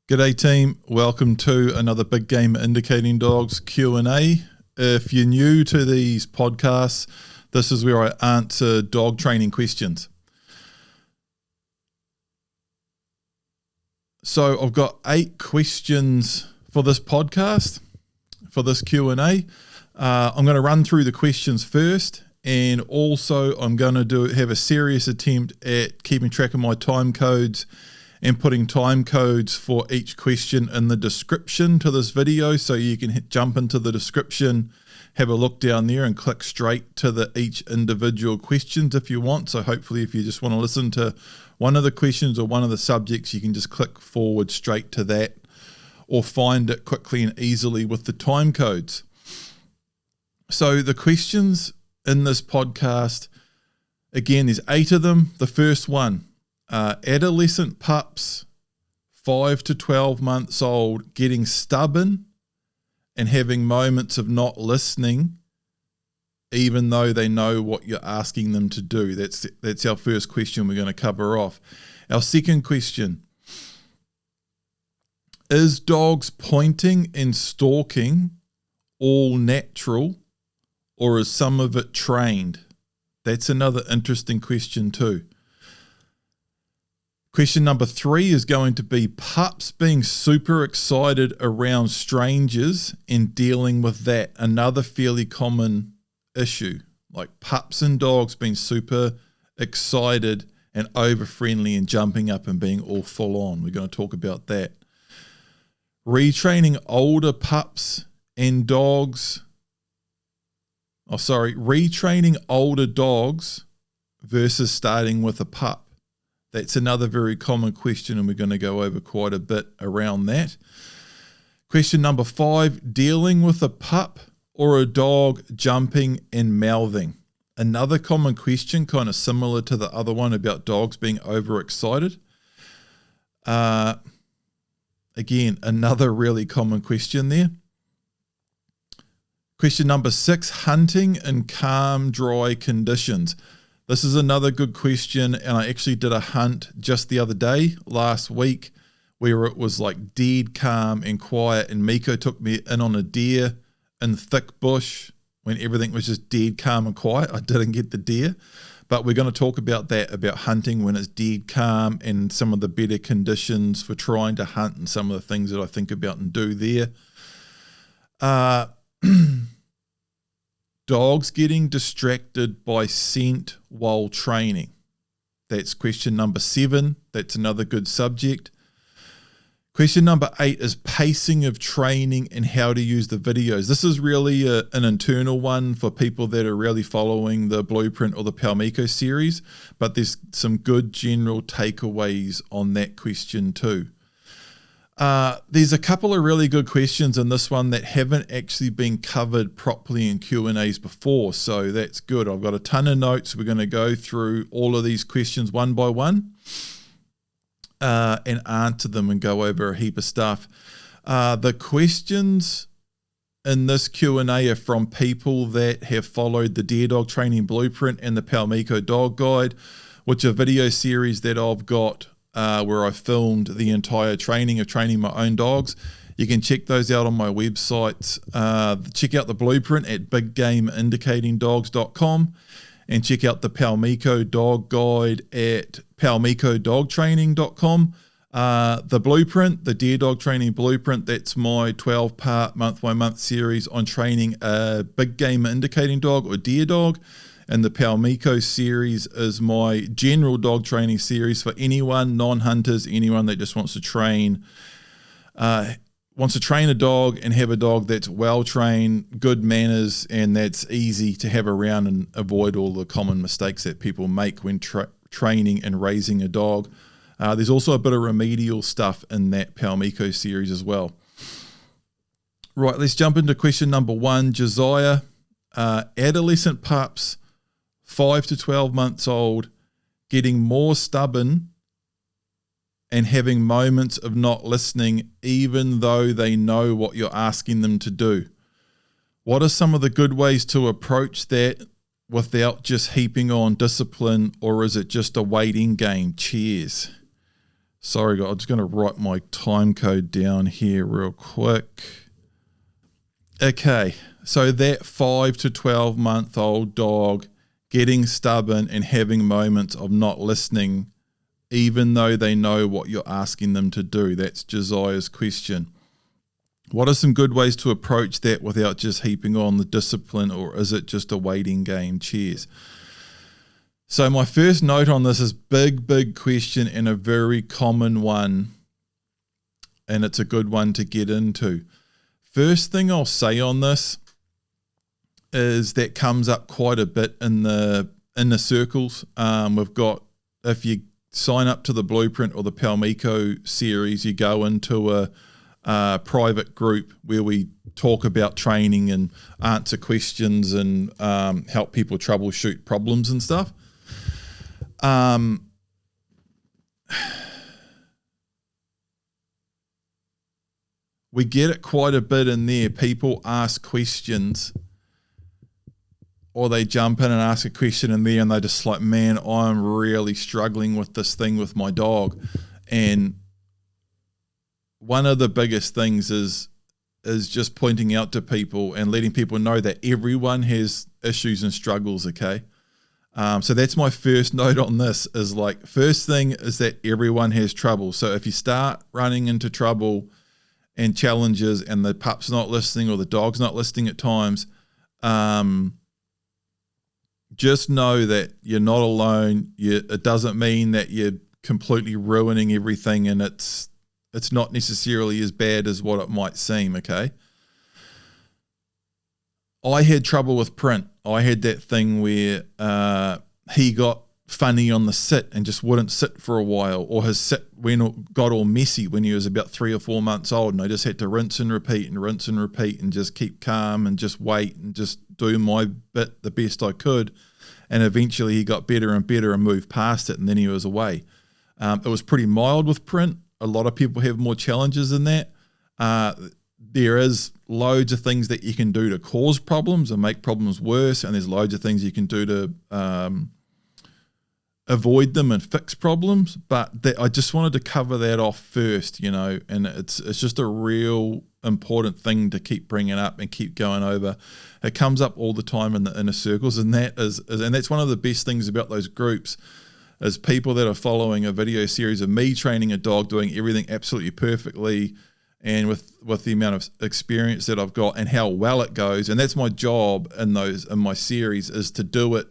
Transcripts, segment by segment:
G'day team, welcome to another Big Game Indicating Dogs Q&A. If you're new to these podcasts, this is where I answer dog training questions. So I've got 8 questions for this podcast, for this Q&A. I'm going to run through the questions first, and also I'm going to have a serious attempt at keeping track of my time codes and putting time codes for each question in the description to this video, so you can jump into the description, have a look down there and click straight to each individual questions if you want. So hopefully if you just want to listen to one of the questions or one of the subjects, you can just click forward straight to that or find it quickly and easily with the time codes. So the questions in this podcast, again, there's 8 of them. The first one, adolescent pups, 5 to 12 months old, getting stubborn and having moments of not listening, even though they know what you're asking them to do. That's our first question we're going to cover off. Our second question, is dogs pointing and stalking all natural, or is some of it trained? That's another interesting question too. Question number 3 is going to be pups being super excited around strangers and dealing with that. Another fairly common issue, like pups and dogs being super excited and over friendly and jumping up and being all full on. We're going to talk about that. Retraining older pups and dogs. Retraining older dogs versus starting with a pup. That's another very common question, and we're going to go over quite a bit around that. Question number 5, dealing with a pup or a dog jumping and mouthing. Another common question, kind of similar to the other one about dogs being overexcited. Again, another really common question there. Question number 6, hunting in calm, dry conditions. This is another good question, and I actually did a hunt just the other day, last week, where it was like dead calm and quiet, and Miko took me in on a deer in thick bush when everything was just dead calm and quiet. I didn't get the deer, but we're going to talk about that, about hunting when it's dead calm and some of the better conditions for trying to hunt and some of the things that I think about and do there. Dogs getting distracted by scent while training. That's question number 7. That's another good subject. Question number 8 is pacing of training and how to use the videos. This is really an internal one for people that are really following the Blueprint or the Palmiko series, but there's some good general takeaways on that question too. There's a couple of really good questions in this one that haven't actually been covered properly in Q&As before, so that's good. I've got a ton of notes. We're going to go through all of these questions one by one and answer them and go over a heap of stuff. The questions in this Q&A are from people that have followed the Deer Dog Training Blueprint and the Palmiko Dog Guide, which are video series that I've got where I filmed the entire training of training my own dogs. You can check those out on my website. Check out the blueprint at biggameindicatingdogs.com and check out the Palmiko Dog Guide at palmikodogtraining.com. The blueprint, the Deer Dog Training Blueprint, that's my 12-part month-by-month series on training a big game indicating dog or deer dog. And the Palmiko series is my general dog training series for anyone, non-hunters, anyone that just wants to train a dog and have a dog that's well-trained, good manners, and that's easy to have around and avoid all the common mistakes that people make when training and raising a dog. There's also a bit of remedial stuff in that Palmiko series as well. Right, let's jump into question number 1. Josiah, adolescent pups, 5 to 12 months old, getting more stubborn and having moments of not listening even though they know what you're asking them to do. What are some of the good ways to approach that without just heaping on discipline, or is it just a waiting game? Cheers. Sorry, guys, I'm just going to write my time code down here real quick. Okay, so that 5 to 12 month old dog getting stubborn and having moments of not listening, even though they know what you're asking them to do. That's Josiah's question. What are some good ways to approach that without just heaping on the discipline, or is it just a waiting game? Cheers. So my first note on this is big question and a very common one, and it's a good one to get into. First thing I'll say on this is that comes up quite a bit in the circles. We've got, if you sign up to the Blueprint or the Palmico series, you go into a private group where we talk about training and answer questions and help people troubleshoot problems and stuff. We get it quite a bit in there. People ask questions, or they jump in and ask a question in there and they're just like, man, I'm really struggling with this thing with my dog. And one of the biggest things is just pointing out to people and letting people know that everyone has issues and struggles, okay? So that's my first note on this, is like, first thing is that everyone has trouble. So if you start running into trouble and challenges and the pup's not listening or the dog's not listening at times, just know that you're not alone. It doesn't mean that you're completely ruining everything, and it's not necessarily as bad as what it might seem, okay? I had trouble with Print. I had that thing where he got funny on the sit and just wouldn't sit for a while, or his sit got all messy when he was about 3 or 4 months old, and I just had to rinse and repeat and just keep calm and just wait and just do my bit the best I could. And eventually he got better and better and moved past it, and then he was away. It was pretty mild with Print. A lot of people have more challenges than that. There is loads of things that you can do to cause problems and make problems worse, and there's loads of things you can do to avoid them and fix problems. But I just wanted to cover that off first, and it's just a real important thing to keep bringing up and keep going over. It comes up all the time in the inner circles, and that's one of the best things about those groups, is people that are following a video series of me training a dog, doing everything absolutely perfectly, and with the amount of experience that I've got and how well it goes. And that's my job in my series, is to do it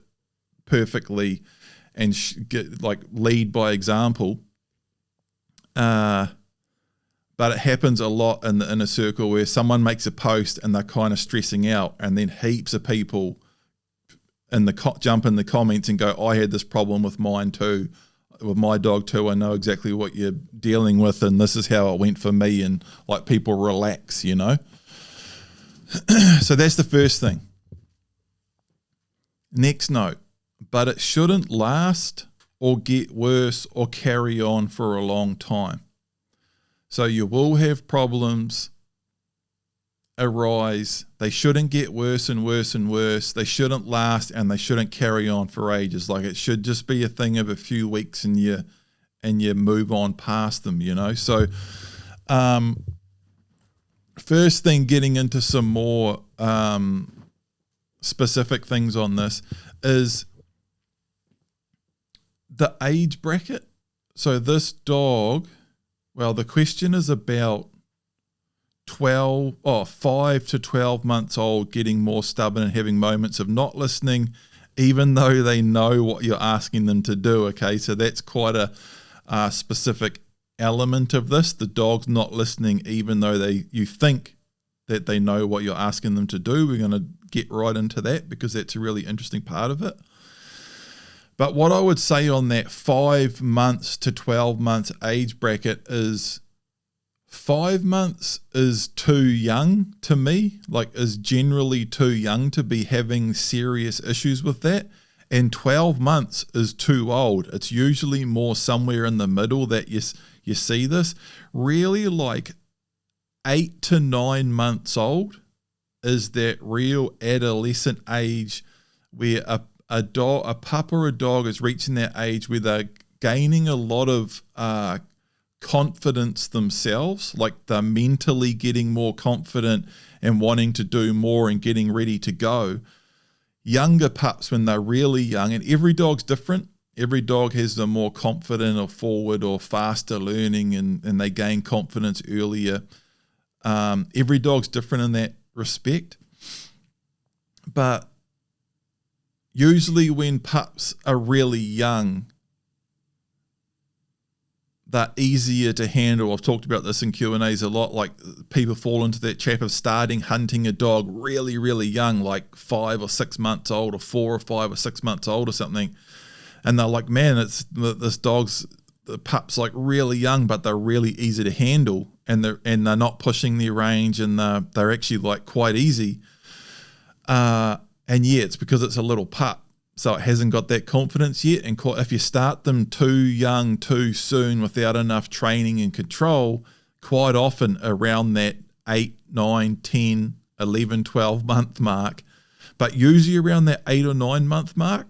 perfectly and lead by example. But it happens a lot in the inner circle where someone makes a post and they're kind of stressing out, and then heaps of people jump in the comments and go, I had this problem with mine too, with my dog too. I know exactly what you're dealing with, and this is how it went for me. And like, people relax, So that's the first thing. Next note, but it shouldn't last or get worse or carry on for a long time. So you will have problems arise. They shouldn't get worse and worse and worse. They shouldn't last, and they shouldn't carry on for ages. Like, it should just be a thing of a few weeks, and you move on past them, So first thing, getting into some more specific things on this, is the age bracket. So this dog, well, the question is about 5 to 12 months old getting more stubborn and having moments of not listening, even though they know what you're asking them to do. Okay, so that's quite a specific element of this. The dog's not listening, even though you think that they know what you're asking them to do. We're going to get right into that, because that's a really interesting part of it. But what I would say on that 5 months to 12 months age bracket is 5 months is too young to me, is generally too young to be having serious issues with that. And 12 months is too old. It's usually more somewhere in the middle that you see this. Really, 8 to 9 months old is that real adolescent age where a pup or a dog is reaching that age where they're gaining a lot of confidence themselves, like they're mentally getting more confident and wanting to do more and getting ready to go. Younger pups, when they're really young, and every dog's different. Every dog has the more confident or forward or faster learning, and they gain confidence earlier. Every dog's different in that respect. But usually when pups are really young, they're easier to handle. I've talked about this in Q&As a lot. Like, people fall into that trap of starting hunting a dog really, really young, like 5 or 6 months old, or 4 or 5 or 6 months old or something. And they're like, man, the pup's like really young, but they're really easy to handle, and they're not pushing their range, and they're actually like quite easy. And yeah, it's because it's a little pup. So it hasn't got that confidence yet. And if you start them too young, too soon, without enough training and control, quite often around that 8, 9, 10, 11, 12 month mark, but usually around that 8 or 9 month mark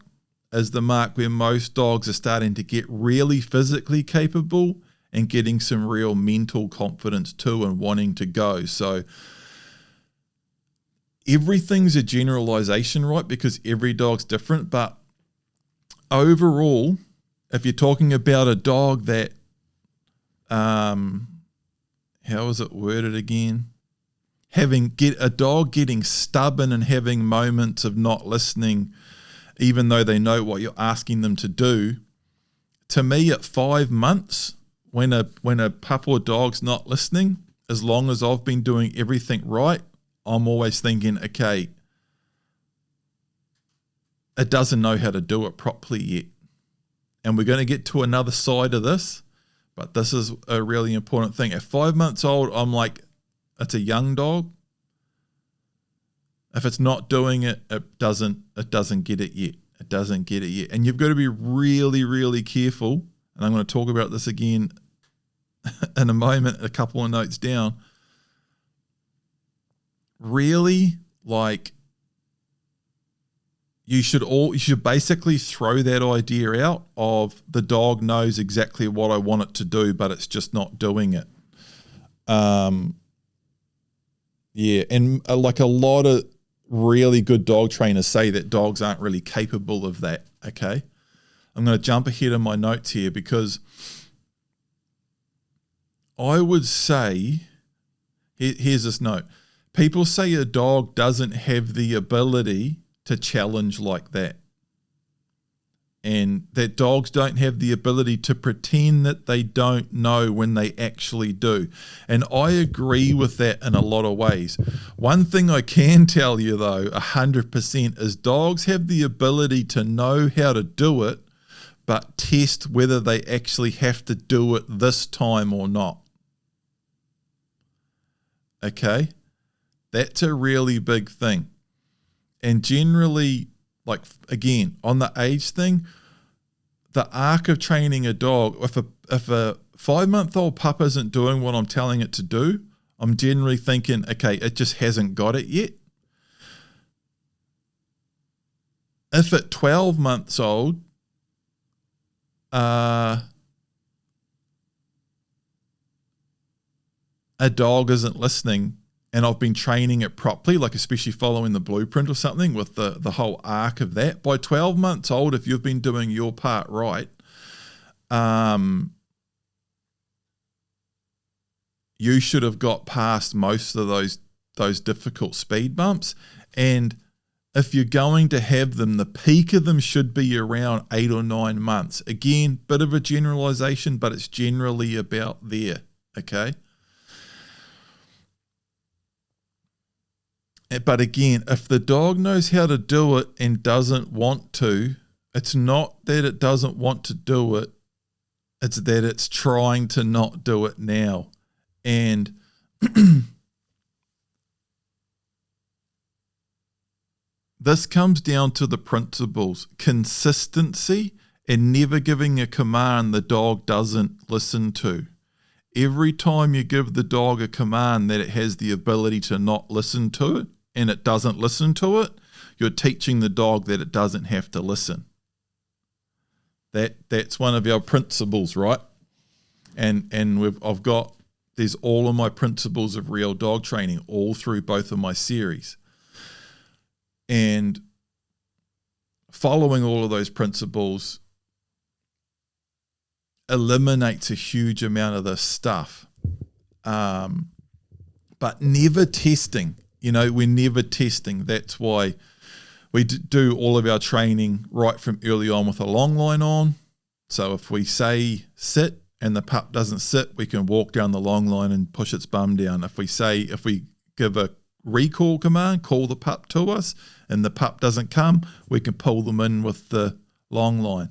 is the mark where most dogs are starting to get really physically capable and getting some real mental confidence too, and wanting to go. So everything's a generalization, right? Because every dog's different. But overall, if you're talking about a dog that, how is it worded again? A dog getting stubborn and having moments of not listening, even though they know what you're asking them to do. To me, at 5 months, when a pup or dog's not listening, as long as I've been doing everything right, I'm always thinking, okay, it doesn't know how to do it properly yet. And we're going to get to another side of this, but this is a really important thing. At 5 months old, I'm like, it's a young dog. If it's not doing it, it doesn't get it yet. It doesn't get it yet. And you've got to be really, really careful. And I'm going to talk about this again in a moment, a couple of notes down. Really, like, you should basically throw that idea out of the dog knows exactly what I want it to do, but it's just not doing it. Yeah, and like a lot of really good dog trainers say that dogs aren't really capable of that. Okay, I'm going to jump ahead of my notes here, because I would say, here's this note. People say a dog doesn't have the ability to challenge like that, and that dogs don't have the ability to pretend that they don't know when they actually do. And I agree with that in a lot of ways. One thing I can tell you though, 100%, is dogs have the ability to know how to do it, but test whether they actually have to do it this time or not. Okay? That's a really big thing. And generally, like, again, on the age thing, the arc of training a dog, if a 5-month-old pup isn't doing what I'm telling it to do, I'm generally thinking, okay, it just hasn't got it yet. If at 12 months old, a dog isn't listening, and I've been training it properly, like especially following the blueprint or something with the whole arc of that, by 12 months old, if you've been doing your part right, you should have got past most of those difficult speed bumps. And if you're going to have them, the peak of them should be around 8 or 9 months. Again, bit of a generalization, but it's generally about there, okay? But again, if the dog knows how to do it and doesn't want to, it's not that it doesn't want to do it, it's that it's trying to not do it now. And this comes down to the principles: consistency and never giving a command the dog doesn't listen to. Every time you give the dog a command that it has the ability to not listen to it, and it doesn't listen to it, you're teaching the dog that it doesn't have to listen. That's one of our principles, right? There's all of my principles of real dog training all through both of my series. And following all of those principles eliminates a huge amount of this stuff. But never testing, we're never testing. That's why we do all of our training right from early on with a long line on. So if we say sit and the pup doesn't sit, we can walk down the long line and push its bum down. If we give a recall command, call the pup to us, and the pup doesn't come, we can pull them in with the long line.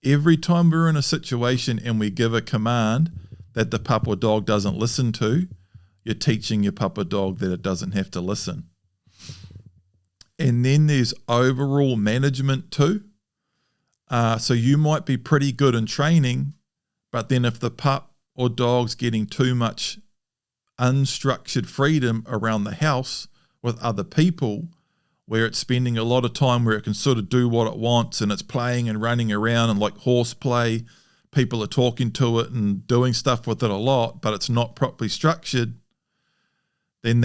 Every time we're in a situation and we give a command that the pup or dog doesn't listen to, you're teaching your pup or dog that it doesn't have to listen. And then there's overall management too. So you might be pretty good in training, but then if the pup or dog's getting too much unstructured freedom around the house with other people, where it's spending a lot of time where it can sort of do what it wants and it's playing and running around and like horseplay, people are talking to it and doing stuff with it a lot, but it's not properly structured, then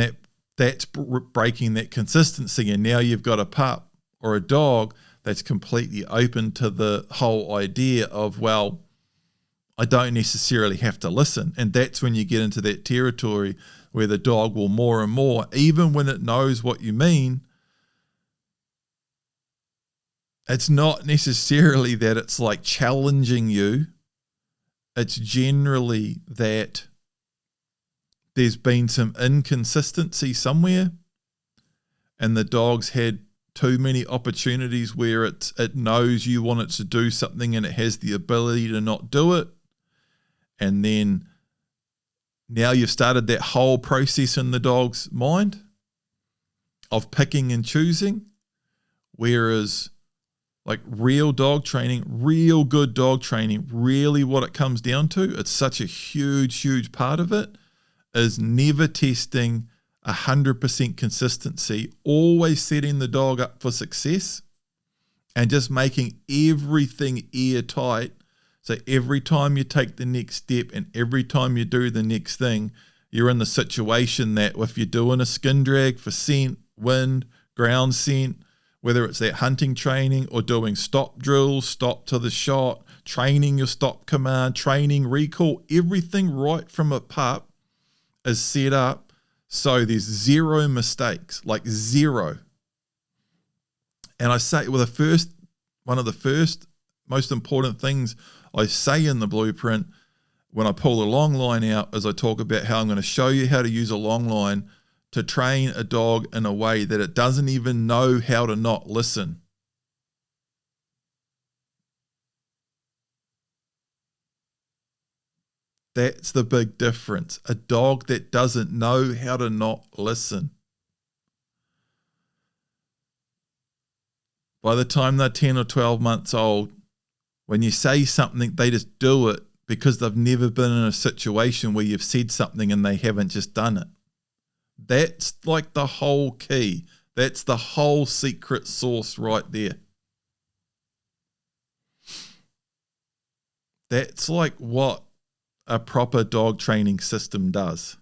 that's breaking that consistency. And now you've got a pup or a dog that's completely open to the whole idea of, well, I don't necessarily have to listen. And that's when you get into that territory where the dog will more and more, even when it knows what you mean, it's not necessarily that it's like challenging you. It's generally that there's been some inconsistency somewhere and the dog's had too many opportunities where it knows you want it to do something and it has the ability to not do it. And then now you've started that whole process in the dog's mind of picking and choosing. Whereas like real dog training, real good dog training, really what it comes down to, it's such a huge, huge part of it, is never testing 100% consistency, always setting the dog up for success and just making everything airtight. So every time you take the next step and every time you do the next thing, you're in the situation that if you're doing a skin drag for scent, wind, ground scent, whether it's that hunting training or doing stop drills, stop to the shot, training your stop command, training recall, everything right from a pup is set up so there's zero mistakes, like zero. And I say, well, one of the first most important things I say in the blueprint when I pull the long line out is I talk about how I'm going to show you how to use a long line to train a dog in a way that it doesn't even know how to not listen. That's the big difference. A dog that doesn't know how to not listen. By the time they're 10 or 12 months old, when you say something, they just do it because they've never been in a situation where you've said something and they haven't just done it. That's like the whole key. That's the whole secret sauce right there. That's like what a proper dog training system does.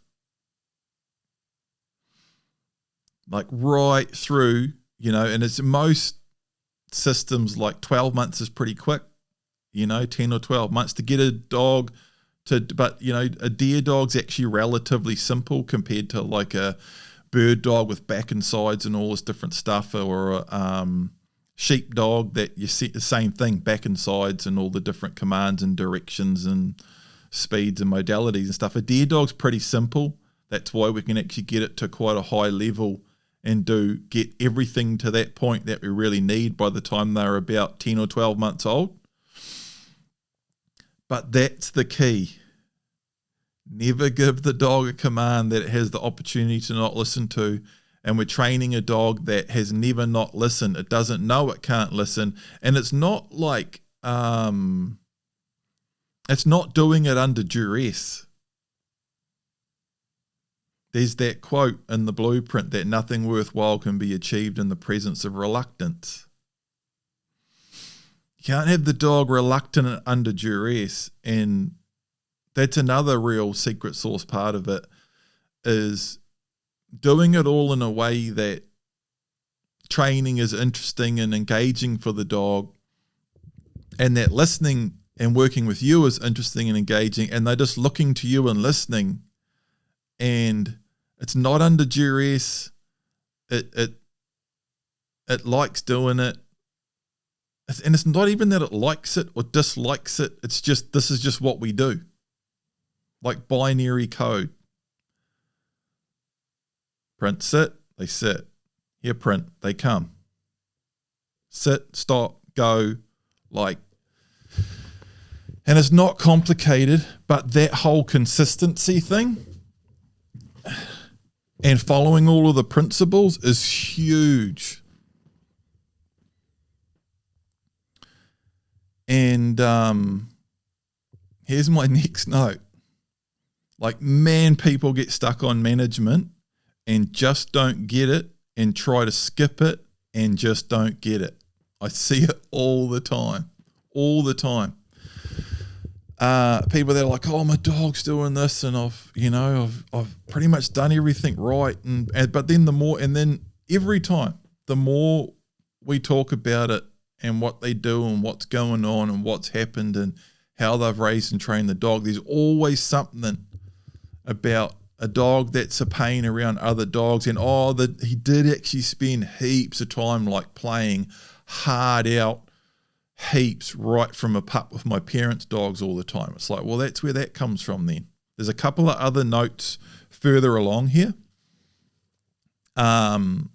Like right through, and it's most systems like 12 months is pretty quick, 10 or 12 months to get a dog but a deer dog's actually relatively simple compared to like a bird dog with back and sides and all this different stuff, or a sheep dog that you see the same thing, back and sides and all the different commands and directions and speeds and modalities and stuff. A deer dog's pretty simple. That's why we can actually get it to quite a high level and get everything to that point that we really need by the time they're about 10 or 12 months old. But that's the key. Never give the dog a command that it has the opportunity to not listen to. And we're training a dog that has never not listened. It doesn't know it can't listen. And it's not like, it's not doing it under duress. There's that quote in the blueprint that nothing worthwhile can be achieved in the presence of reluctance. You can't have the dog reluctant and under duress, and That's another real secret sauce part of it, is doing it all in a way that training is interesting and engaging for the dog, and that listening and working with you is interesting and engaging, and they're just looking to you and listening, and it's not under duress. It likes doing it. And it's not even that it likes it or dislikes it. It's just, this is just what we do. Like binary code. Print, sit, they sit. Here, print, they come. Sit, stop, go, like. And it's not complicated, but that whole consistency thing and following all of the principles is huge. And here's my next note. Like, man, people get stuck on management and just don't get it and try to skip it and just don't get it. I see it all the time. All the time. People that are like, oh, my dog's doing this and I've pretty much done everything right. But then every time, the more we talk about it and what they do and what's going on and what's happened and how they've raised and trained the dog, there's always something about a dog that's a pain around other dogs, and he did actually spend heaps of time like playing hard out heaps right from a pup with my parents' dogs all the time. It's like, well, that's where that comes from then. There's a couple of other notes further along here and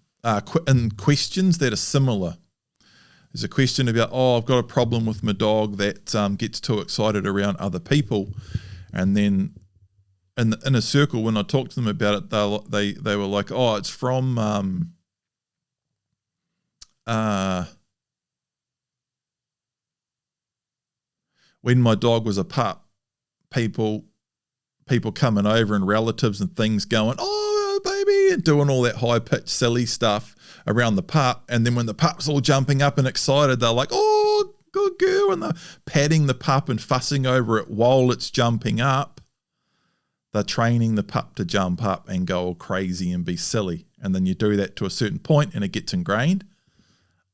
questions that are similar. There's a question about, I've got a problem with my dog that gets too excited around other people. And then in a circle, when I talked to them about it, they were like, it's from when my dog was a pup, people coming over and relatives and things going, oh, baby, and doing all that high-pitched, silly stuff around the pup. And then when the pup's all jumping up and excited, they're like, oh, good girl, and they're patting the pup and fussing over it while it's jumping up. They're training the pup to jump up and go all crazy and be silly. And then you do that to a certain point and it gets ingrained.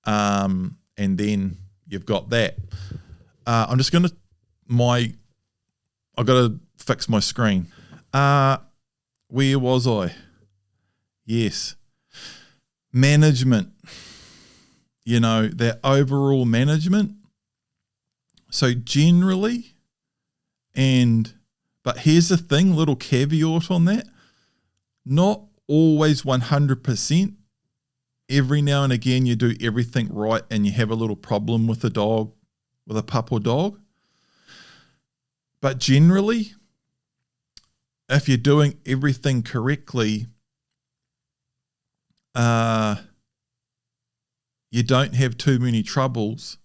And then you've got that. I'm just going to, I've got to fix my screen. Where was I? Yes. Management. Their overall management. So generally, but here's the thing, little caveat on that. Not always 100%. Every now and again you do everything right and you have a little problem with a dog, with a pup or dog. But generally, if you're doing everything correctly, you don't have too many troubles,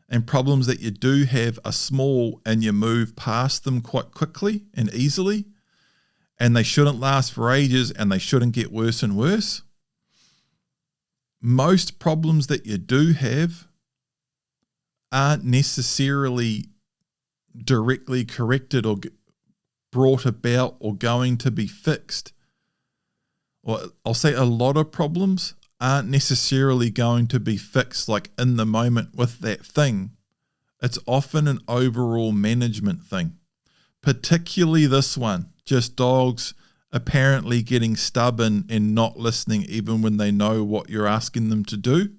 and problems that you do have are small and you move past them quite quickly and easily, and they shouldn't last for ages and they shouldn't get worse and worse. Most problems that you do have aren't necessarily directly corrected or brought about or going to be fixed. Or I'll say a lot of problems aren't necessarily going to be fixed like in the moment with that thing. It's often an overall management thing, particularly this one, just dogs apparently getting stubborn and not listening even when they know what you're asking them to do.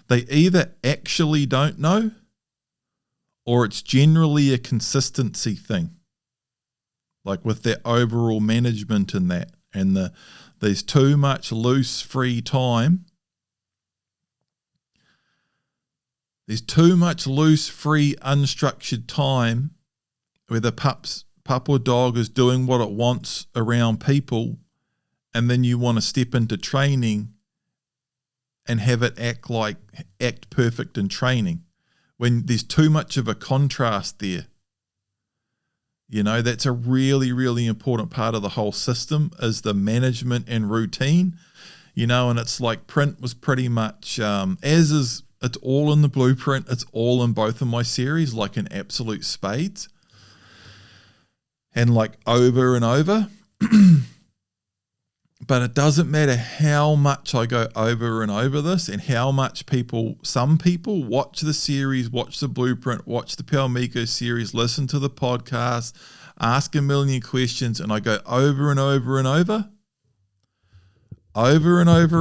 They either actually don't know, or it's generally a consistency thing, like with their overall management and that, and there's too much loose free time. There's too much loose, free, unstructured time where the pup or dog is doing what it wants around people, and then you want to step into training and have it act perfect in training. When there's too much of a contrast there. That's a really, really important part of the whole system is the management and routine, and it's like print was pretty much, it's all in the blueprint. It's all in both of my series, like in absolute spades. and like over and over. But it doesn't matter how much I go over and over this and how much some people watch the series, watch the blueprint, watch the Palmico series, listen to the podcast, ask a million questions, and I go over and over and over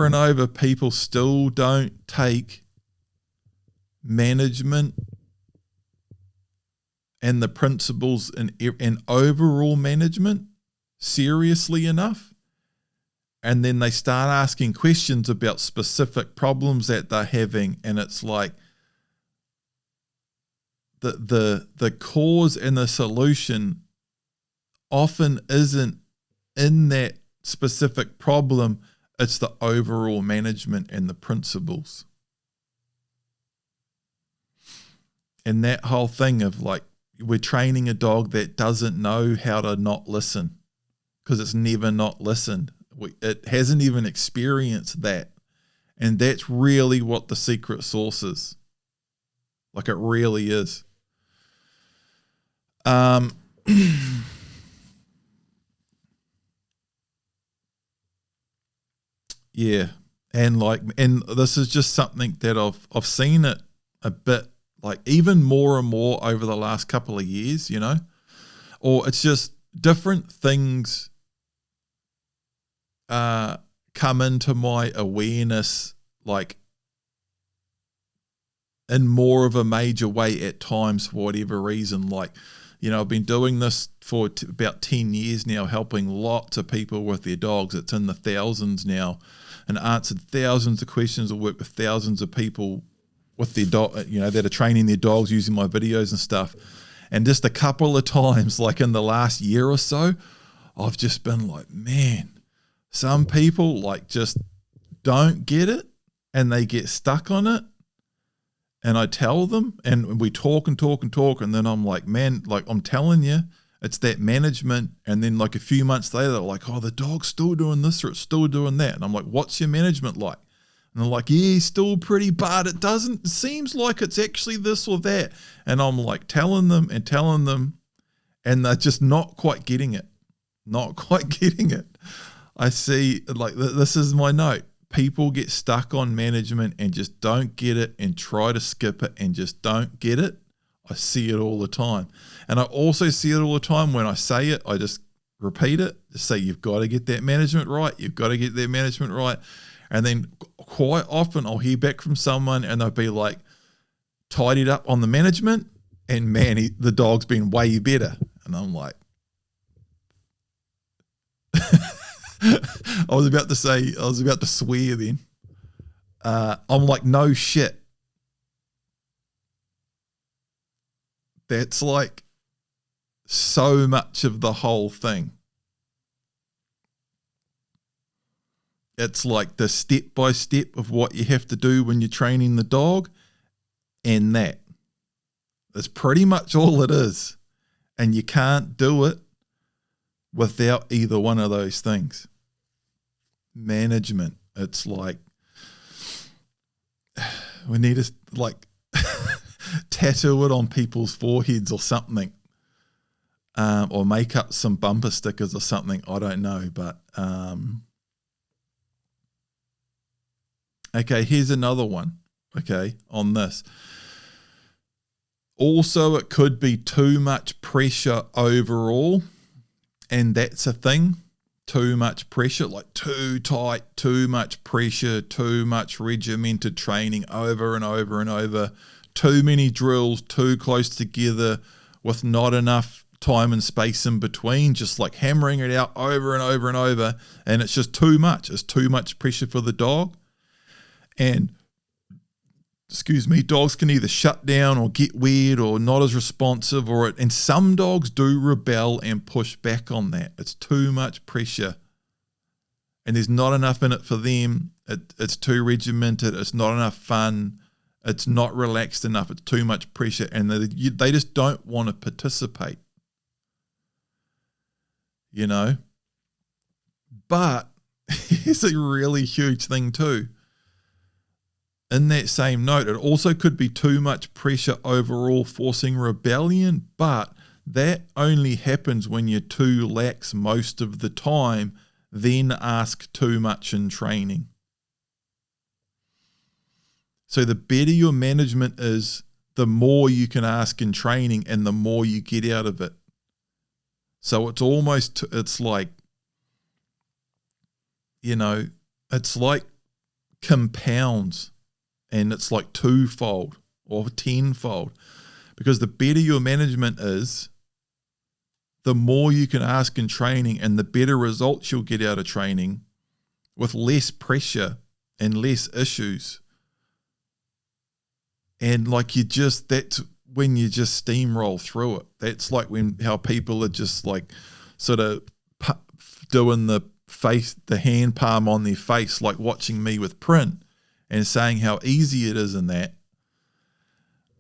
and over, people still don't take management and the principles and overall management seriously enough. And then they start asking questions about specific problems that they're having. And it's like the cause and the solution often isn't in that specific problem. It's the overall management and the principles. And that whole thing of like, we're training a dog that doesn't know how to not listen because it's never not listened. It hasn't even experienced that. And that's really what the secret sauce is. Like it really is. Yeah. And this is just something that I've seen it a bit, like even more and more over the last couple of years, you know, or it's just different things come into my awareness like in more of a major way at times for whatever reason. Like, you know, I've been doing this for about 10 years now, helping lots of people with their dogs. It's in the thousands now, and answered thousands of questions. I work with thousands of people with their dog, you know, that are training their dogs using my videos and stuff. And just a couple of times, like in the last year or so, I've just been like, man, some people like just don't get it and they get stuck on it. And I tell them and we talk and talk and talk. And then I'm like, man, like I'm telling you, it's that management. And then like a few months later, they're like, oh, the dog's still doing this or it's still doing that. And I'm like, what's your management like? And they're like, yeah, still pretty bad. It seems like it's actually this or that. And I'm like telling them, and they're just not quite getting it. Not quite getting it. I see, like, this is my note. People get stuck on management and just don't get it and try to skip it and just don't get it. I see it all the time. And I also see it all the time when I say it, I just repeat it. Just say, you've got to get that management right. You've got to get that management right. And then quite often I'll hear back from someone and they'll be like, tidied up on the management and man, the dog's been way better. And I'm like, I was about to swear then. I'm like, no shit. That's like so much of the whole thing. It's like the step by step of what you have to do when you're training the dog. And that's pretty much all it is. And you can't do it without either one of those things. Management. It's like we need to like tattoo it on people's foreheads or something, or make up some bumper stickers or something. I don't know, but okay, here's another one. Okay, on this. Also, it could be too much pressure overall. And that's a thing, too much pressure, like too tight, too much pressure, too much regimented training over and over and over, too many drills, too close together with not enough time and space in between, just like hammering it out over and over and over. And it's just too much. It's too much pressure for the dog. And dogs can either shut down or get weird or not as responsive, and some dogs do rebel and push back on that. It's too much pressure and there's not enough in it for them. It's too regimented. It's not enough fun. It's not relaxed enough. It's too much pressure and they just don't want to participate, you know. But here's a really huge thing too. In that same note, it also could be too much pressure overall, forcing rebellion, but that only happens when you're too lax most of the time, then ask too much in training. So the better your management is, the more you can ask in training and the more you get out of it. So it's like, it's like compounds, and it's like twofold or tenfold, because the better your management is, the more you can ask in training and the better results you'll get out of training with less pressure and less issues. And like that's when you just steamroll through it. That's like how people are just like sort of doing the hand palm on their face, like watching me with Print and saying how easy it is in that,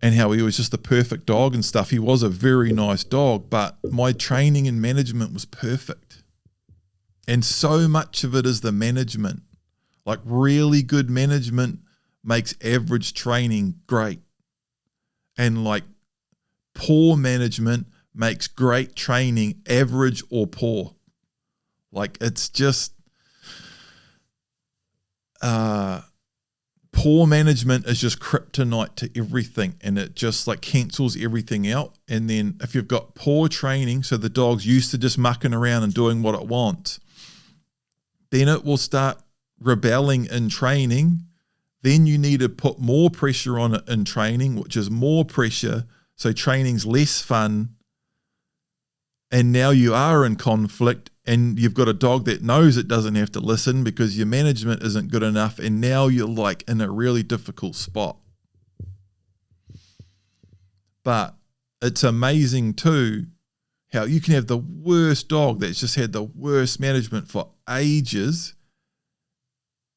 and how he was just the perfect dog and stuff. He was a very nice dog, but my training and management was perfect. And so much of it is the management. Like really good management makes average training great. And like poor management makes great training average or poor. Like it's just poor management is just kryptonite to everything, and it just like cancels everything out. And then if you've got poor training, so the dog's used to just mucking around and doing what it wants, then it will start rebelling in training. Then you need to put more pressure on it in training, which is more pressure. So training's less fun. And now you are in conflict, and you've got a dog that knows it doesn't have to listen because your management isn't good enough. And now you're like in a really difficult spot. But it's amazing too how you can have the worst dog that's just had the worst management for ages,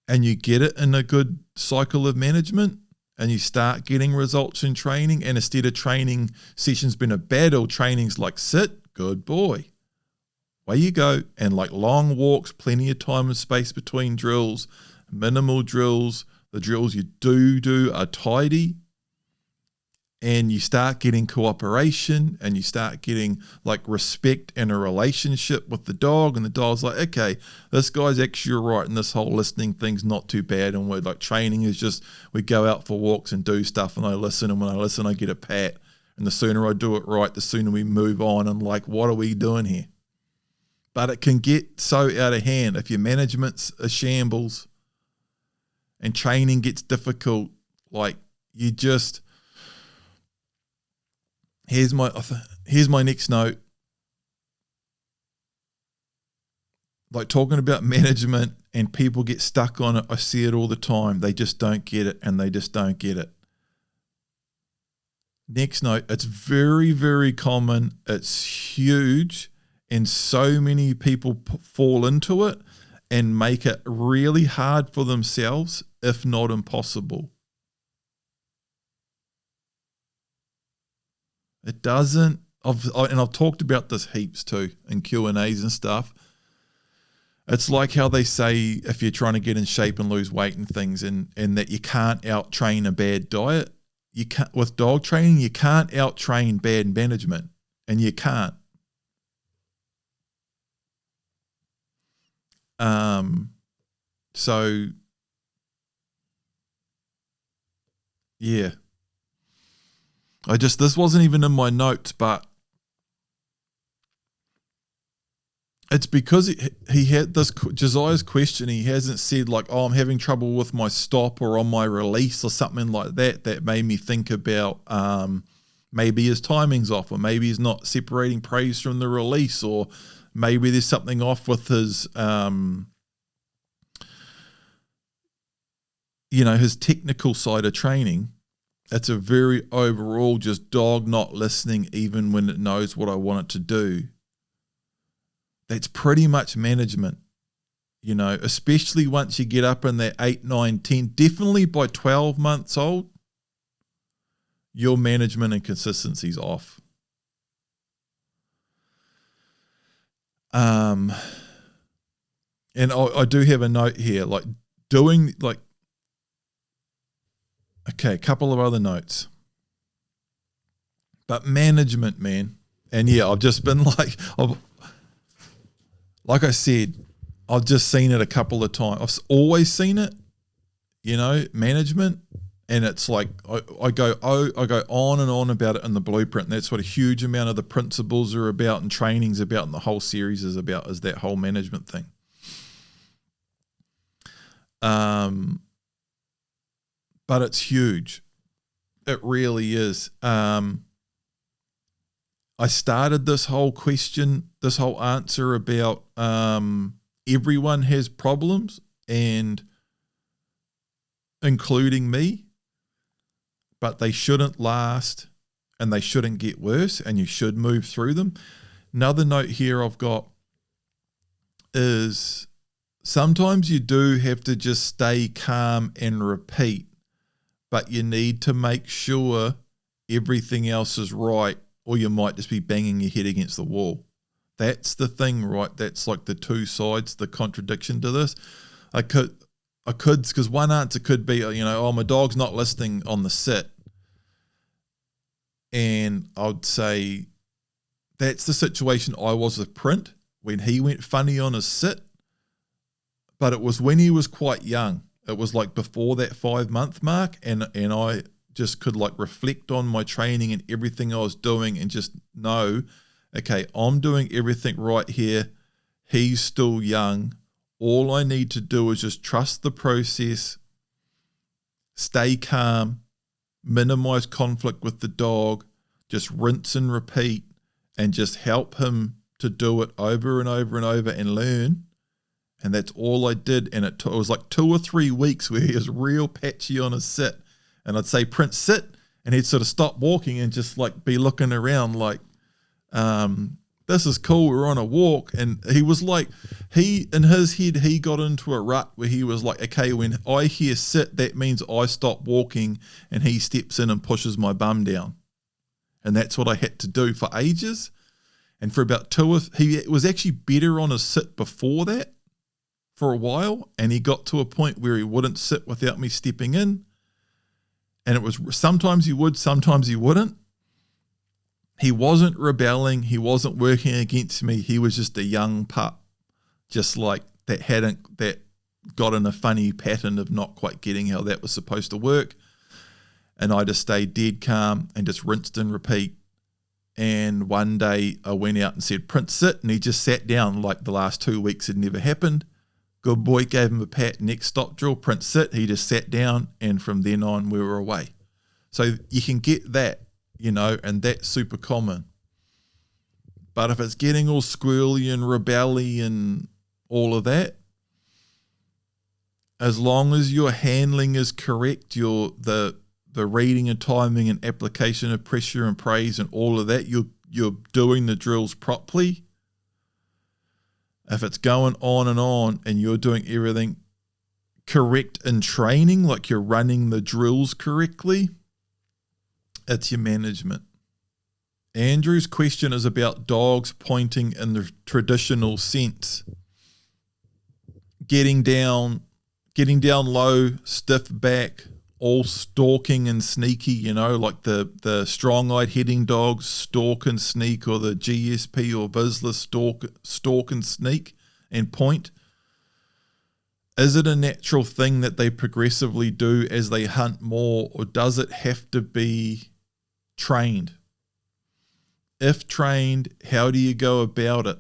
and you get it in a good cycle of management, and you start getting results in training. And instead of training sessions being a battle, training's like, sit, good boy, away you go. And like long walks, plenty of time and space between drills, minimal drills. The drills you do are tidy. And you start getting cooperation, and you start getting like respect and a relationship with the dog. And the dog's like, okay, this guy's actually right, and this whole listening thing's not too bad. And we're like, training is just, we go out for walks and do stuff, and I listen. And when I listen, I get a pat. And the sooner I do it right, the sooner we move on. And like, what are we doing here? But it can get so out of hand if your management's a shambles and training gets difficult. Like you just... Here's my next note. Like talking about management, and people get stuck on it. I see it all the time. They just don't get it, and they just don't get it. Next note. It's very, very common. It's huge. And so many people fall into it and make it really hard for themselves, if not impossible. It doesn't, and I've talked about this heaps too in Q&As and stuff. It's like how they say if you're trying to get in shape and lose weight and things, and that you can't out-train a bad diet. You can't, with dog training, you can't out-train bad management, and you can't. So, yeah. This wasn't even in my notes, but it's because he had this, Josiah's question, he hasn't said like, oh, I'm having trouble with my stop or on my release or something like that. That made me think about maybe his timing's off, or maybe he's not separating praise from the release, or maybe there's something off with his, his technical side of training. It's a very overall just dog not listening even when it knows what I want it to do. That's pretty much management, especially once you get up in that 8, 9, 10, definitely by 12 months old, your management and consistency's off. And I do have a note here, like doing like, okay, a couple of other notes. But management, man, And yeah, I've just been like I said, I've just seen it a couple of times. I've always seen it, management. And it's like I go on and on about it in the blueprint. And that's what a huge amount of the principles are about and training's about and the whole series is about, is that whole management thing. But it's huge. It really is. I started this whole answer about everyone has problems, and including me, but they shouldn't last and they shouldn't get worse, and you should move through them. Another note here I've got is sometimes you do have to just stay calm and repeat, but you need to make sure everything else is right, or you might just be banging your head against the wall. That's the thing, right? That's like the two sides, the contradiction to this. I could, because one answer could be, my dog's not listening on the sit. And I'd say that's the situation I was with Print when he went funny on his sit. But it was when he was quite young. It was like before that 5-month mark. And I just could like reflect on my training and everything I was doing and just know, okay, I'm doing everything right here. He's still young. All I need to do is just trust the process, stay calm, minimize conflict with the dog, just rinse and repeat, and just help him to do it over and over and over and learn. And that's all I did. And it was like 2 or 3 weeks where he was real patchy on his sit. And I'd say, Prince, sit. And he'd sort of stop walking and just like be looking around like, this is cool, we're on a walk. And he was like, in his head, he got into a rut where he was like, okay, when I hear sit, that means I stop walking, and he steps in and pushes my bum down. And that's what I had to do for ages. And for about he was actually better on his sit before that for a while. And he got to a point where he wouldn't sit without me stepping in. And it was sometimes he would, sometimes he wouldn't. He wasn't rebelling. He wasn't working against me. He was just a young pup, just like that got in a funny pattern of not quite getting how that was supposed to work. And I just stayed dead calm and just rinsed and repeat. And one day I went out and said, Prince, sit. And he just sat down like the last 2 weeks had never happened. Good boy, gave him a pat. Next stop drill, Prince, sit. He just sat down. And from then on, we were away. So you can get that. And that's super common. But if it's getting all squirrely and rebelly and all of that, as long as your handling is correct, the reading and timing and application of pressure and praise and all of that, you're doing the drills properly. If it's going on and you're doing everything correct in training, like you're running the drills correctly, it's your management. Andrew's question is about dogs pointing in the traditional sense. Getting down low, stiff back, all stalking and sneaky, like the strong-eyed heading dogs stalk and sneak, or the GSP or Vizsla stalk and sneak and point. Is it a natural thing that they progressively do as they hunt more, or does it have to be trained? If trained, how do you go about it?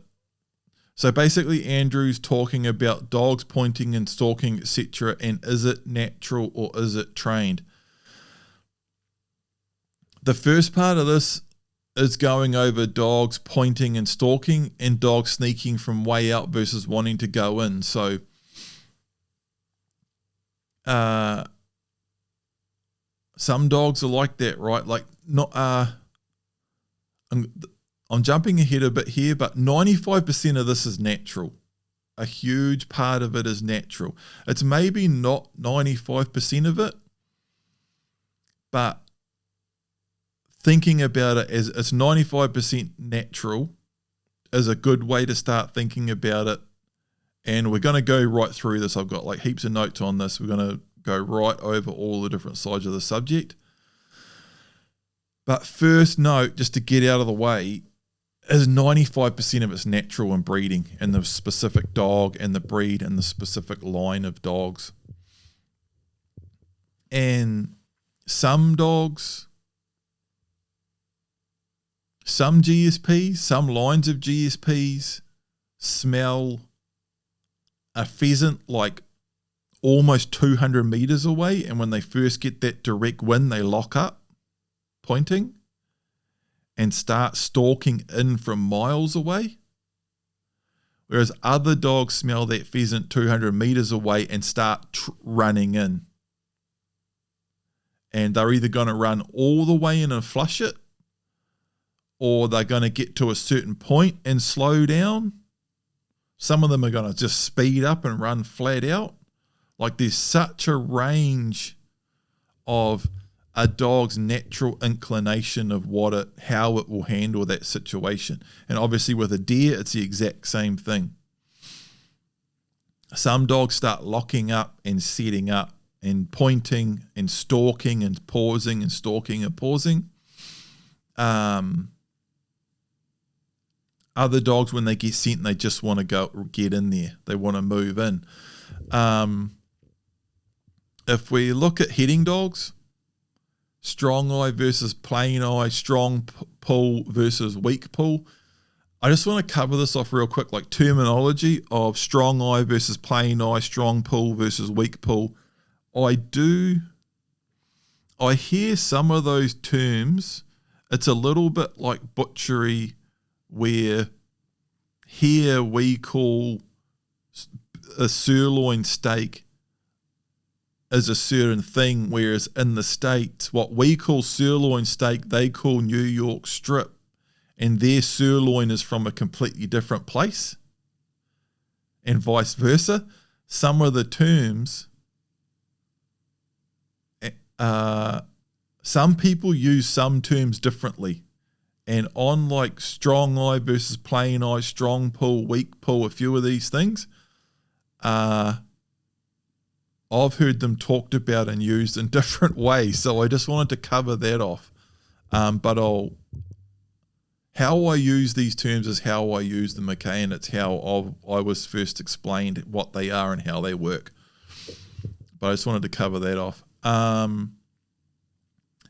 So basically Andrew's talking about dogs pointing and stalking, etc. And is it natural or is it trained? The first part of this is going over dogs pointing and stalking and dogs sneaking from way out versus wanting to go in. So some dogs are like that, right? Like not I'm jumping ahead a bit here, but 95% of this is natural. A huge part of it is natural. It's maybe not 95% of it, but thinking about it as it's 95% natural is a good way to start thinking about it. And we're going to go right through this. I've got like heaps of notes on this. We're going to go right over all the different sides of the subject. But first note, just to get out of the way, is 95% of its natural in breeding, and the specific dog and the breed and the specific line of dogs. And some dogs, some GSPs, some lines of GSPs smell a pheasant like almost 200 meters away, and when they first get that direct wind, they lock up pointing and start stalking in from miles away. Whereas other dogs smell that pheasant 200 meters away and start running in. And they're either going to run all the way in and flush it, or they're going to get to a certain point and slow down. Some of them are going to just speed up and run flat out. Like, there's such a range of a dog's natural inclination of how it will handle that situation. And obviously with a deer, it's the exact same thing. Some dogs start locking up and setting up and pointing and stalking and pausing and stalking and pausing. Other dogs, when they get scent, they just want to get in there. They want to move in. If we look at heading dogs, strong eye versus plain eye, strong pull versus weak pull. I just want to cover this off real quick, like terminology of strong eye versus plain eye, strong pull versus weak pull. I hear some of those terms. It's a little bit like butchery, where here we call a sirloin steak is a certain thing, whereas in the States, what we call sirloin steak, they call New York strip, and their sirloin is from a completely different place, and vice versa. Some of the terms, some people use some terms differently, and on like strong eye versus plain eye, strong pull, weak pull, a few of these things, I've heard them talked about and used in different ways, so I just wanted to cover that off. But how I use these terms is how I use them, okay, and it's how I was first explained what they are and how they work. But I just wanted to cover that off.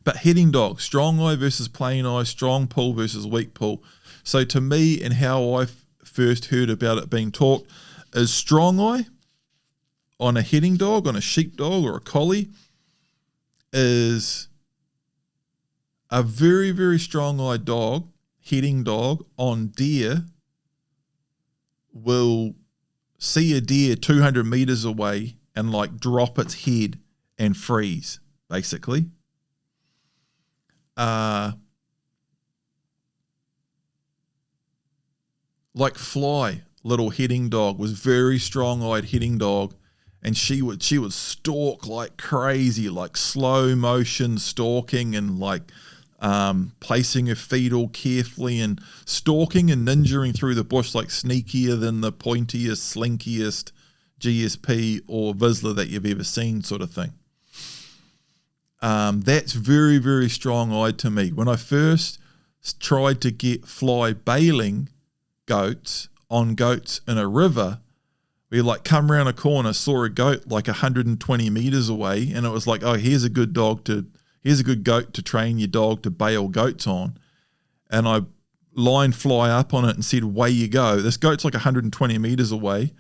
But heading dog, strong eye versus plain eye, strong pull versus weak pull. So to me, and how I first heard about it being taught, is strong eye on a heading dog, on a sheepdog or a collie, is a very, very strong-eyed dog, heading dog, on deer, will see a deer 200 meters away and like drop its head and freeze, basically. Like Fly, little heading dog, was very strong-eyed heading dog, and she would stalk like crazy, like slow motion stalking, and like placing her feet all carefully and stalking and ninjaing through the bush, like sneakier than the pointiest, slinkiest GSP or Vizsla that you've ever seen, sort of thing. That's very, very strong-eyed to me. When I first tried to get Fly bailing goats on goats in a river, we like come around a corner, saw a goat like 120 meters away, and it was like, oh, here's a good goat to train your dog to bail goats on. And I lined Fly up on it and said, way you go. This goat's like 120 meters away.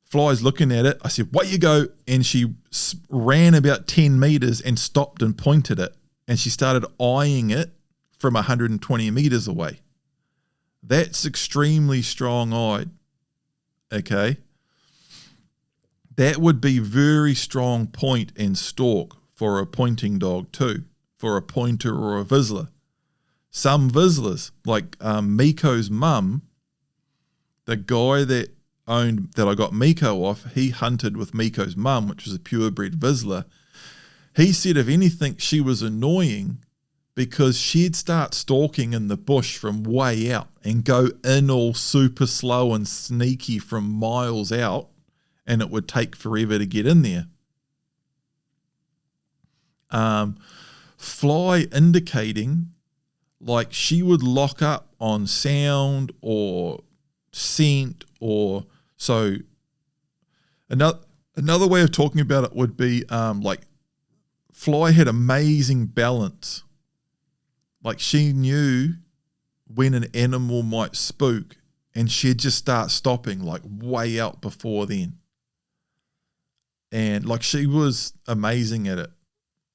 Fly's looking at it. I said, way you go. And she ran about 10 meters and stopped and pointed it. And she started eyeing it from 120 meters away. That's extremely strong-eyed. Okay. That would be very strong point and stalk for a pointing dog too, for a pointer or a Vizsla. Some Vizslas, like Miko's mum, the guy that I got Miko off, he hunted with Miko's mum, which was a purebred Vizsla. He said, if anything, she was annoying because she'd start stalking in the bush from way out and go in all super slow and sneaky from miles out, and it would take forever to get in there. Fly indicating like she would lock up on sound or scent, or so another way of talking about it would be like Fly had amazing balance. Like she knew when an animal might spook, and she'd just start stopping like way out before then. And like she was amazing at it.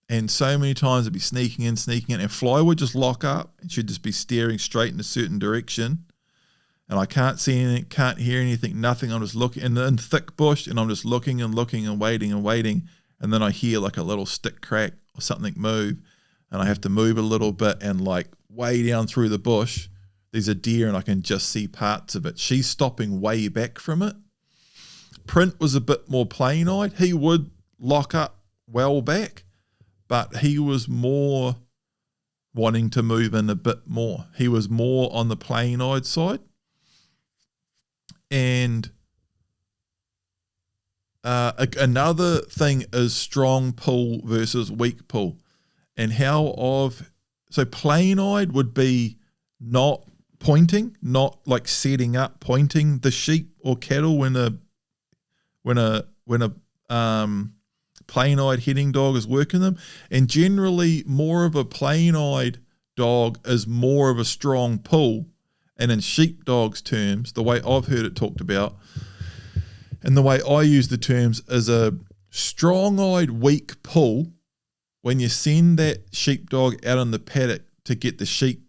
And so many times it'd be sneaking in, and Fly would just lock up, and she'd just be staring straight in a certain direction. And I can't see anything, can't hear anything, nothing. I'm just looking in thick bush, and I'm just looking and waiting. And then I hear like a little stick crack or something move, and I have to move a little bit, and like way down through the bush, there's a deer, and I can just see parts of it. She's stopping way back from it. Print was a bit more plain-eyed. He would lock up well back, but he was more wanting to move in a bit more. He was more on the plain-eyed side. And another thing is strong pull versus weak pull. And so plain-eyed would be not pointing, not like setting up, pointing the sheep or cattle when a plain-eyed heading dog is working them. And generally more of a plain-eyed dog is more of a strong pull. And in sheepdog's terms, the way I've heard it talked about, and the way I use the terms, is a strong-eyed weak pull when you send that sheepdog out on the paddock to get the sheep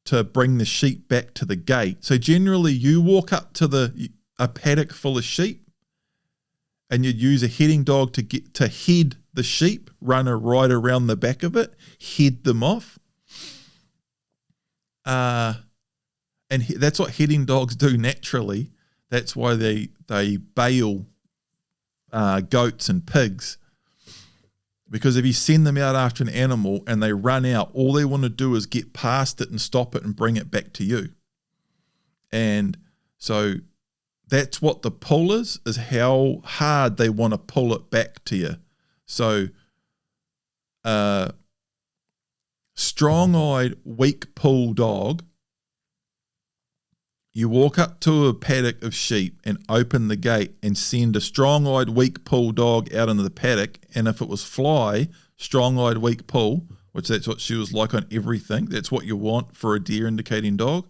to bring the sheep back to the gate. So generally you walk up to a paddock full of sheep, and you'd use a heading dog to head the sheep, run right around the back of it, head them off. And that's what heading dogs do naturally. That's why they bail goats and pigs. Because if you send them out after an animal and they run out, all they want to do is get past it and stop it and bring it back to you. And so that's what the pull is how hard they want to pull it back to you. So strong-eyed, weak pull dog, you walk up to a paddock of sheep and open the gate and send a strong-eyed, weak pull dog out into the paddock. And if it was Fly, strong-eyed, weak pull, which that's what she was like on everything. That's what you want for a deer indicating dog.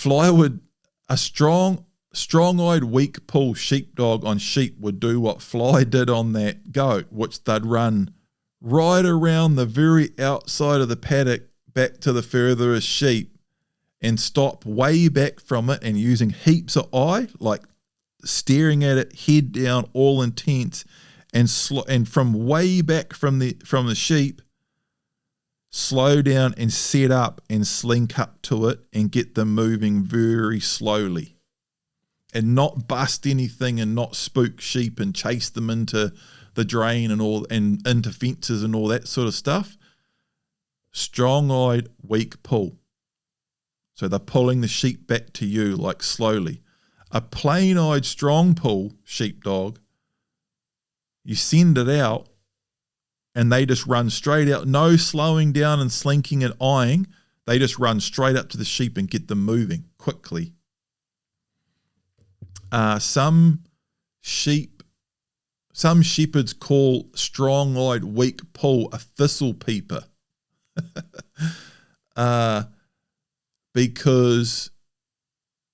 A strong-eyed, weak pull sheepdog on sheep would do what Fly did on that goat, which they'd run right around the very outside of the paddock back to the furthest sheep and stop way back from it, and using heaps of eye, like staring at it head down, all intense, and from way back from the sheep, slow down and set up and slink up to it and get them moving very slowly, and not bust anything and not spook sheep and chase them into the drain and into fences and all that sort of stuff. Strong-eyed, weak pull. So they're pulling the sheep back to you, like slowly. A plain-eyed, strong pull sheepdog, you send it out and they just run straight out. No slowing down and slinking and eyeing. They just run straight up to the sheep and get them moving quickly. Some shepherds call strong-eyed, weak pull a thistle peeper. Because,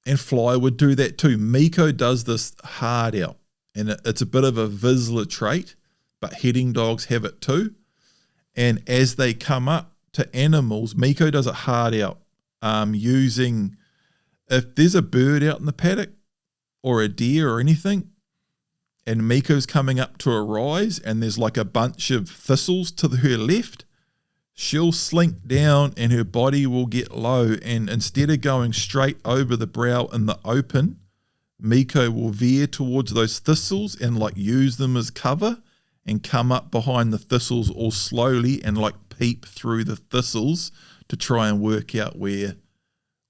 and Fly would do that too. Miko does this hard out, and it's a bit of a Vizsla trait, but heading dogs have it too. And as they come up to animals, Miko does it hard out, using, if there's a bird out in the paddock or a deer or anything, and Miko's coming up to a rise and there's like a bunch of thistles to her left, she'll slink down and her body will get low, and instead of going straight over the brow in the open, Miko will veer towards those thistles and like use them as cover and come up behind the thistles all slowly and like peep through the thistles to try and work out where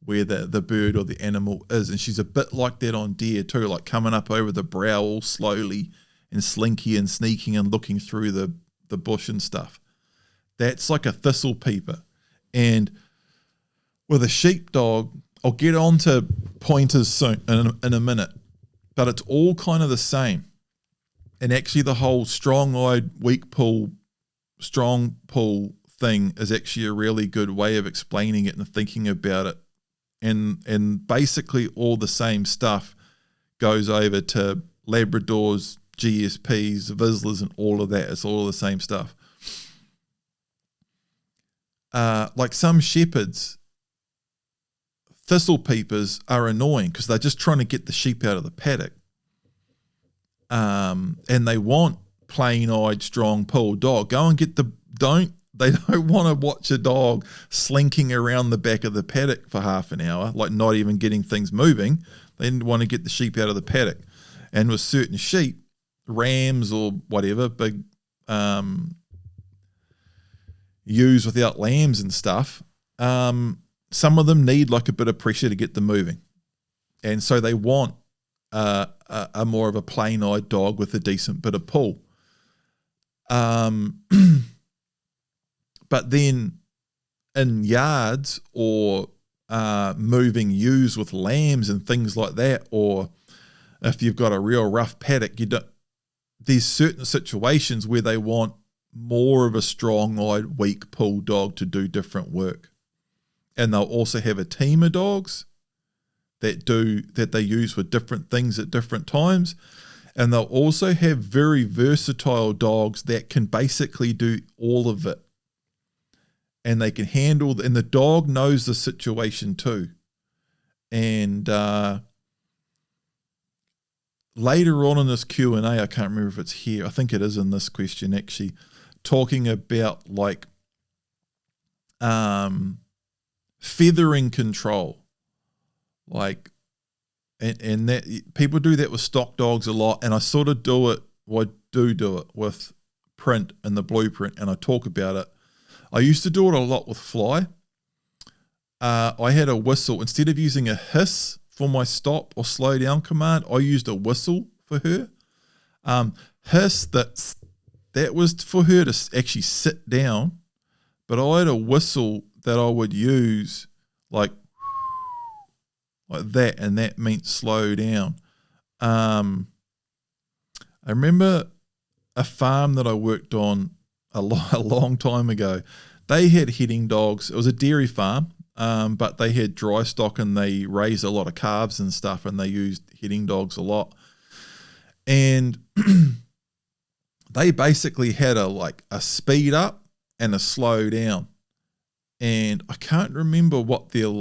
the bird or the animal is. And she's a bit like that on deer too, like coming up over the brow all slowly and slinky and sneaking and looking through the bush and stuff. That's like a thistle peeper. And with a sheepdog, I'll get on to pointers soon in a minute, but it's all kind of the same. And actually the whole strong-eyed, weak pull, strong pull thing is actually a really good way of explaining it and thinking about it. And basically all the same stuff goes over to Labradors, GSPs, Vizslers, and all of that. It's all the same stuff. Like some shepherds, thistle peepers are annoying because they're just trying to get the sheep out of the paddock. And they want plain-eyed, strong pull dog. Go and get they don't want to watch a dog slinking around the back of the paddock for half an hour, like not even getting things moving. They want to get the sheep out of the paddock. And with certain sheep, rams or whatever, big ewes without lambs and stuff, some of them need like a bit of pressure to get them moving. And so they want a more of a plain-eyed dog with a decent bit of pull. But then in yards or moving ewes with lambs and things like that, or if you've got a real rough paddock, there's certain situations where they want more of a strong-eyed, weak pull dog to do different work. And they'll also have a team of dogs that they use for different things at different times. And they'll also have very versatile dogs that can basically do all of it. And they can handle, and the dog knows the situation too. And later on in this Q&A, I can't remember if it's here, I think it is in this question actually, talking about like feathering control. Like, and that people do that with stock dogs a lot, and I sort of do it with print and the blueprint, and I talk about it. I used to do it a lot with Fly. I had a whistle. Instead of using a hiss for my stop or slow down command, I used a whistle for her. Hiss, that was for her to actually sit down, but I had a whistle that I would use like that, and that meant slow down. I remember a farm that I worked on a long time ago. They had heading dogs. It was a dairy farm, but they had dry stock and they raised a lot of calves and stuff, and they used heading dogs a lot. And they basically had a speed up and a slow down. And I can't remember what their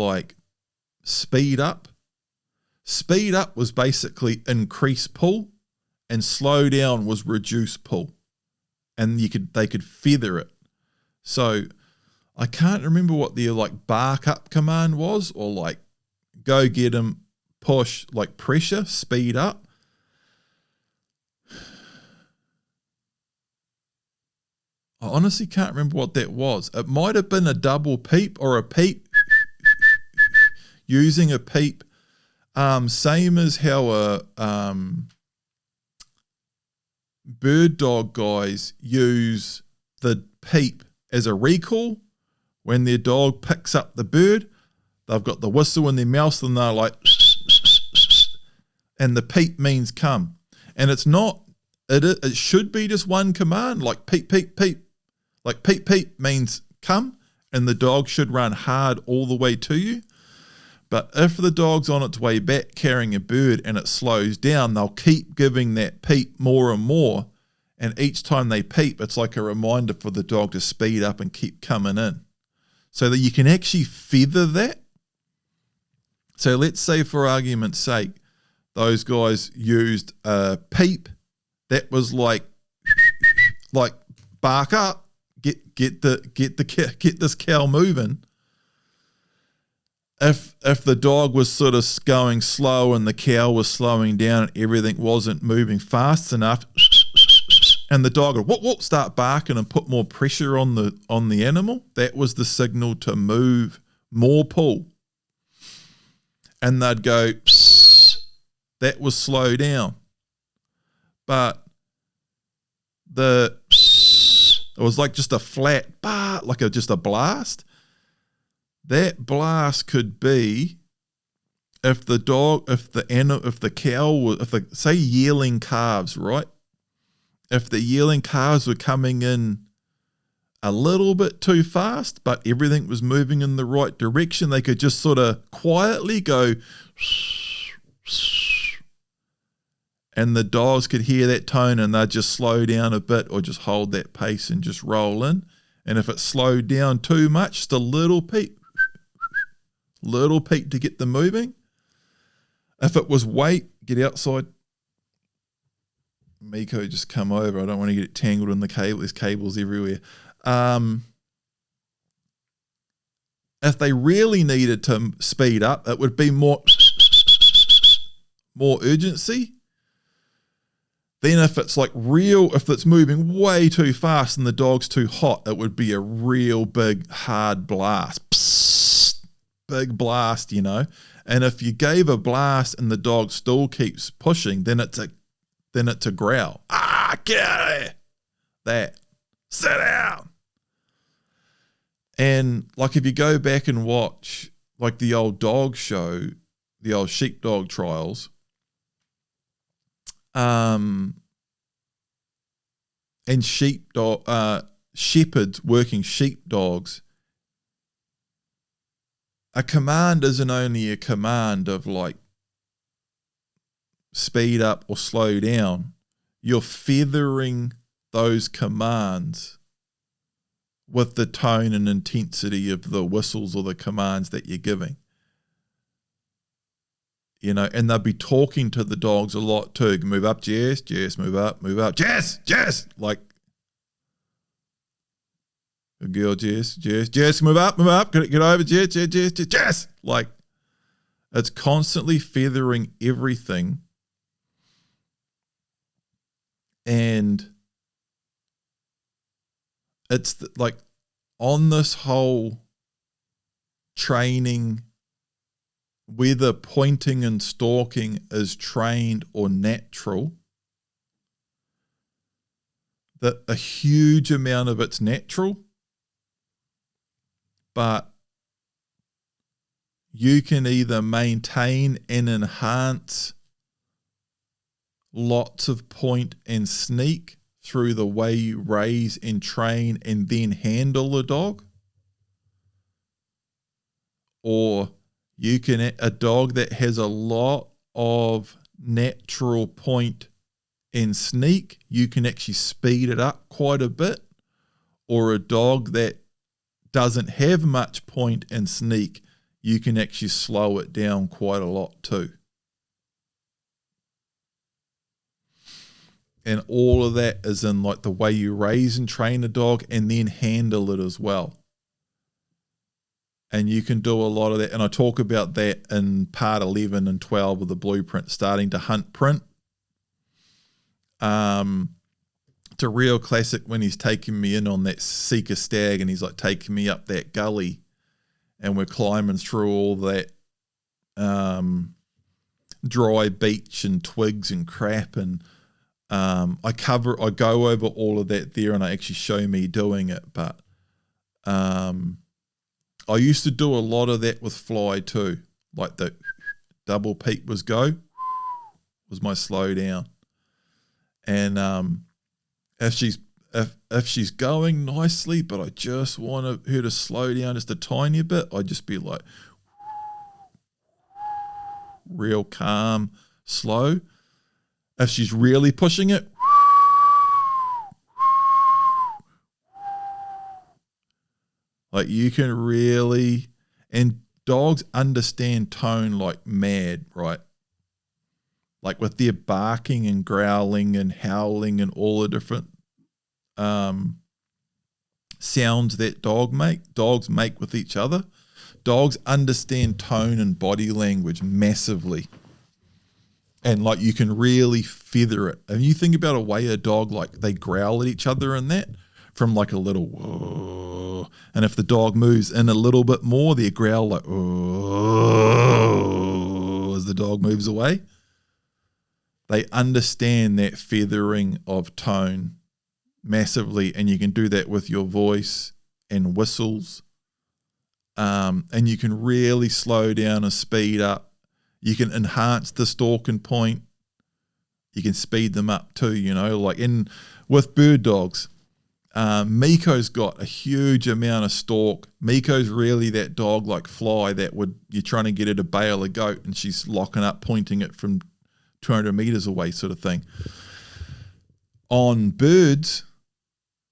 speed up. Speed up was basically increase pull, and slow down was reduce pull. And they could feather it. So I can't remember what their bark up command was, or go get him, push, pressure, speed up. I honestly can't remember what that was. It might have been a double peep or a peep using a peep. Same as how bird dog guys use the peep as a recall. When their dog picks up the bird, they've got the whistle in their mouth and they're like, and the peep means come. And it's not, it should be just one command, like peep, peep, peep. Like peep, peep means come, and the dog should run hard all the way to you. But if the dog's on its way back carrying a bird and it slows down, they'll keep giving that peep more and more. And each time they peep, it's like a reminder for the dog to speed up and keep coming in. So that you can actually feather that. So let's say, for argument's sake, those guys used a peep that was like bark up, get this cow moving. If the dog was sort of going slow and the cow was slowing down and everything wasn't moving fast enough, and the dog would whoop, start barking and put more pressure on the animal, that was the signal to move more pull. And they'd go, that was slow down. But it was like just a flat, just a blast. that blast could be if the say yearling calves, right? If the yearling calves were coming in a little bit too fast, but everything was moving in the right direction, they could just sort of quietly go, and the dogs could hear that tone and they'd just slow down a bit or just hold that pace and just roll in. And if it slowed down too much, just a little peak to get them moving. If it was wait, get outside. Miko just come over. I don't want to get it tangled in the cable. There's cables everywhere. If they really needed to speed up, it would be more urgency. Then if it's if it's moving way too fast and the dog's too hot, it would be a real big, hard blast. Psst, big blast, And if you gave a blast and the dog still keeps pushing, then it's a growl. Get out of here. That. Sit down. And if you go back and watch the old dog show, the old sheepdog trials, and shepherds working sheepdogs, a command isn't only a command of speed up or slow down. You're feathering those commands with the tone and intensity of the whistles or the commands that you're giving. And they'll be talking to the dogs a lot too. Move up, Jess, move up, Jess, good girl, Jess, move up, get over, Jess. It's constantly feathering everything. And it's on this whole training, whether pointing and stalking is trained or natural, that a huge amount of it's natural, but you can either maintain and enhance lots of point and sneak through the way you raise and train and then handle a dog, or a dog that has a lot of natural point and sneak, you can actually speed it up quite a bit, or a dog that doesn't have much point and sneak, you can actually slow it down quite a lot too. And all of that is in the way you raise and train a dog and then handle it as well. And you can do a lot of that. And I talk about that in part 11 and 12 of the blueprint, starting to hunt print. It's a real classic when he's taking me in on that seeker stag and he's taking me up that gully and we're climbing through all that dry beach and twigs and crap, and I go over all of that there, and I actually show me doing it. But I used to do a lot of that with fly too. The double peak was my slow down. And if she's going nicely, but I just want her to slow down just a tiny bit, I'd just be real calm, slow. If she's really pushing it, you can really, and dogs understand tone like mad, right? With their barking and growling and howling and all the different sounds that dogs make with each other. Dogs understand tone and body language massively. And you can really feather it. And you think about a way a dog, they growl at each other and that, from a little whoa. And if the dog moves in a little bit more, they growl whoa, as the dog moves away. They understand that feathering of tone massively, and you can do that with your voice and whistles. and you can really slow down and speed up. You can enhance the stalking point. You can speed them up too, like with bird dogs. Miko's got a huge amount of stalk. Miko's really that dog like Fly you're trying to get her to bail a goat and she's locking up, pointing it from 200 meters away sort of thing. On birds,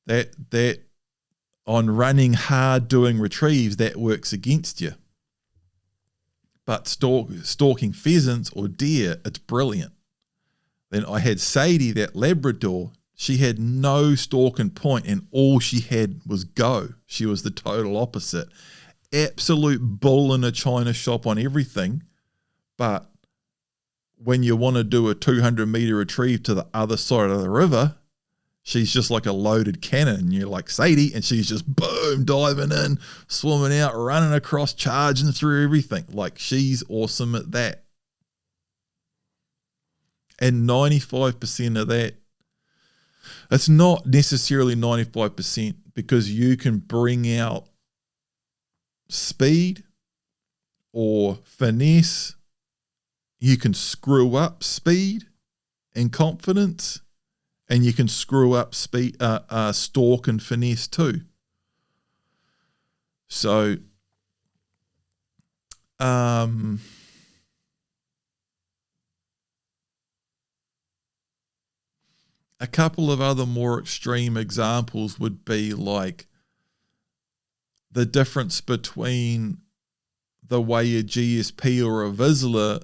that on running hard doing retrieves, that works against you. But stalking pheasants or deer, it's brilliant. Then I had Sadie, that Labrador. She had no stalking point and all she had was go. She was the total opposite. Absolute bull in a china shop on everything. But when you want to do a 200-meter retrieve to the other side of the river, she's just like a loaded cannon. And you're like, Sadie, and she's just boom, diving in, swimming out, running across, charging through everything. Like, she's awesome at that. And 95% of that, it's not necessarily 95% because you can bring out speed or finesse. You can screw up speed and confidence, and you can screw up stalk and finesse too. So, a couple of other more extreme examples would be like the difference between the way a GSP or a Vizsla,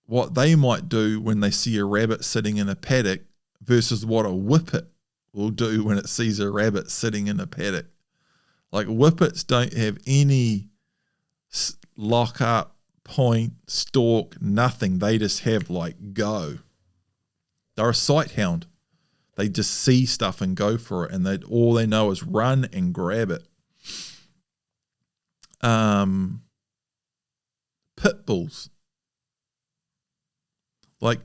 what they might do when they see a rabbit sitting in a paddock versus what a whippet will do when it sees a rabbit sitting in a paddock. Like, whippets don't have any lock up, point, stalk, nothing. They just have like go. They're a sight hound. They just see stuff and go for it, and all they know is run and grab it. Pit bulls. Like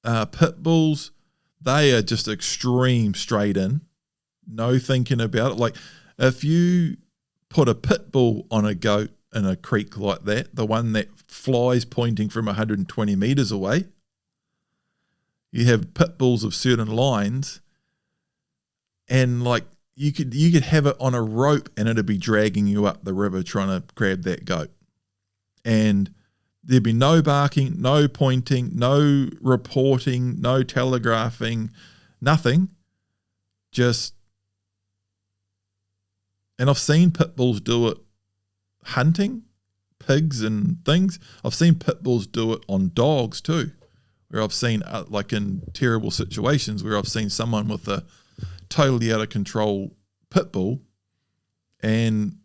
pit bulls, they are just extreme straight in. No thinking about it. Like, if you put a pit bull on a goat in a creek like that, the one that flies pointing from 120 meters away, you have pit bulls of certain lines, and like you could have it on a rope and it'd be dragging you up the river trying to grab that goat. And there'd be no barking, no pointing, no reporting, no telegraphing, nothing. And I've seen pit bulls do it hunting, pigs and things. I've seen pit bulls do it on dogs too, where I've seen like in terrible situations where I've seen someone with a totally out of control pit bull and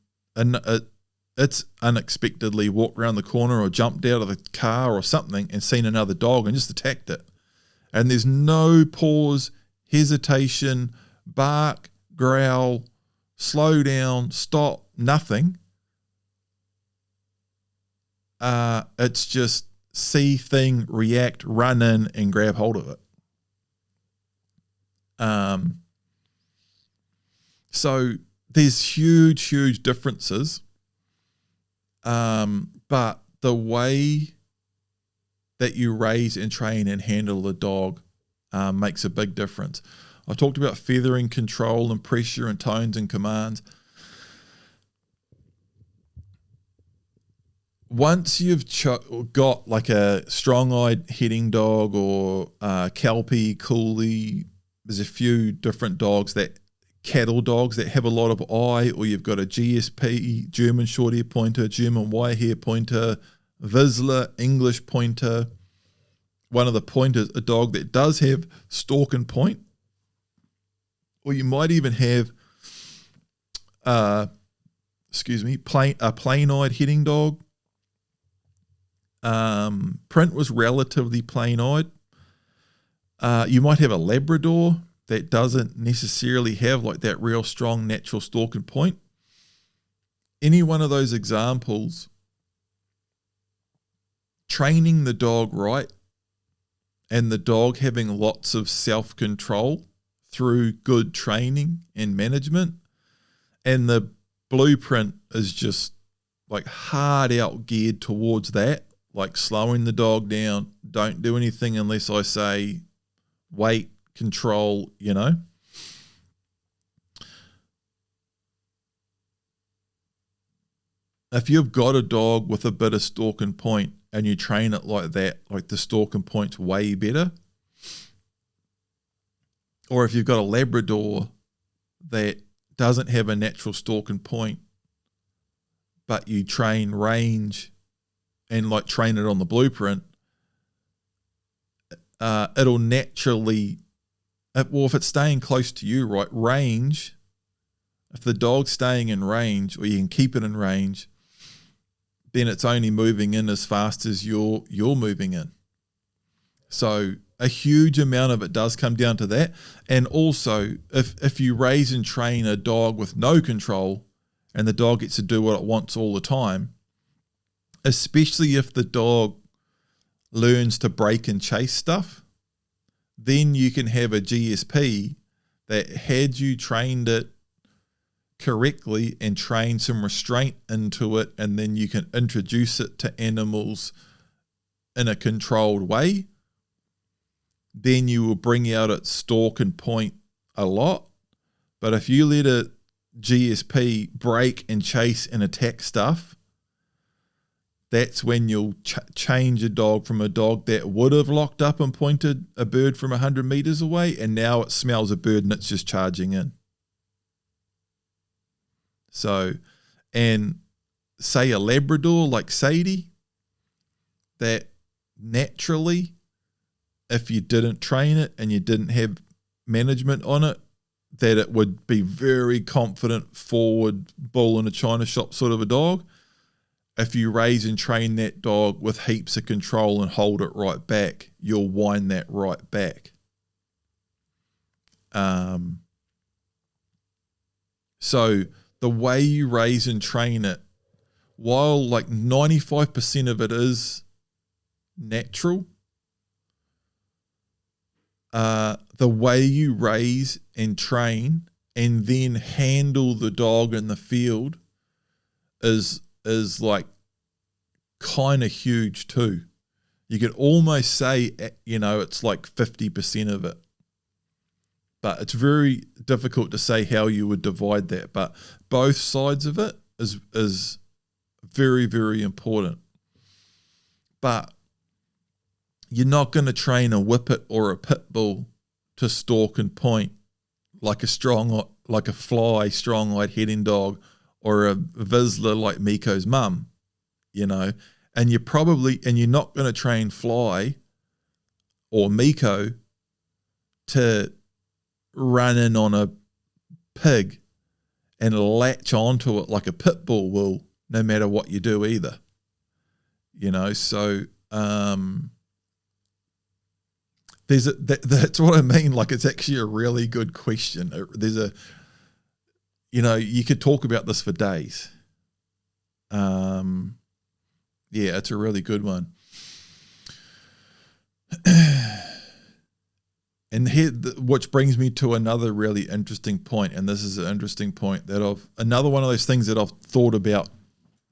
it's unexpectedly walked around the corner or jumped out of the car or something and seen another dog and just attacked it. And there's no pause, hesitation, bark, growl, slow down, stop, nothing. It's just see thing, react, run in and grab hold of it. So there's huge differences. But the way that you raise and train and handle the dog makes a big difference. I talked about feathering, control and pressure and tones and commands. Once you've got like a strong-eyed heading dog or Kelpie, Coolie, there's a few different dogs, that cattle dogs that have a lot of eye, or you've got a GSP, German short hair pointer, German wire hair pointer, Vizsla, English pointer. One of the pointers, a dog that does have stalk and point. Or you might even have, a plain-eyed heading dog. Print was relatively plain-eyed. You might have a Labrador that doesn't necessarily have like that real strong natural stalk and point. Any one of those examples, training the dog right and the dog having lots of self-control through good training and management, and the blueprint is just like hard out geared towards that, like slowing the dog down, don't do anything unless I say wait, control, If you've got a dog with a bit of stalk and point and you train it like that, like the stalk and point's way better. Or if you've got a Labrador that doesn't have a natural stalk and point, but you train range and like train it on the blueprint, it'll naturally, if it's staying close to you, right, range, if the dog's staying in range or you can keep it in range, then it's only moving in as fast as you're moving in. So a huge amount of it does come down to that. And also, if you raise and train a dog with no control and the dog gets to do what it wants all the time, especially if the dog learns to break and chase stuff, then you can have a GSP that, had you trained it correctly and train some restraint into it, and then you can introduce it to animals in a controlled way, then you will bring out its stalk and point a lot. But if you let a GSP break and chase and attack stuff, that's when you'll change a dog from a dog that would have locked up and pointed a bird from 100 meters away, and now it smells a bird and it's just charging in. So, and say a Labrador like Sadie, that naturally, if you didn't train it and you didn't have management on it, that it would be very confident, forward, bull in a china shop sort of a dog. If you raise and train that dog with heaps of control and hold it right back, you'll wind that right back. So the way you raise and train it, while like 95% of it is natural, the way you raise and train and then handle the dog in the field is like kind of huge too. You could almost say, it's like 50% of it. But it's very difficult to say how you would divide that. But both sides of it is very, very important. But you're not going to train a whippet or a pit bull to stalk and point like a fly, strong-eyed heading dog, or a Vizsla like Miko's mum, and you're not going to train Fly or Miko to run in on a pig and latch onto it like a pit bull will, no matter what you do either. So that's what I mean. Like, it's actually a really good question. You could talk about this for days. Yeah, it's a really good one. And here, which brings me to another really interesting point, and this is an interesting point that another one of those things that I've thought about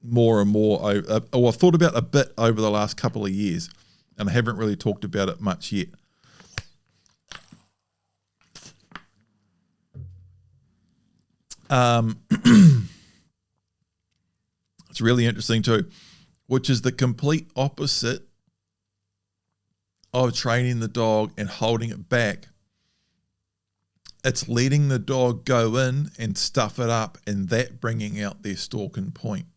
more and more, or I've thought about a bit over the last couple of years, and I haven't really talked about it much yet. It's really interesting too, which is the complete opposite of training the dog and holding it back. It's letting the dog go in and stuff it up, and that bringing out their stalk and point.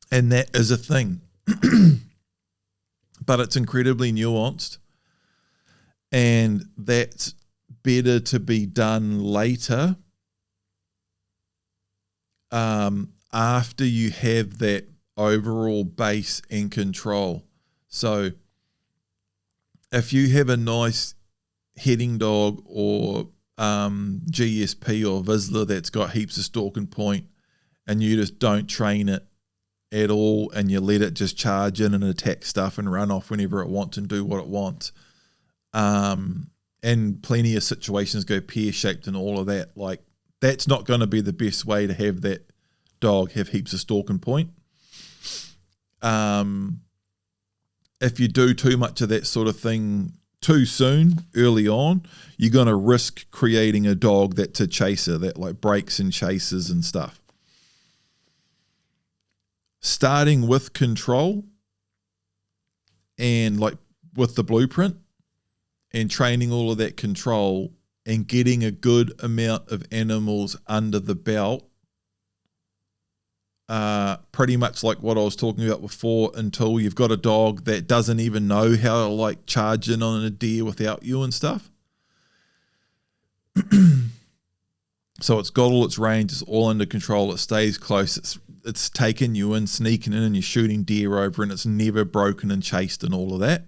And that is a thing. But it's incredibly nuanced, and that's better to be done later, after you have that overall base and control. So if you have a nice heading dog or GSP or Vizsla that's got heaps of stalk and point, and you just don't train it at all, and you let it just charge in and attack stuff and run off whenever it wants and do what it wants, and plenty of situations go pear-shaped and all of that, like That's not going to be the best way to have that dog have heaps of stalking point. If you do too much of that sort of thing too soon, early on, you're going to risk creating a dog that's a chaser, that like breaks and chases and stuff. Starting with control and like with the blueprint and training all of that control and getting a good amount of animals under the belt, pretty much like what I was talking about before, until you've got a dog that doesn't even know how to like charge in on a deer without you and stuff. So it's got all its range, it's all under control, it stays close, it's taking you in, sneaking in, and you're shooting deer over, and it's never broken and chased and all of that.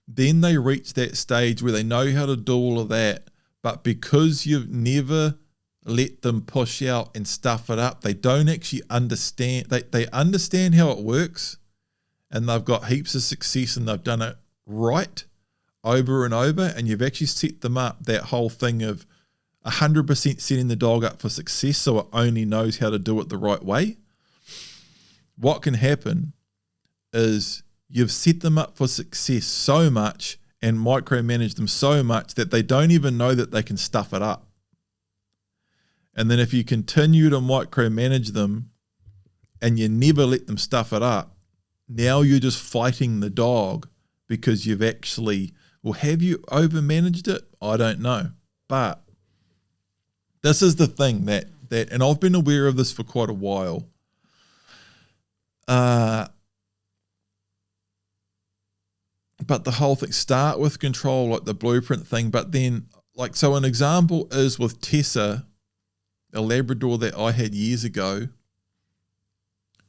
Then they reach that stage where they know how to do all of that, but because you've never let them push out and stuff it up, they don't actually understand. They understand how it works, and they've got heaps of success, and they've done it right over and over, and you've actually set them up, that whole thing of 100% setting the dog up for success so it only knows how to do it the right way. What can happen is you've set them up for success so much and micromanage them so much that they don't even know that they can stuff it up. And then if you continue to micromanage them and you never let them stuff it up, now you're just fighting the dog because you've actually, well, have you overmanaged it? I don't know. But this is the thing that, and I've been aware of this for quite a while. But the whole thing, start with control, like the blueprint thing. But then, like, so an example is with Tessa, a Labrador that I had years ago.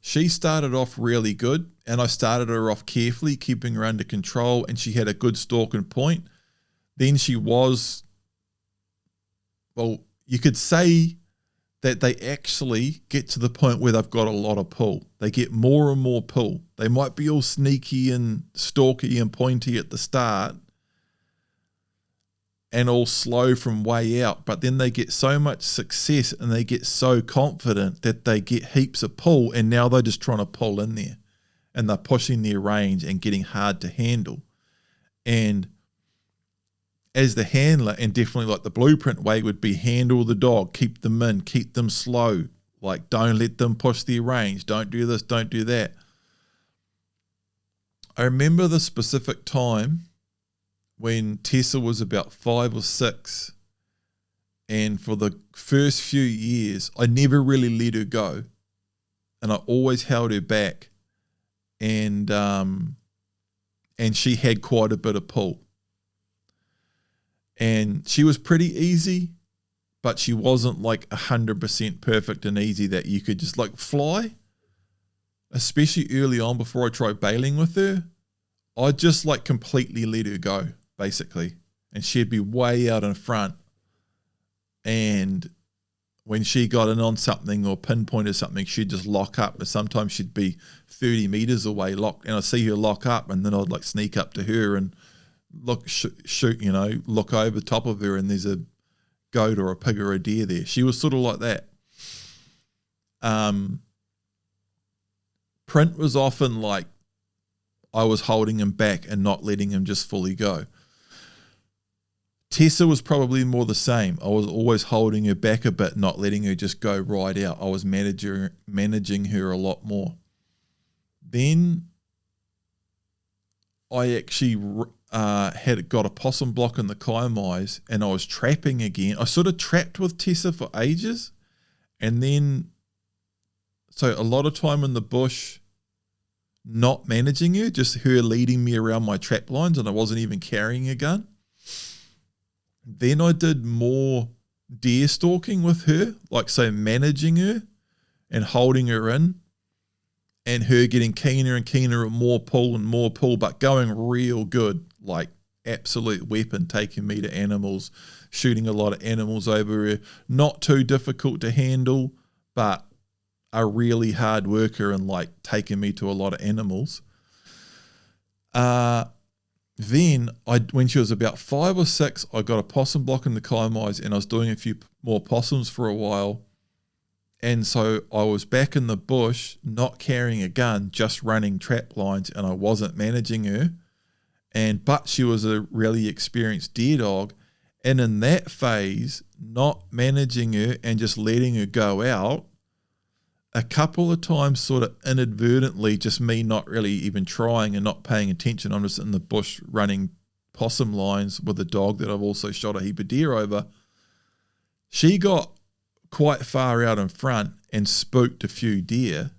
She started off really good, and I started her off carefully, keeping her under control, and she had a good stalking point. Then she was, well, you could say that they actually get to the point where they've got a lot of pull. They get more and more pull. They might be all sneaky and stalky and pointy at the start and all slow from way out, but then they get so much success and they get so confident that they get heaps of pull, and now they're just trying to pull in there and they're pushing their range and getting hard to handle. And as the handler, and definitely like the blueprint way would be, handle the dog, keep them in, keep them slow, like don't let them push their range, don't do this, don't do that. I remember the specific time when Tessa was about 5 or 6, and for the first few years I never really let her go, and I always held her back, and she had quite a bit of pull. And she was pretty easy, but she wasn't like 100% perfect and easy that you could just like fly. Especially early on before I tried bailing with her, I just like completely let her go, basically. And she'd be way out in front. And when she got in on something or pinpointed something, she'd just lock up. And sometimes she'd be 30 meters away, locked, and I'd see her lock up, and then I'd like sneak up to her and look, shoot, you know, look over the top of her, and there's a goat or a pig or a deer there. She was sort of like that. Print was often like I was holding him back and not letting him just fully go. Tessa was probably more the same. I was always holding her back a bit, not letting her just go right out. I was managing her a lot more. Then I actually had got a possum block in the Kaimais, and I was trapping again. I sort of trapped with Tessa for ages, and then so a lot of time in the bush not managing her, just her leading me around my trap lines, and I wasn't even carrying a gun. Then I did more deer stalking with her, like so managing her and holding her in, and her getting keener and keener and more pull, but going real good, like absolute weapon, taking me to animals, shooting a lot of animals over her. Not too difficult to handle, but a really hard worker and like taking me to a lot of animals. Then when she was about 5 or 6, I got a possum block in the Kaimais, and I was doing a few more possums for a while. And so I was back in the bush, not carrying a gun, just running trap lines, and I wasn't managing her. But she was a really experienced deer dog. And in that phase, not managing her and just letting her go out, a couple of times sort of inadvertently, just me not really even trying and not paying attention. I'm just in the bush running possum lines with a dog that I've also shot a heap of deer over. She got quite far out in front and spooked a few deer.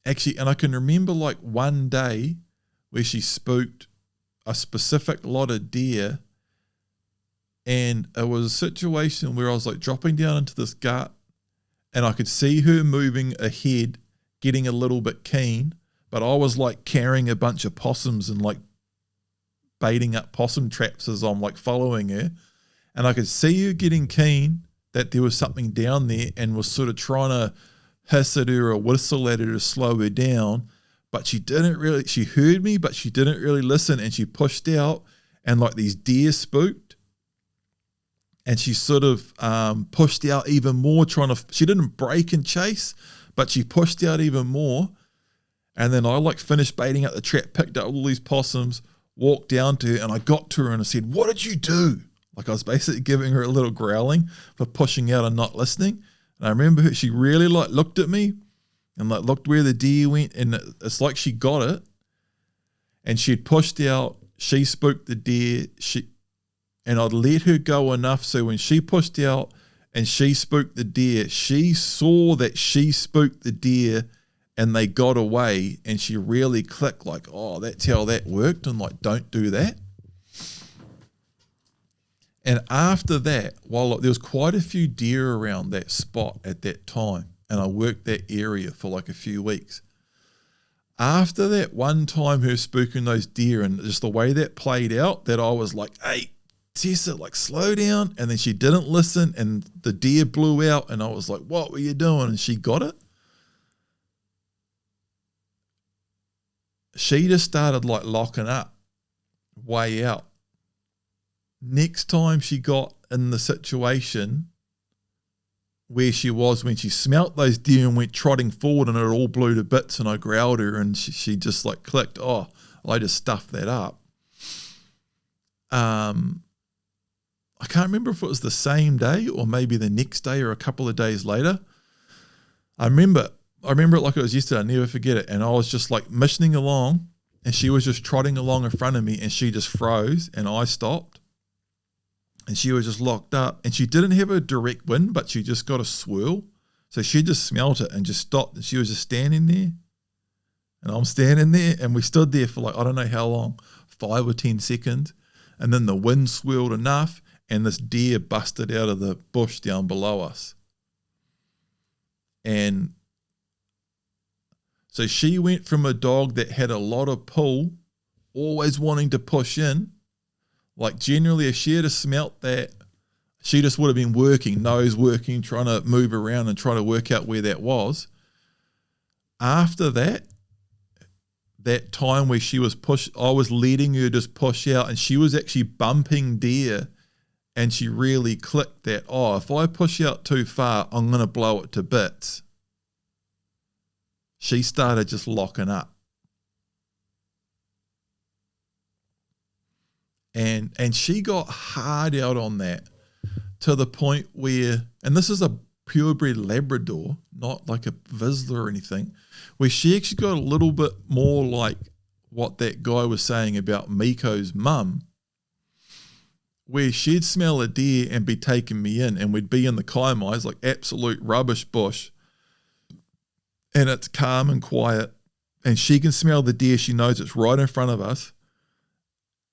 Actually, and I can remember like one day where she spooked a specific lot of deer, and it was a situation where I was like dropping down into this gut, and I could see her moving ahead, getting a little bit keen, but I was like carrying a bunch of possums and like baiting up possum traps as I'm like following her. And I could see her getting keen that there was something down there and was sort of trying to hiss at her or whistle at her to slow her down. But she heard me, but she didn't really listen, and she pushed out, and like these deer spooked. And she sort of pushed out even more, she didn't break and chase, but she pushed out even more. And then I like finished baiting up the trap, picked up all these possums, walked down to her, and I got to her and I said, "What did you do?" Like I was basically giving her a little growling for pushing out and not listening. And I remember she really like looked at me and like looked where the deer went, and it's like she got it. And she'd pushed out, she spooked the deer, and I'd let her go enough so when she pushed out and she spooked the deer, she saw that she spooked the deer and they got away, and she really clicked like, oh, that's how that worked, and like, don't do that. And after that, while there was quite a few deer around that spot at that time, and I worked that area for like a few weeks. After that one time her spooking those deer and just the way that played out, that I was like, hey, Tessa, like slow down. And then she didn't listen and the deer blew out, and I was like, what were you doing? And she got it. She just started like locking up way out. Next time she got in the situation where she was when she smelt those deer and went trotting forward, and it all blew to bits, and I growled her, and she just like clicked, oh, I just stuffed that up. I can't remember if it was the same day or maybe the next day or a couple of days later. I remember it like it was yesterday. I'll never forget it. And I was just like missioning along, and she was just trotting along in front of me, and she just froze, and I stopped, and she was just locked up, and she didn't have a direct wind, but she just got a swirl. So she just smelt it and just stopped, and she was just standing there, and I'm standing there, and we stood there for like, I don't know how long, 5 or 10 seconds. And then the wind swirled enough, and this deer busted out of the bush down below us. And so she went from a dog that had a lot of pull, always wanting to push in. Like generally, if she had smelt that, she just would have been working, nose working, trying to move around and trying to work out where that was. After that time where she was I was letting her just push out, and she was actually bumping deer, and she really clicked that, oh, if I push out too far, I'm going to blow it to bits. She started just locking up. And she got hard out on that to the point where, and this is a purebred Labrador, not like a Vizsla or anything, where she actually got a little bit more like what that guy was saying about Miko's mum, where she'd smell a deer and be taking me in, and we'd be in the kaimais, like absolute rubbish bush, and it's calm and quiet, and she can smell the deer, she knows it's right in front of us,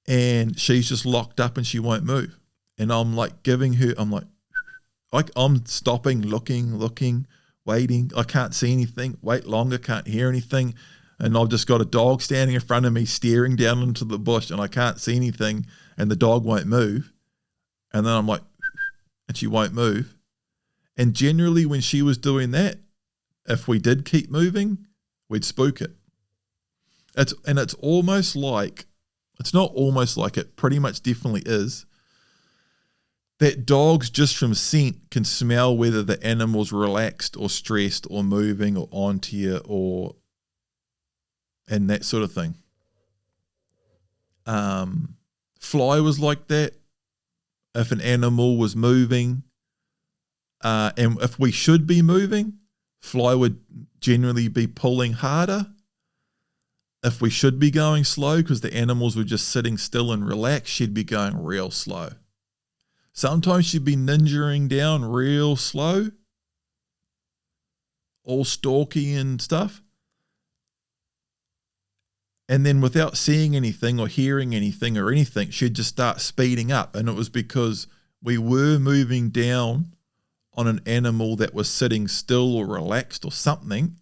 and she's just locked up and she won't move. And I'm like giving her, I'm stopping, looking, waiting. I can't see anything, wait longer, can't hear anything. And I've just got a dog standing in front of me staring down into the bush, and I can't see anything, and the dog won't move. And then I'm like, and she won't move. And generally when she was doing that, if we did keep moving, we'd spook it. It's almost like, it's not almost like, it pretty much definitely is. that dogs just from scent can smell whether the animal's relaxed or stressed or moving or onto you and that sort of thing. Fly was like that. If an animal was moving, and if we should be moving, Fly would generally be pulling harder. If we should be going slow because the animals were just sitting still and relaxed, she'd be going real slow. Sometimes she'd be ninjaing down real slow, all stalky and stuff. And then without seeing anything or hearing anything or anything, she'd just start speeding up. And it was because we were moving down on an animal that was sitting still or relaxed or something.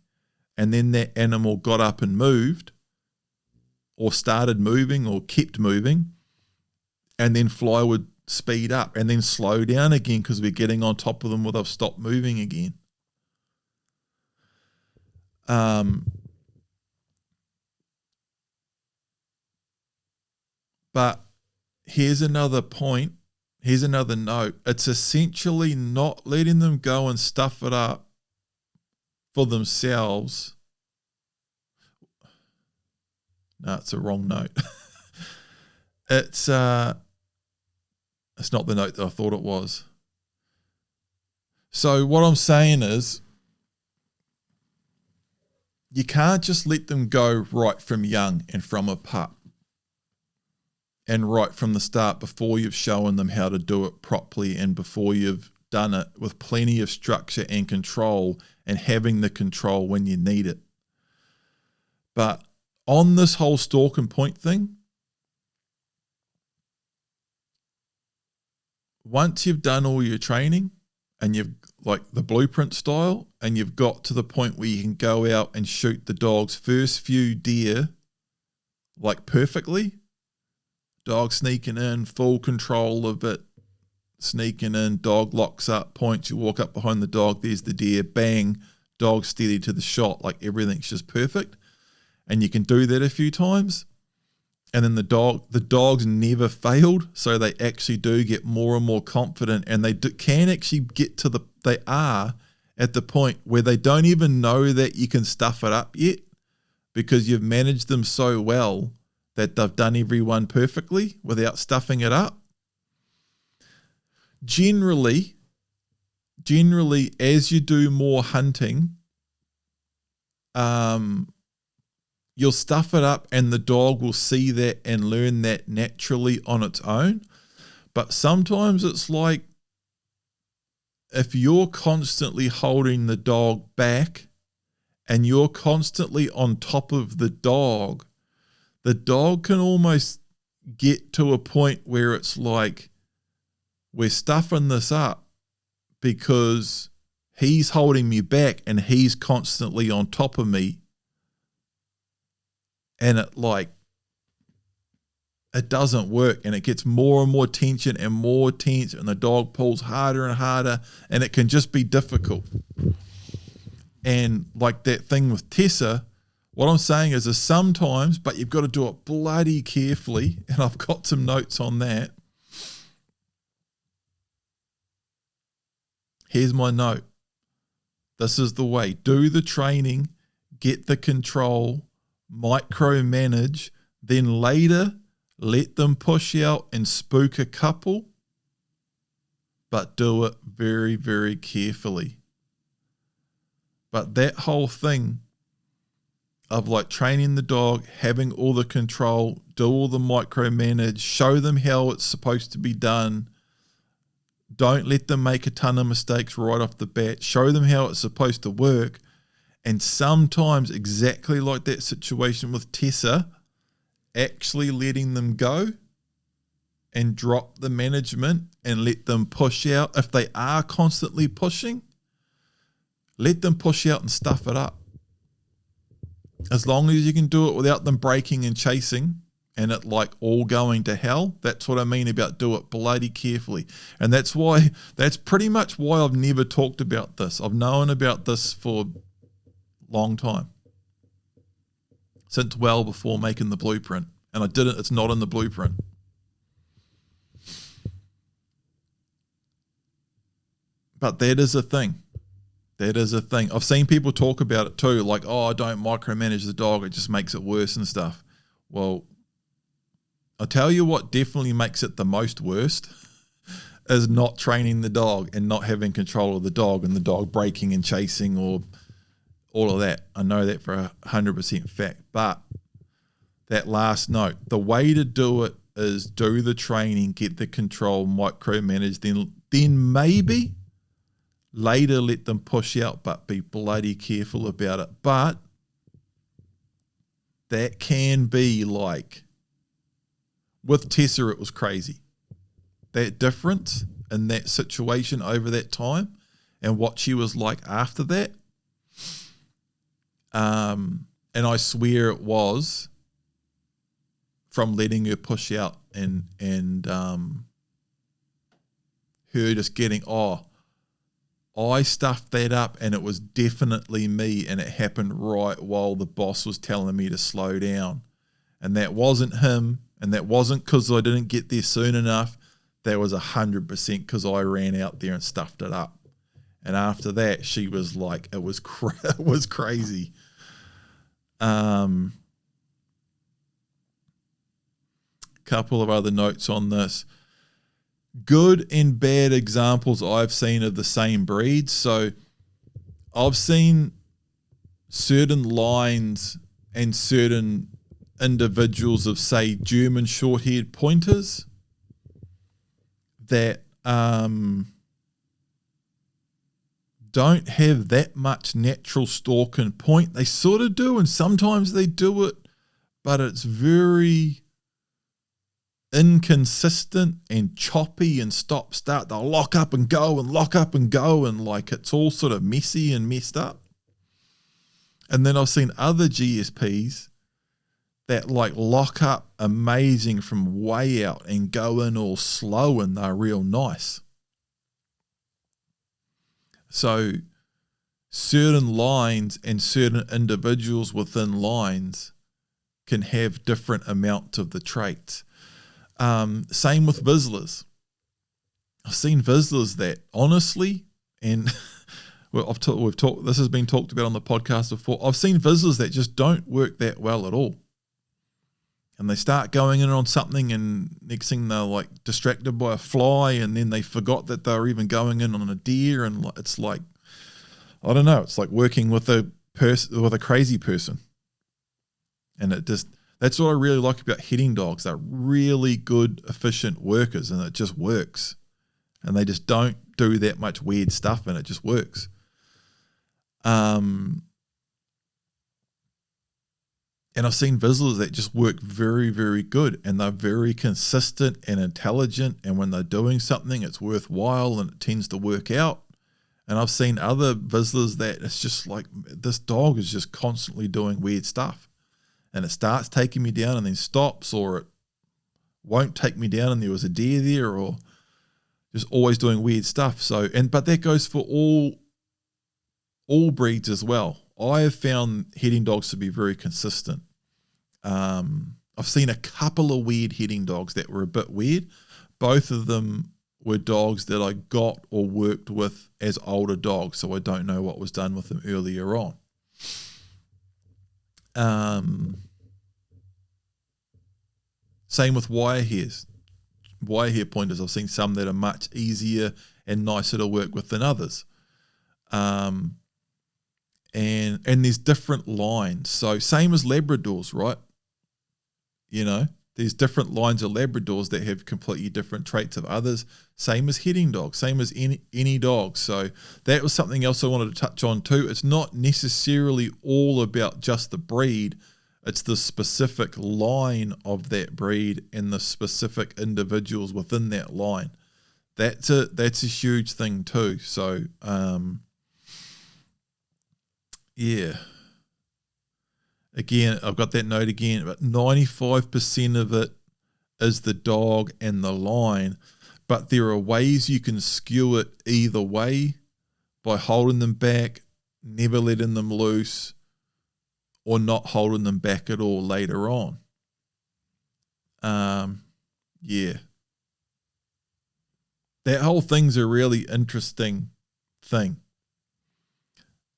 And then that animal got up and moved or started moving or kept moving. And then Fly would speed up and then slow down again because we're getting on top of them where they've stopped moving again. But here's another point. Here's another note. It's essentially not letting them go and stuff it up for themselves. No, it's a wrong note. It's not the note that I thought it was. So what I'm saying is you can't just let them go right from young and from a pup and right from the start before you've shown them how to do it properly and before you've done it with plenty of structure and control and having the control when you need it. But on this whole stalk and point thing, once you've done all your training and you've like the blueprint style and you've got to the point where you can go out and shoot the dog's first few deer like perfectly, dog sneaking in, full control of it, sneaking in, dog locks up, points, you walk up behind the dog, there's the deer, bang, dog steady to the shot, like everything's just perfect. And you can do that a few times. And then the dogs never failed, so they actually do get more and more confident, and they can actually get to they are at the point where they don't even know that you can stuff it up yet because you've managed them so well that they've done everyone perfectly without stuffing it up. Generally, as you do more hunting, you'll stuff it up and the dog will see that and learn that naturally on its own. But sometimes it's like if you're constantly holding the dog back and you're constantly on top of the dog can almost get to a point where it's like, we're stuffing this up because he's holding me back and he's constantly on top of me. And it doesn't work, and it gets more and more tension and more tense, and the dog pulls harder and harder, and it can just be difficult. And like that thing with Tessa, what I'm saying is sometimes, but you've got to do it bloody carefully, and I've got some notes on that. Here's my note. This is the way. Do the training, get the control, micromanage, then later let them push out and spook a couple, but do it very, very carefully. But that whole thing of like training the dog, having all the control, do all the micromanage, show them how it's supposed to be done. Don't let them make a ton of mistakes right off the bat. Show them how it's supposed to work. And sometimes, exactly like that situation with Tessa, actually letting them go and drop the management and let them push out. If they are constantly pushing, let them push out and stuff it up. As long as you can do it without them breaking and chasing and it like all going to hell, that's what I mean about do it bloody carefully. And that's pretty much why I've never talked about this. I've known about this for a long time. Since well before making the blueprint. And it's not in the blueprint. But that is a thing. That is a thing. I've seen people talk about it too, like, oh, I don't micromanage the dog, it just makes it worse and stuff. Well, I'll tell you what definitely makes it the most worst is not training the dog and not having control of the dog and the dog breaking and chasing or all of that. I know that for 100% fact. But that last note, the way to do it is do the training, get the control, micromanage, then maybe later let them push out, but be bloody careful about it. But that can be like, with Tessa, it was crazy. That difference in that situation over that time and what she was like after that. And I swear it was from letting her push out and her just getting, I stuffed that up and it was definitely me, and it happened right while the boss was telling me to slow down. And that wasn't him, and that wasn't because I didn't get there soon enough. That was 100% because I ran out there and stuffed it up. And after that, she was like, it was it was crazy. Couple of other notes on this. Good and bad examples I've seen of the same breed. So I've seen certain lines and certain individuals of, say, German short-haired pointers that don't have that much natural stalk and point. They sort of do, and sometimes they do it, but it's very inconsistent and choppy and stop-start. They'll lock up and go and lock up and go, and like it's all sort of messy and messed up. And then I've seen other GSPs that like lock up amazing from way out and go in all slow, and they're real nice. So certain lines and certain individuals within lines can have different amounts of the traits. Same with Vizslers. I've seen Vizslers that honestly, and we've talked. This has been talked about on the podcast before. I've seen Vizslers that just don't work that well at all. And they start going in on something, and next thing they're like distracted by a fly, and then they forgot that they're even going in on a deer, and it's like, I don't know, it's like working with a crazy person. And it just, that's what I really like about hitting dogs. They're really good, efficient workers, and it just works. And they just don't do that much weird stuff, and it just works. And I've seen Vizslers that just work very, very good, and they're very consistent and intelligent, and when they're doing something, it's worthwhile and it tends to work out. And I've seen other Vizslers that it's just like, this dog is just constantly doing weird stuff, and it starts taking me down and then stops, or it won't take me down and there was a deer there, or just always doing weird stuff. So, but that goes for all breeds as well. I have found heading dogs to be very consistent. I've seen a couple of weird heading dogs that were a bit weird. Both of them were dogs that I got or worked with as older dogs, so I don't know what was done with them earlier on. Same with wire hairs. Wire hair pointers, I've seen some that are much easier and nicer to work with than others. And there's different lines. So same as Labradors, right? You know, there's different lines of Labradors that have completely different traits of others. Same as heading dogs, same as any dog. So that was something else I wanted to touch on too. It's not necessarily all about just the breed. It's the specific line of that breed and the specific individuals within that line. That's a huge thing too. So, yeah. Again, I've got that note again, but 95% of it is the dog and the line, but there are ways you can skew it either way by holding them back, never letting them loose, or not holding them back at all later on. Yeah. That whole thing's a really interesting thing.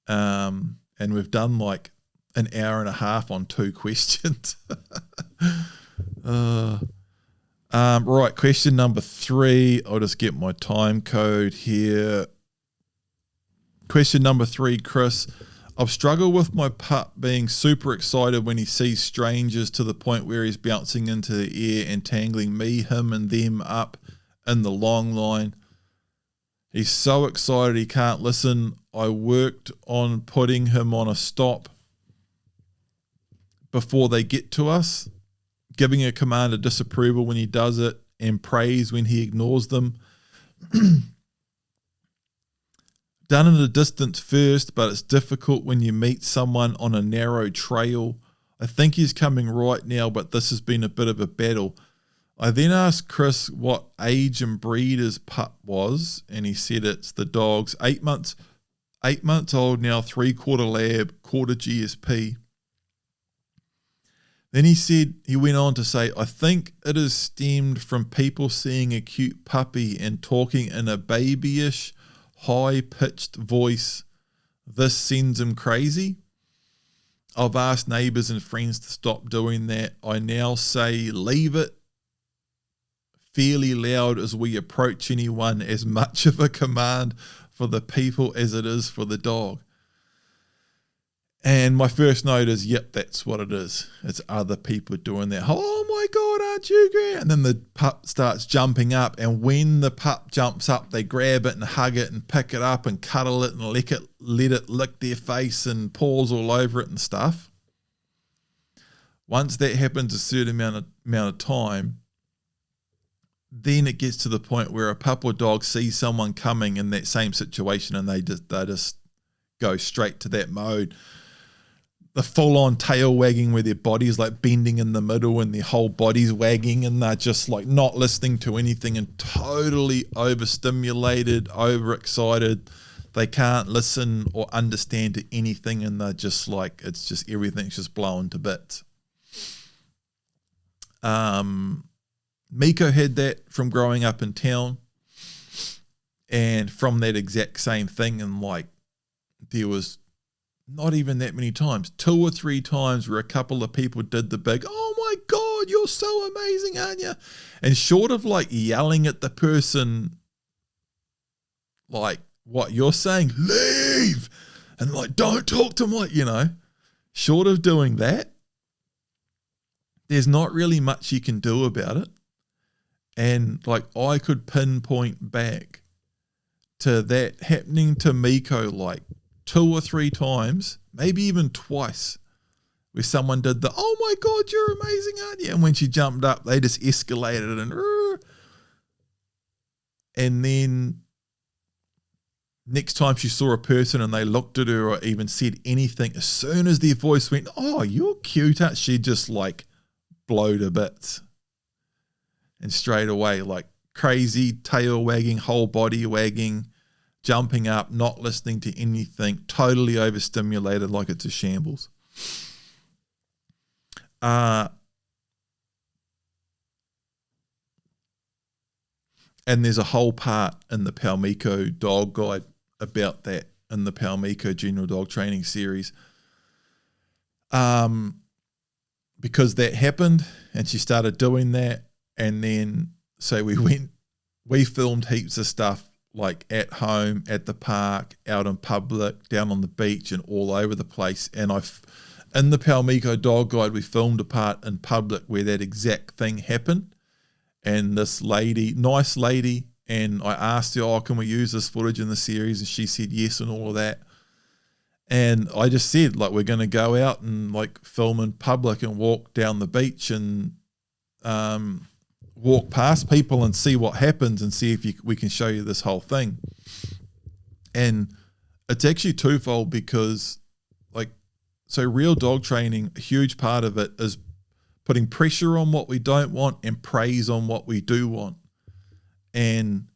And we've done like an hour and a half on 2 questions. Right, question number 3. I'll just get my time code here. Question number 3, Chris. I've struggled with my pup being super excited when he sees strangers to the point where he's bouncing into the air and tangling me, him, and them up in the long line. He's so excited he can't listen. I worked on putting him on a stop before they get to us, giving a command of disapproval when he does it and praise when he ignores them. Done in a distance first, but it's difficult when you meet someone on a narrow trail. I think he's coming right now, but this has been a bit of a battle. I then asked Chris what age and breed his pup was, and he said it's the dog's 8 months old now, 3/4 lab, quarter GSP. Then he went on to say, I think it is stemmed from people seeing a cute puppy and talking in a babyish, high-pitched voice. This sends him crazy. I've asked neighbours and friends to stop doing that. I now say leave it fairly loud as we approach anyone, as much of a command for the people as it is for the dog. And my first note is, yep, that's what it is. It's other people doing that. Oh my God, aren't you great? And then the pup starts jumping up. And when the pup jumps up, they grab it and hug it and pick it up and cuddle it and let it lick their face and paws all over it and stuff. Once that happens a certain amount of time, then it gets to the point where a pup or dog sees someone coming in that same situation and they just go straight to that mode. The full-on tail wagging where their body's like bending in the middle and their whole body's wagging, and they're just like not listening to anything and totally overstimulated, overexcited. They can't listen or understand to anything, and they're just like, it's just everything's just blown to bits. Miko had that from growing up in town, and from that exact same thing, and like there was not even that many times, 2 or 3 times where a couple of people did the big, oh my God, you're so amazing, aren't you? And short of like yelling at the person, like what you're saying, leave, and like, don't talk to my, short of doing that, there's not really much you can do about it. And like, I could pinpoint back to that happening to Miko like 2 or 3 times, maybe even twice, where someone did the, oh my God, you're amazing, aren't you? And when she jumped up, they just escalated and then next time she saw a person and they looked at her or even said anything, as soon as their voice went, oh, you're cute, she just like blow to bits. And straight away, like crazy, tail wagging, whole body wagging, jumping up, not listening to anything, totally overstimulated like it's a shambles. And there's a whole part in the Palmiko Dog Guide about that in the Palmiko General Dog Training series. Because that happened and she started doing that, and then so we filmed heaps of stuff like at home, at the park, out in public, down on the beach, and all over the place. And in the Palmiko Dog Guide, we filmed a part in public where that exact thing happened. And this lady, nice lady, and I asked her, oh, can we use this footage in the series? And she said yes and all of that. And I just said, like, we're going to go out and like film in public and walk down the beach and walk past people and see what happens and see if we can show you this whole thing. And it's actually twofold, because like, so real dog training, a huge part of it is putting pressure on what we don't want and praise on what we do want. And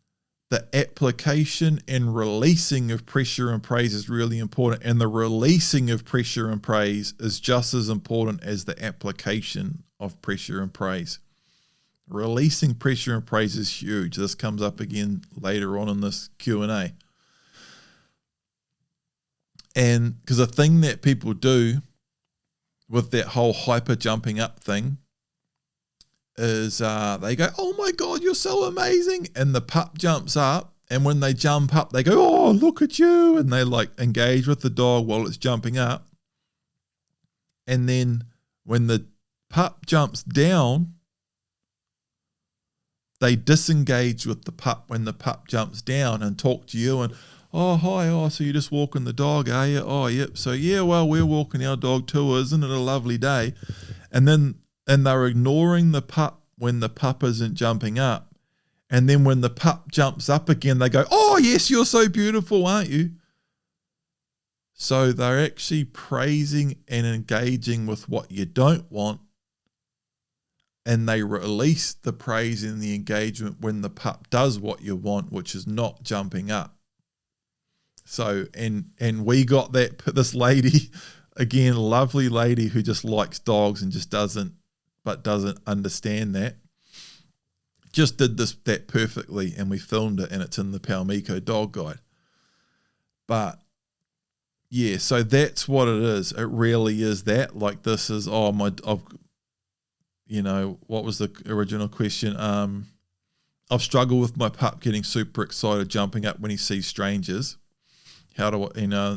the application and releasing of pressure and praise is really important. And the releasing of pressure and praise is just as important as the application of pressure and praise. Releasing pressure and praise is huge. This comes up again later on in this Q&A. And because the thing that people do with that whole hyper jumping up thing is they go, oh my God, you're so amazing. And the pup jumps up. And when they jump up, they go, oh, look at you. And they like engage with the dog while it's jumping up. And then when the pup jumps down, they disengage with the pup when the pup jumps down and talk to you and, oh, hi, oh, so you're just walking the dog, are you? Oh, yep. So, yeah, well, we're walking our dog too. Isn't it a lovely day? And they're ignoring the pup when the pup isn't jumping up. And then when the pup jumps up again, they go, oh, yes, you're so beautiful, aren't you? So they're actually praising and engaging with what you don't want. And they release the praise and the engagement when the pup does what you want, which is not jumping up. So, and we got this lady, again, lovely lady who just likes dogs and just doesn't understand that, just did that perfectly, and we filmed it, and it's in the Palmico Dog Guide. But yeah, so that's what it is. It really is that. Like, this is, what was the original question? I've struggled with my pup getting super excited, jumping up when he sees strangers. How do I,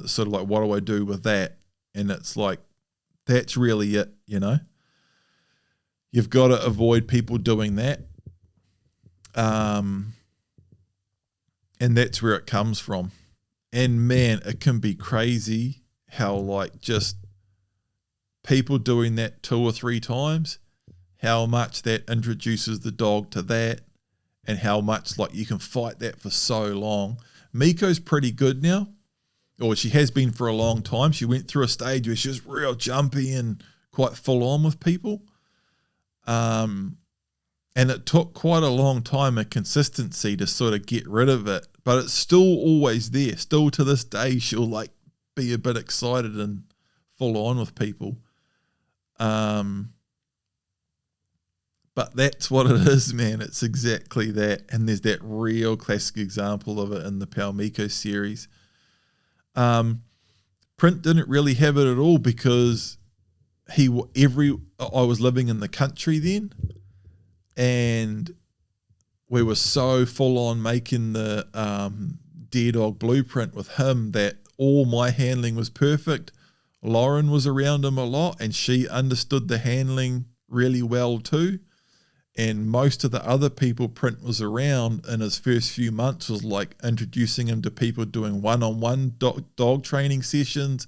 sort of like, what do I do with that? And it's like, that's really it, You've got to avoid people doing that. And that's where it comes from. And man, it can be crazy how like just people doing that 2 or 3 times, how much that introduces the dog to that, and how much like you can fight that for so long. Miko's pretty good now, or she has been for a long time. She went through a stage where she was real jumpy and quite full on with people. And it took quite a long time and consistency to sort of get rid of it, but it's still always there. Still to this day, she'll like be a bit excited and full on with people. But that's what it is, man. It's exactly that. And there's that real classic example of it in the Palmico series. Print didn't really have it at all because I was living in the country then, and we were so full on making the Dare Dog blueprint with him that all my handling was perfect. Lauren was around him a lot, and she understood the handling really well too. And most of the other people Print was around in his first few months was like introducing him to people doing one-on-one dog training sessions,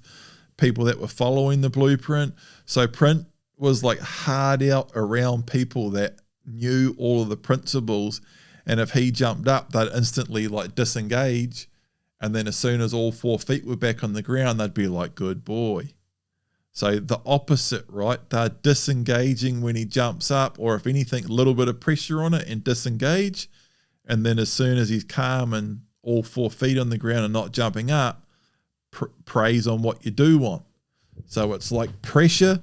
people that were following the blueprint. So Print was like hard out around people that knew all of the principles, and if he jumped up, they'd instantly like disengage, and then as soon as all 4 feet were back on the ground, they'd be like, good boy. So the opposite, right? They're disengaging when he jumps up, or if anything, a little bit of pressure on it and disengage, and then as soon as he's calm and all 4 feet on the ground and not jumping up, praise on what you do want. So it's like pressure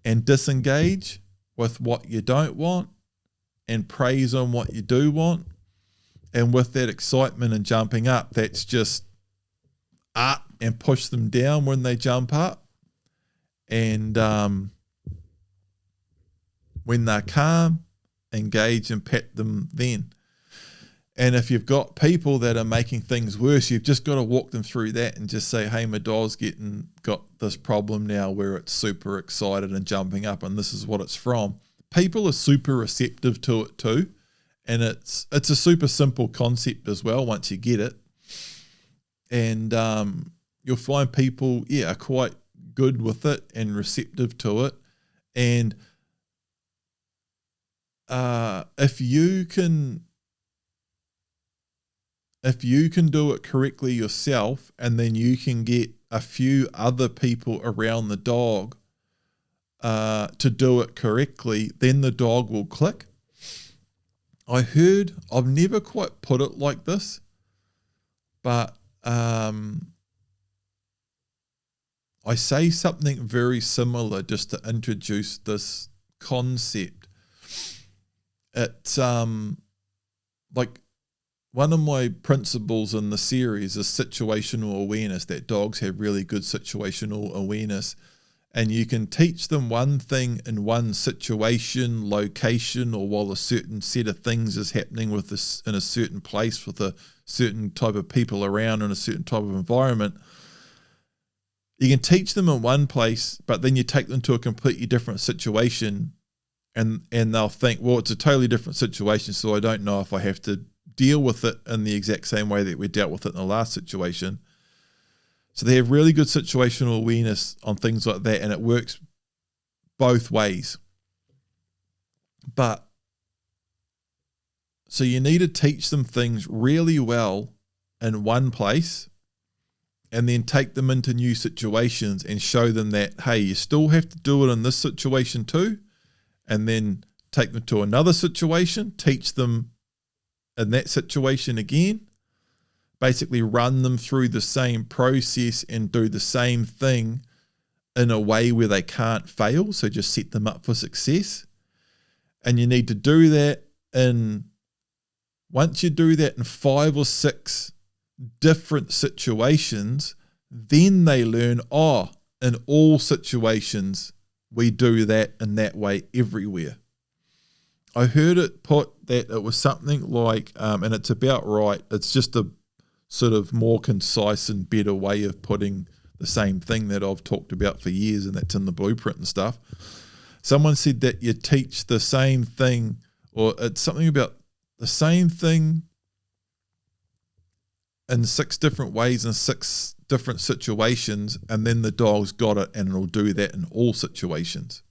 and disengage with what you don't want, and praise on what you do want. And with that excitement and jumping up, that's just up and push them down when they jump up. And when they're calm, engage and pet them then. And if you've got people that are making things worse, you've just got to walk them through that and just say, hey, my dog's got this problem now where it's super excited and jumping up, and this is what it's from. People are super receptive to it too. And it's a super simple concept as well once you get it. And you'll find people, are quite good with it and receptive to it. And if you can do it correctly yourself, and then you can get a few other people around the dog to do it correctly, then the dog will click. I've never quite put it like this, but I say something very similar just to introduce this concept. It's like one of my principles in the series is situational awareness, that dogs have really good situational awareness. And you can teach them one thing in one situation, location, or while a certain set of things is happening with this in a certain place with a certain type of people around in a certain type of environment. You can teach them in one place, but then you take them to a completely different situation and they'll think, well, it's a totally different situation, so I don't know if I have to deal with it in the exact same way that we dealt with it in the last situation. So they have really good situational awareness on things like that, and it works both ways. But so you need to teach them things really well in one place and then take them into new situations and show them that, hey, you still have to do it in this situation too, and then take them to another situation, teach them in that situation again, basically run them through the same process and do the same thing in a way where they can't fail. So just set them up for success. And you need to do that once you do that in 5 or 6 different situations, then they learn, in all situations, we do that in that way everywhere. I heard it put that it was something like, and it's about right, it's just a sort of more concise and better way of putting the same thing that I've talked about for years, and that's in the blueprint and stuff. Someone said that you teach the same thing, or it's something about the same thing in 6 different ways in 6 different situations, and then the dog's got it and it'll do that in all situations.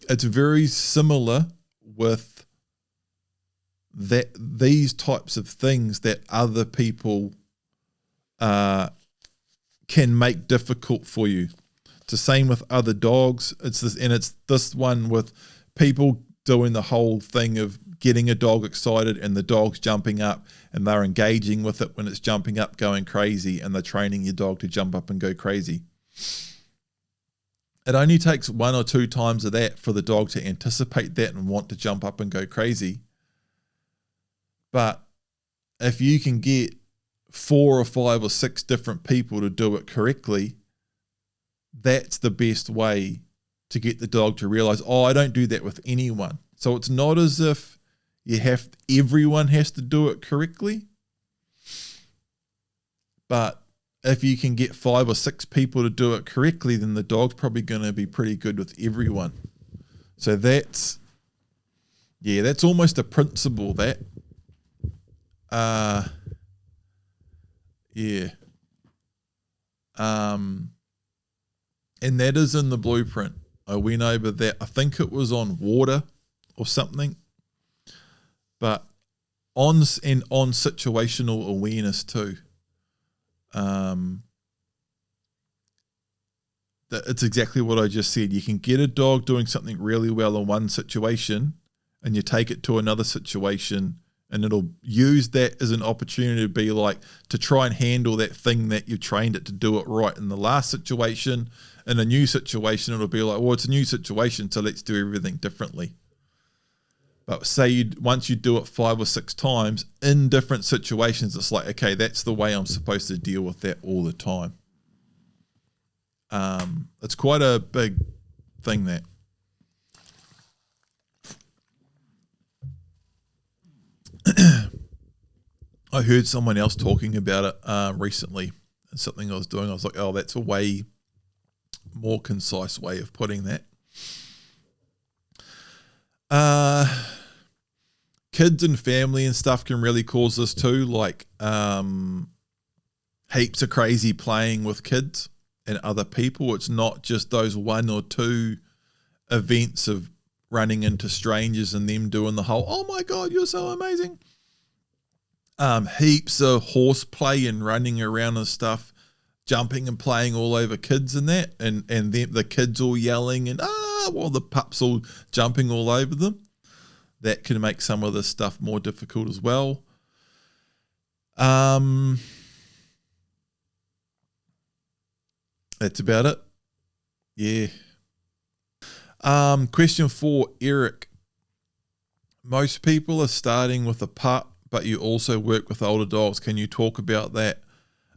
It's very similar with that these types of things that other people can make difficult for you. It's the same with other dogs. It's this one with people doing the whole thing of getting a dog excited and the dog's jumping up and they're engaging with it when it's jumping up, going crazy, and they're training your dog to jump up and go crazy. It only takes 1 or 2 times of that for the dog to anticipate that and want to jump up and go crazy. But if you can get 4 or 5 or 6 different people to do it correctly, that's the best way to get the dog to realize, I don't do that with anyone. So it's not as if everyone has to do it correctly. But if you can get 5 or 6 people to do it correctly, then the dog's probably going to be pretty good with everyone. So that's almost a principle that, and that is in the blueprint. I went over that. I think it was on water or something, but on situational awareness too. It's exactly what I just said. You can get a dog doing something really well in one situation, and you take it to another situation, and it'll use that as an opportunity to be like, to try and handle that thing that you trained it to do it right in the last situation. In a new situation, it'll be like, well, it's a new situation, so let's do everything differently. But say once you do it 5 or 6 times in different situations, it's like, okay, that's the way I'm supposed to deal with that all the time. It's quite a big thing that. I heard someone else talking about it recently. It's something I was doing. I was like, oh, that's a way more concise way of putting that. Kids and family and stuff can really cause this too, like heaps of crazy playing with kids and other people. It's not just those 1 or 2 events of running into strangers and them doing the whole, oh my God, you're so amazing. Heaps of horseplay and running around and stuff, jumping and playing all over kids and that, and the kids all yelling and while the pups all jumping all over them. That can make some of this stuff more difficult as well. That's about it. Yeah. Question 4, Eric. Most people are starting with a pup, but you also work with older dogs. Can you talk about that?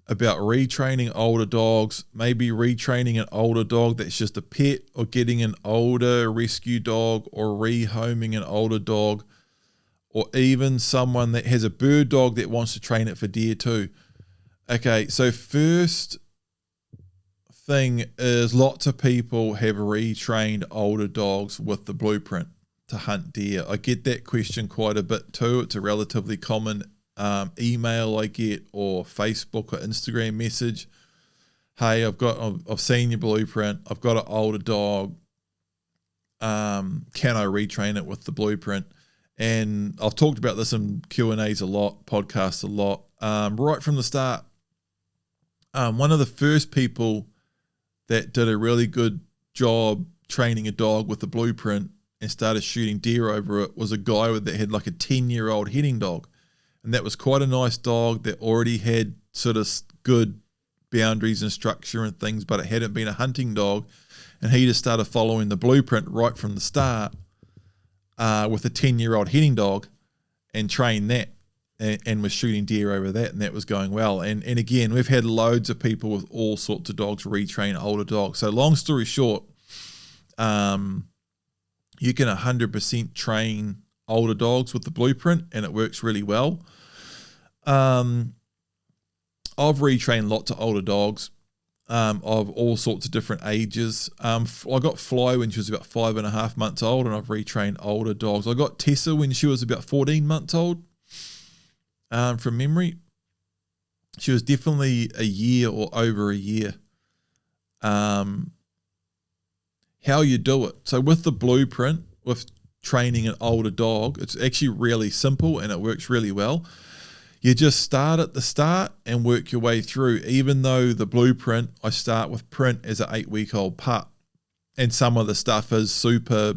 About retraining older dogs, maybe retraining an older dog that's just a pet, or getting an older rescue dog, or rehoming an older dog, or even someone that has a bird dog that wants to train it for deer too. Okay, so first thing is lots of people have retrained older dogs with the blueprint to hunt deer. I get that question quite a bit too. It's a relatively common email I get, or Facebook or Instagram message. Hey, I've seen your blueprint. I've got an older dog. Can I retrain it with the blueprint? And I've talked about this in Q&As a lot, podcasts a lot. Right from the start, one of the first people that did a really good job training a dog with the blueprint and started shooting deer over it was a guy that had like a 10-year-old heading dog. And that was quite a nice dog that already had sort of good boundaries and structure and things, but it hadn't been a hunting dog. And he just started following the blueprint right from the start with a 10-year-old heading dog and trained that and was shooting deer over that, and that was going well. And again, we've had loads of people with all sorts of dogs retrain older dogs. So long story short, you can 100% train older dogs with the blueprint, and it works really well. I've retrained lots of older dogs of all sorts of different ages. I got Fly when she was about 5.5 months old, and I've retrained older dogs. I got Tessa when she was about 14 months old. From memory, she was definitely a year or over a year. How you do it. So with the blueprint, with training an older dog, it's actually really simple and it works really well. You just start at the start and work your way through. Even though the blueprint, I start with print as an 8-week-old pup, and some of the stuff is super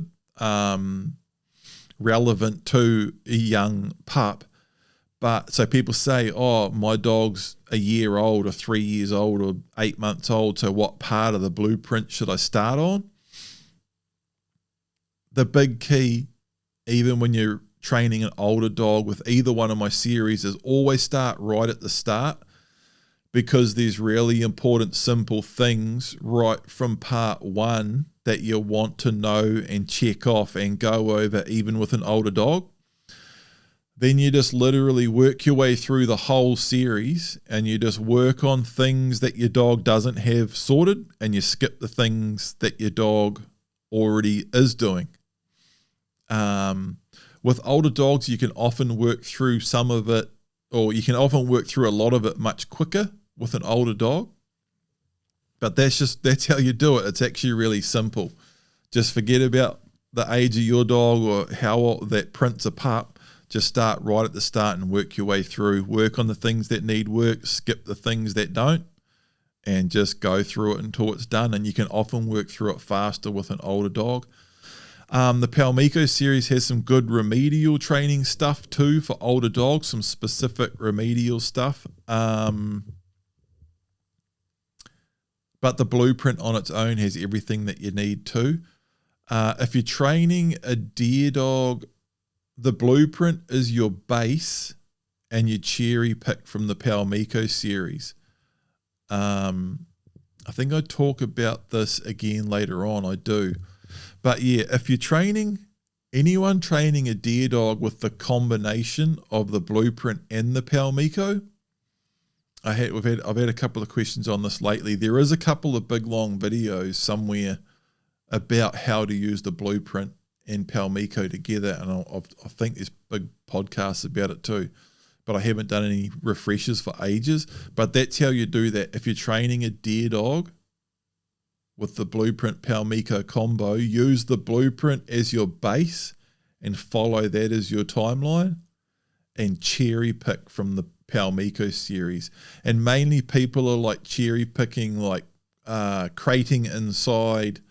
relevant to a young pup. But so people say, oh, my dog's a year old or 3 years old or 8 months old, so what part of the blueprint should I start on? The big key, even when you're training an older dog with either one of my series, is always start right at the start, because there's really important, simple things right from part one that you want to know and check off and go over even with an older dog. Then you just literally work your way through the whole series, and you just work on things that your dog doesn't have sorted, and you skip the things that your dog already is doing. With older dogs, you can often work through some of it, or you can often work through a lot of it much quicker with an older dog. But that's how you do it. It's actually really simple. Just forget about the age of your dog or how that print's a pup. Just start right at the start and work your way through. Work on the things that need work, skip the things that don't, and just go through it until it's done. And you can often work through it faster with an older dog. The Palmico series has some good remedial training stuff too for older dogs, some specific remedial stuff. But the blueprint on its own has everything that you need too. If you're training a deer dog, the blueprint is your base, and you cherry pick from the Palmico series. I think I talk about this again later on. I do. But yeah, if you're anyone training a deer dog with the combination of the blueprint and the Palmico, I've had a couple of questions on this lately. There is a couple of big long videos somewhere about how to use the blueprint and Palmico together, and I think there's big podcasts about it too, but I haven't done any refreshers for ages. But that's how you do that. If you're training a deer dog with the blueprint Palmico combo, use the blueprint as your base and follow that as your timeline, and cherry pick from the Palmico series. And mainly people are like cherry picking, like crating inside,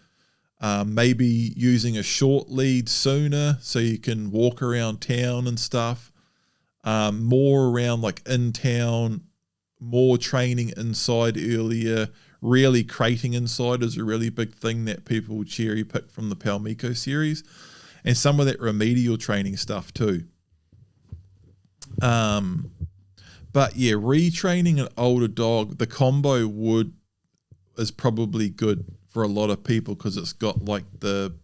maybe using a short lead sooner so you can walk around town and stuff, more around like in town, more training inside earlier. Really crating inside is a really big thing that people cherry pick from the Palmico series, and some of that remedial training stuff too. But yeah, retraining an older dog, the combo is probably good for a lot of people because it's got like the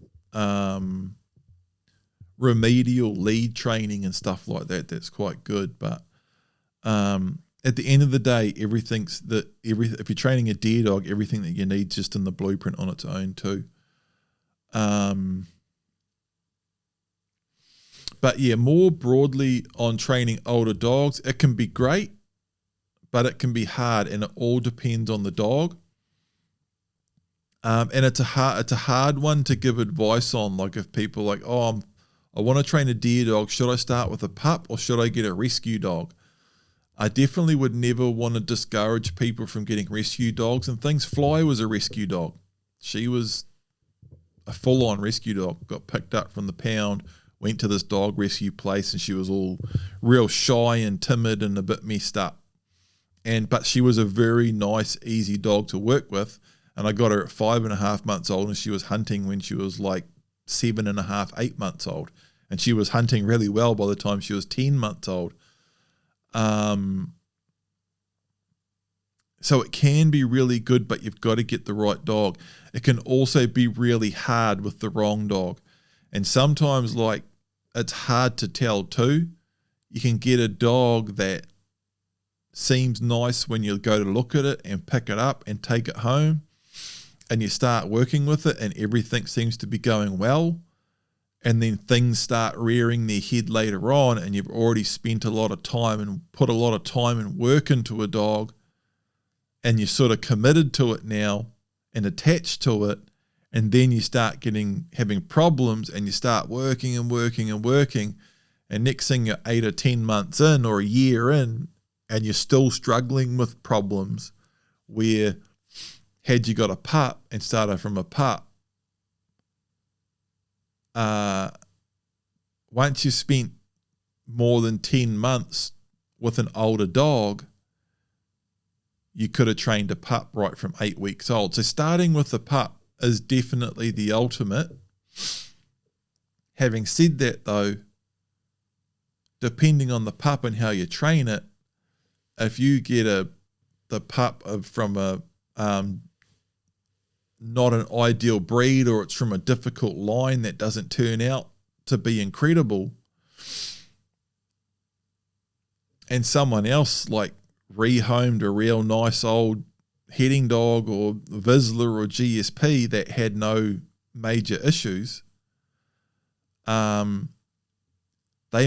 remedial lead training and stuff like that. That's quite good. But at the end of the day, if you're training a deer dog, everything that you need is just in the blueprint on its own too. But yeah, more broadly on training older dogs, it can be great, but it can be hard, and it all depends on the dog. And it's a hard one to give advice on. Like if people are like, oh, I want to train a deer dog, should I start with a pup or should I get a rescue dog? I definitely would never want to discourage people from getting rescue dogs and things. Fly was a rescue dog. She was a full-on rescue dog, got picked up from the pound, went to this dog rescue place, and she was all real shy and timid and a bit messed up. But she was a very nice, easy dog to work with. And I got her at 5.5 months old, and she was hunting when she was like 7.5, 8 months old. And she was hunting really well by the time she was 10 months old. So it can be really good, but you've got to get the right dog. It can also be really hard with the wrong dog. And sometimes, like, it's hard to tell too. You can get a dog that seems nice when you go to look at it and pick it up and take it home, and you start working with it and everything seems to be going well. And then things start rearing their head later on, and you've already spent a lot of time and put a lot of time and work into a dog, and you're sort of committed to it now and attached to it. And then you start having problems, and you start working and working and working. And next thing you're 8 or 10 months in or a year in, and you're still struggling with problems where had you got a pup and started from a pup, once you spent more than 10 months with an older dog, you could have trained a pup right from 8 weeks old. So starting with the pup is definitely the ultimate. Having said that though, depending on the pup and how you train it, if you get the pup from a not an ideal breed, or it's from a difficult line that doesn't turn out to be incredible, and someone else like rehomed a real nice old heading dog or Vizsla or GSP that had no major issues, they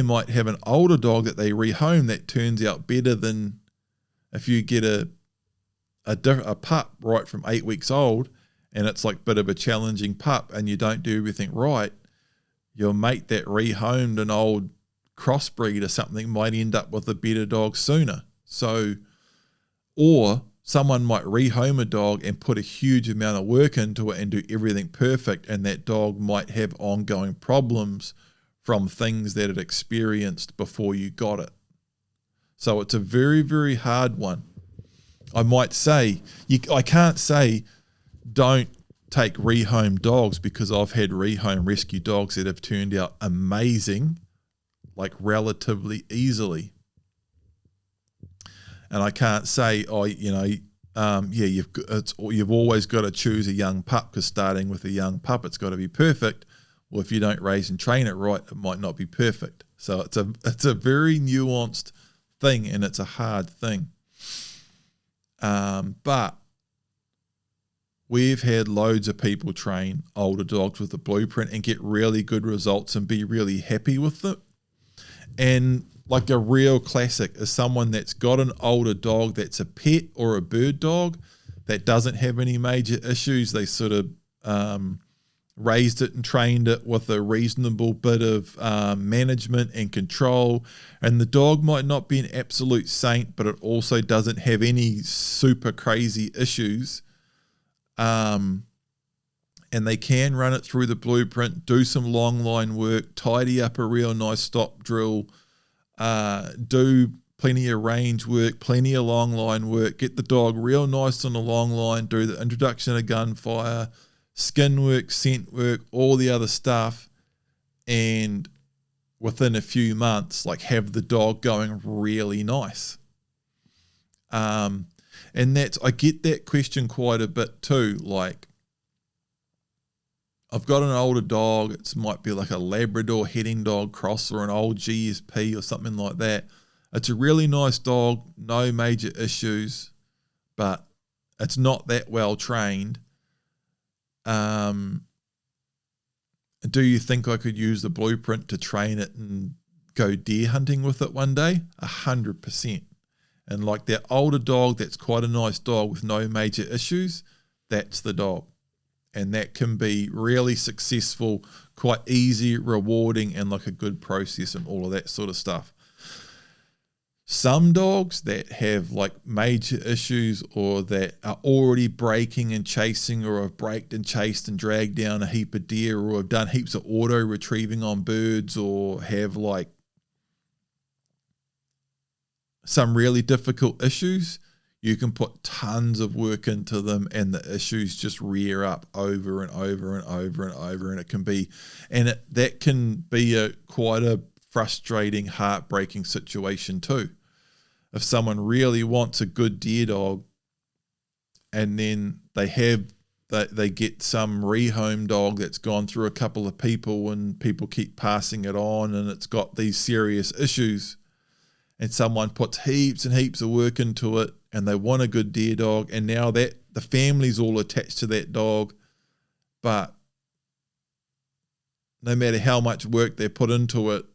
might have an older dog that they rehome that turns out better than if you get a pup right from 8 weeks old, and it's like a bit of a challenging pup and you don't do everything right. Your mate that rehomed an old crossbreed or something might end up with a better dog sooner. So, or someone might rehome a dog and put a huge amount of work into it and do everything perfect, and that dog might have ongoing problems from things that it experienced before you got it. So it's a very, very hard one. I might say, I can't say don't take rehome dogs, because I've had rehome rescue dogs that have turned out amazing, like relatively easily. And I can't say, you've always got to choose a young pup, because starting with a young pup, it's got to be perfect. Well, if you don't raise and train it right, it might not be perfect. So it's a very nuanced thing, and it's a hard thing. But we've had loads of people train older dogs with the blueprint and get really good results and be really happy with it. And like a real classic is someone that's got an older dog that's a pet or a bird dog that doesn't have any major issues. They sort of raised it and trained it with a reasonable bit of management and control. And the dog might not be an absolute saint, but it also doesn't have any super crazy issues. And they can run it through the blueprint, do some long line work, tidy up a real nice stop drill, do plenty of range work, plenty of long line work, get the dog real nice on the long line, do the introduction of gunfire, skin work, scent work, all the other stuff, and within a few months, like have the dog going really nice. And I get that question quite a bit too. Like, I've got an older dog. It might be like a Labrador heading dog cross or an old GSP or something like that. It's a really nice dog, no major issues, but it's not that well trained. Do you think I could use the blueprint to train it and go deer hunting with it one day? 100%. And like that older dog, that's quite a nice dog with no major issues, that's the dog. And that can be really successful, quite easy, rewarding, and like a good process and all of that sort of stuff. Some dogs that have like major issues or that are already breaking and chasing or have braked and chased and dragged down a heap of deer or have done heaps of auto retrieving on birds or have like some really difficult issues, you can put tons of work into them and the issues just rear up over and over and over and over, and it can be, and that can be quite a frustrating, heartbreaking situation too. If someone really wants a good deer dog and then they get some rehome dog that's gone through a couple of people and people keep passing it on and it's got these serious issues, and someone puts heaps and heaps of work into it and they want a good deer dog, and now that the family's all attached to that dog, but no matter how much work they put into it,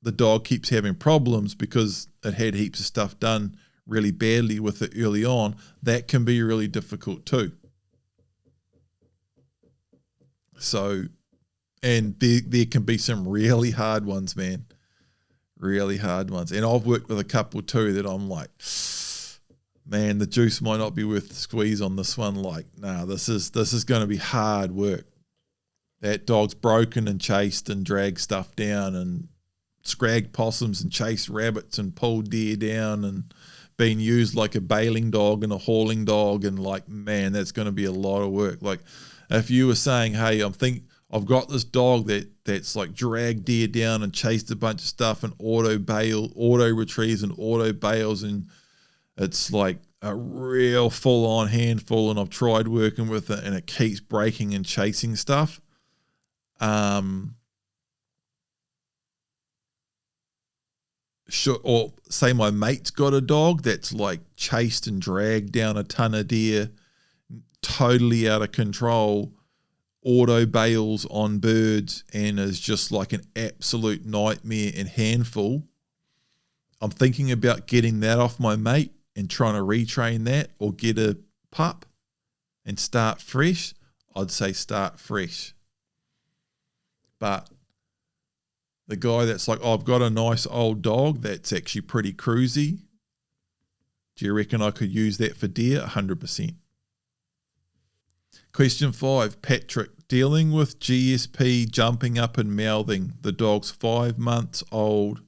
the dog keeps having problems because it had heaps of stuff done really badly with it early on. That can be really difficult too. So, and there can be some really hard ones, man. Really hard ones. And I've worked with a couple too that I'm like, man, the juice might not be worth the squeeze on this one. Like, nah, this is going to be hard work. That dog's broken and chased and dragged stuff down and scragged possums and chased rabbits and pulled deer down and been used like a bailing dog and a hauling dog, and like, man, that's going to be a lot of work. Like, if you were saying, hey, I've got this dog that's like dragged deer down and chased a bunch of stuff and auto retrieves and auto bails, and it's like a real full-on handful, and I've tried working with it and it keeps breaking and chasing stuff. Sure, or say my mate's got a dog that's like chased and dragged down a ton of deer, totally out of control, auto bails on birds, and is just like an absolute nightmare and handful. I'm thinking about getting that off my mate and trying to retrain that, or get a pup and start fresh. I'd say start fresh. But the guy that's like, oh, I've got a nice old dog that's actually pretty cruisy, do you reckon I could use that for deer? 100%. Question 5, Patrick. Dealing with GSP jumping up and mouthing. The dog's 5 months old.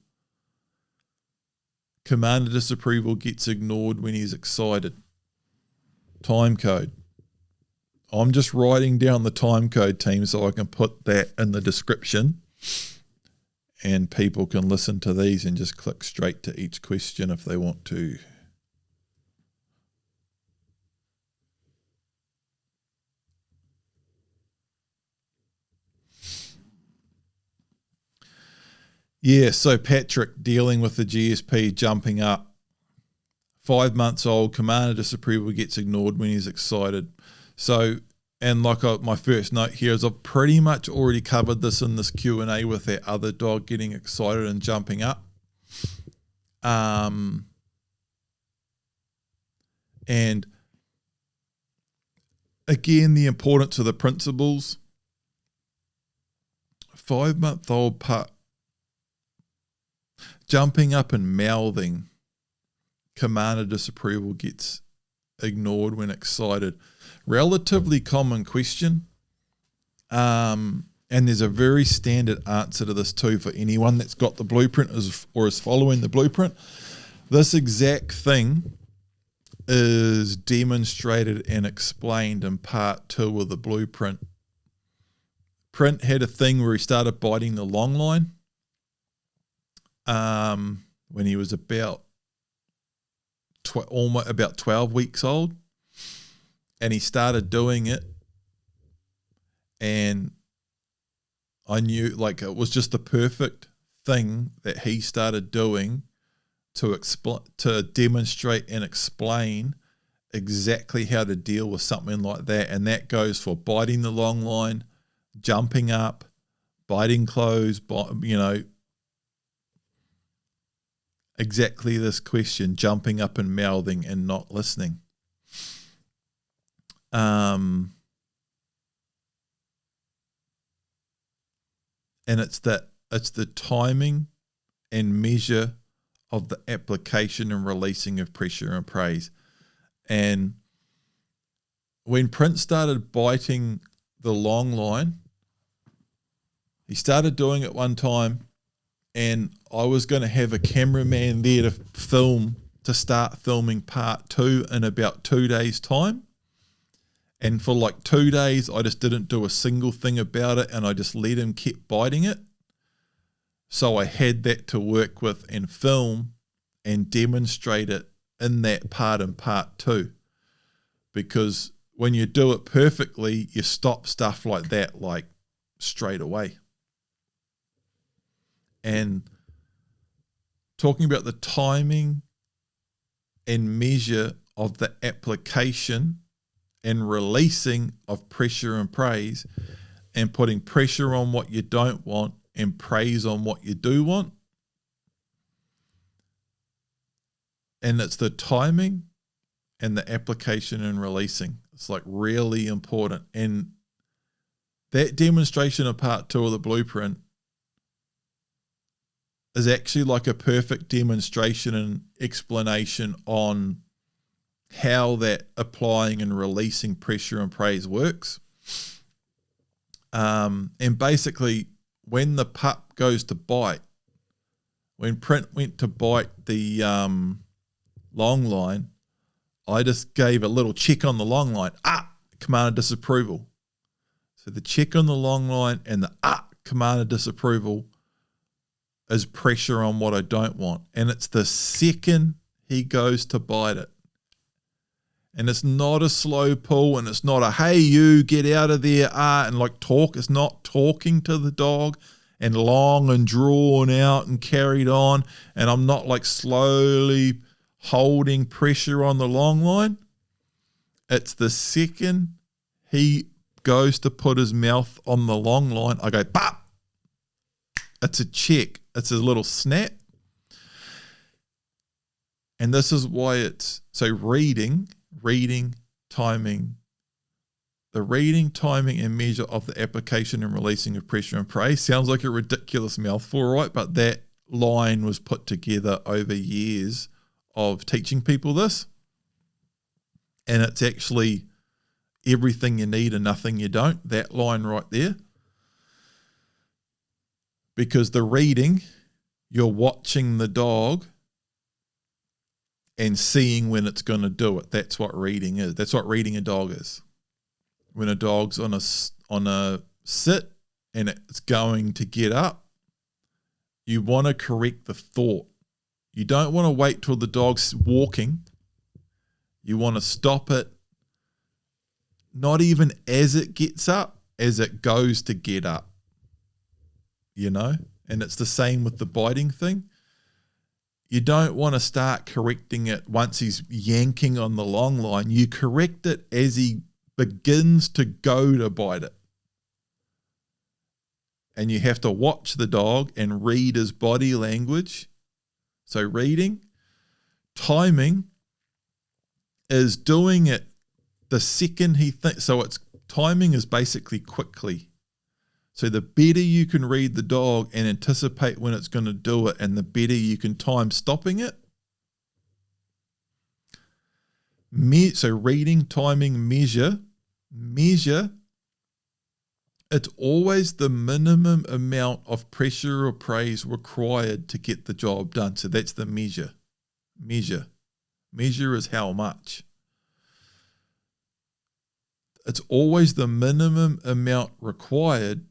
Commander disapproval gets ignored when he's excited. Time code. I'm just writing down the time code, team, so I can put that in the description and people can listen to these and just click straight to each question if they want to. Yeah, so Patrick, dealing with the GSP jumping up. 5 months old, commander disapproval gets ignored when he's excited. So, and like my first note here is I've pretty much already covered this in this Q&A with that other dog getting excited and jumping up. And again, the importance of the principles. 5-month-old pup jumping up and mouthing, commander disapproval gets ignored when excited. Relatively common question. And there's a very standard answer to this too for anyone that's got the blueprint or is following the blueprint. This exact thing is demonstrated and explained in part 2 of the blueprint. Print had a thing where he started biting the long line. when he was about almost about 12 weeks old, and he started doing it, and I knew like it was just the perfect thing that he started doing to demonstrate and explain exactly how to deal with something like that. And that goes for biting the long line, jumping up, biting clothes, exactly this question, jumping up and mouthing and not listening. And it's the timing and measure of the application and releasing of pressure and praise. And when Prince started biting the long line, he started doing it one time, and I was going to have a cameraman there to start filming part 2 in about 2 days' time. And for like 2 days, I just didn't do a single thing about it, and I just let him keep biting it. So I had that to work with and film and demonstrate it in that part in part 2. Because when you do it perfectly, you stop stuff like that like straight away. And talking about the timing and measure of the application and releasing of pressure and praise, and putting pressure on what you don't want and praise on what you do want. And it's the timing and the application and releasing. It's like really important. And that demonstration of part 2 of the blueprint is actually like a perfect demonstration and explanation on how that applying and releasing pressure and praise works. And basically, when the pup goes to bite, when Print went to bite the long line, I just gave a little check on the long line. Command of disapproval. So the check on the long line and the command of disapproval is pressure on what I don't want. And it's the second he goes to bite it. And it's not a slow pull, and it's not a, hey, you get out of there, and like talk. It's not talking to the dog and long and drawn out and carried on. And I'm not like slowly holding pressure on the long line. It's the second he goes to put his mouth on the long line, I go, pop. It's a check. It's a little snap. And this is why it's so reading, timing, the reading, timing, and measure of the application and releasing of pressure and praise. Sounds like a ridiculous mouthful, right? But that line was put together over years of teaching people this. And it's actually everything you need and nothing you don't. That line right there. Because the reading, you're watching the dog and seeing when it's going to do it. That's what reading is. That's what reading a dog is. When a dog's on a sit and it's going to get up, you want to correct the thought. You don't want to wait till the dog's walking. You want to stop it, not even as it gets up, as it goes to get up. And it's the same with the biting thing. You don't want to start correcting it once he's yanking on the long line. You correct it as he begins to go to bite it. And you have to watch the dog and read his body language. So reading, timing is doing it the second he thinks. So it's timing is basically quickly. So the better you can read the dog and anticipate when it's going to do it, and the better you can time stopping it. So reading, timing, measure. It's always the minimum amount of pressure or praise required to get the job done. So that's the measure. Measure is how much. It's always the minimum amount required,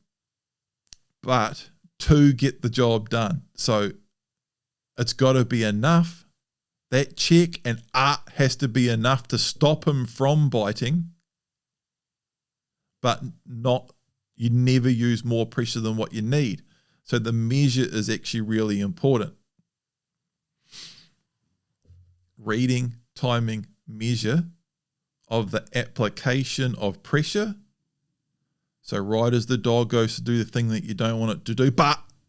but to get the job done. So It's got to be enough. That check and has to be enough to stop him from biting, but you never use more pressure than what you need. So the measure is actually really important. Reading, timing, measure of the application of pressure. So right as the dog goes to do the thing that you don't want it to do,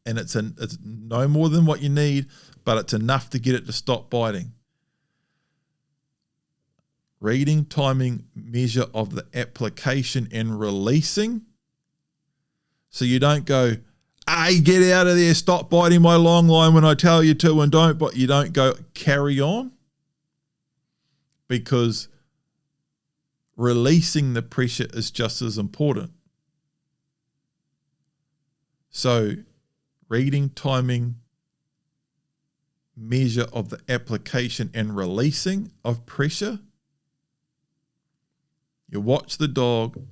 and it's no more than what you need, but it's enough to get it to stop biting. Reading, timing, measure of the application and releasing. So you don't go, hey, get out of there, stop biting my long line when I tell you to, and don't, but you don't go carry on, because releasing the pressure is just as important. So reading, timing, measure of the application and releasing of pressure. You watch the dog.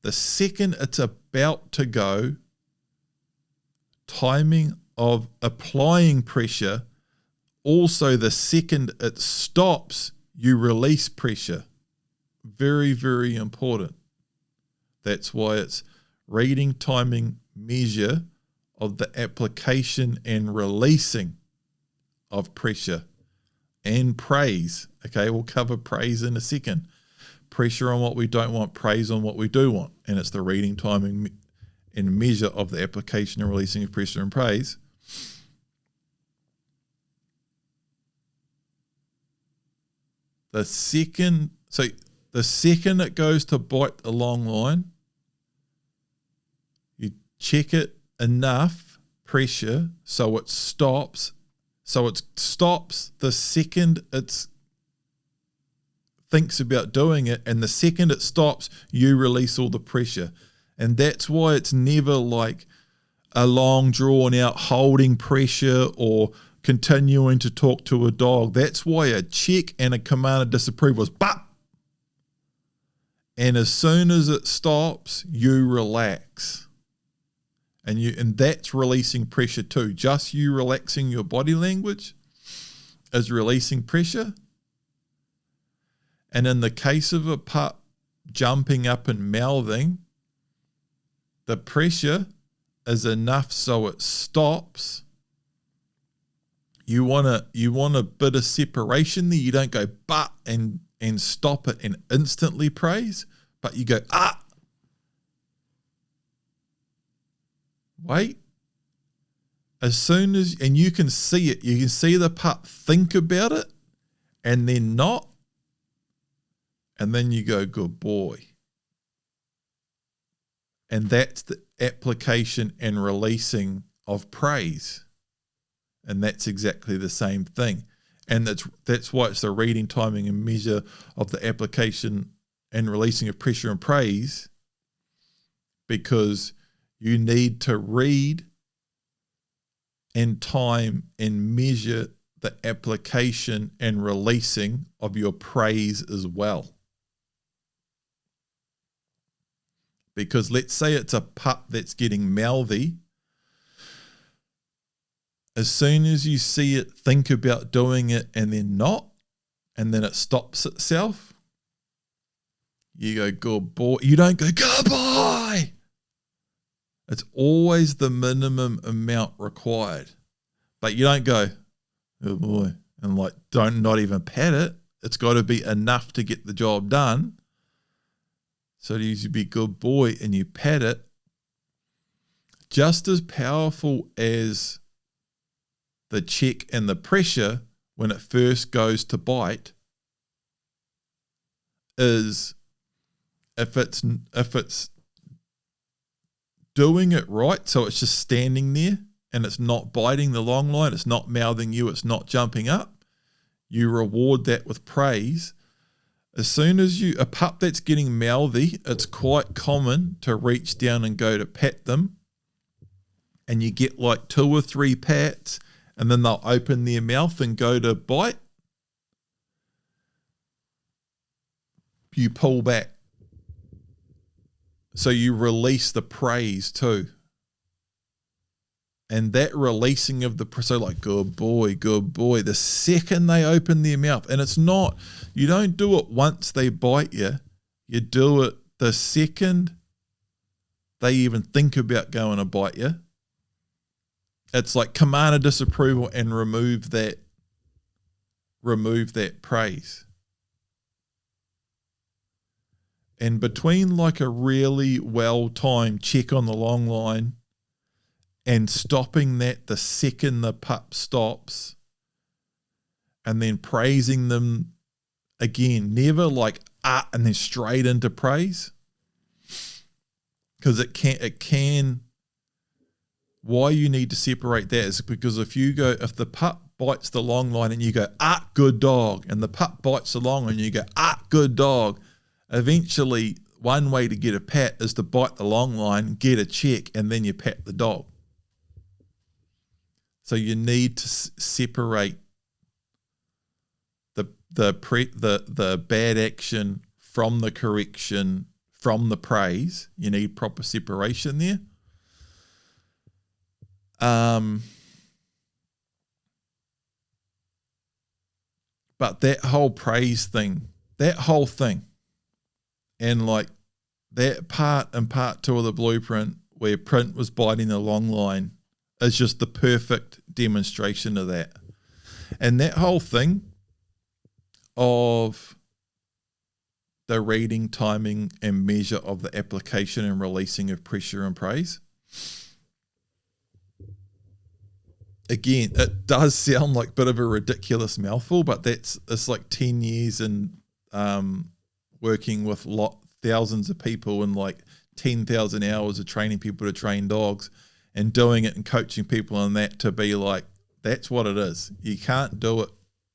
The second it's about to go, timing of applying pressure. Also, the second it stops, you release pressure. Very, very important. That's why it's reading, timing, measure of the application and releasing of pressure and praise. Okay, we'll cover praise in a second. Pressure on what we don't want, praise on what we do want. And it's the reading, timing, and measure of the application and releasing of pressure and praise. The second it goes to bite the long line, you check it enough pressure so it stops. So it stops the second it thinks about doing it, and the second it stops, you release all the pressure. And that's why it's never like a long drawn out holding pressure or continuing to talk to a dog. That's why a check and a command of disapproval is bop. And as soon as it stops, you relax. And that's releasing pressure too. Just you relaxing your body language is releasing pressure. And in the case of a pup jumping up and mouthing, the pressure is enough so it stops. You want a bit of separation there. You don't go but and stop it and instantly praise, but you go wait. As soon as, and you can see it, you can see the pup think about it and then not. And then you go, good boy. And that's the application and releasing of praise. And that's exactly the same thing. And that's why it's the reading, timing, and measure of the application and releasing of pressure and praise, because you need to read and time and measure the application and releasing of your praise as well. Because let's say it's a pup that's getting mouthy. As soon as you see it think about doing it and then not, and then it stops itself, you go, good boy. You don't go, good boy. It's always the minimum amount required. But you don't go, good boy, and not even pat it. It's got to be enough to get the job done. So you be good boy and you pat it. Just as powerful as the check and the pressure when it first goes to bite is if it's doing it right, so it's just standing there and it's not biting the long line, it's not mouthing you, it's not jumping up, you reward that with praise. As soon as a pup that's getting mouthy, it's quite common to reach down and go to pat them, and you get like 2 or 3 pats, and then they'll open their mouth and go to bite. You pull back. So you release the praise too. And that releasing of so like, good boy, the second they open their mouth, and it's not, you don't do it once they bite you, you do it the second they even think about going to bite you. It's like command of disapproval and remove that praise. And between like a really well-timed check on the long line and stopping that the second the pup stops, and then praising them again, never like and then straight into praise, because it can. Why you need to separate that is because if the pup bites the long line and you go, good dog, and the pup bites the long line and you go, good dog, eventually one way to get a pat is to bite the long line, get a check, and then you pat the dog. So you need to separate the bad action from the correction, from the praise. You need proper separation there. But that whole praise thing, and like that part in part 2 of the blueprint where Print was biting the long line is just the perfect demonstration of that. And that whole thing of the reading, timing, and measure of the application and releasing of pressure and praise. Again, it does sound like a bit of a ridiculous mouthful, but it's like 10 years and working with thousands of people and like 10,000 hours of training people to train dogs and doing it and coaching people on that to be like, that's what it is. You can't do it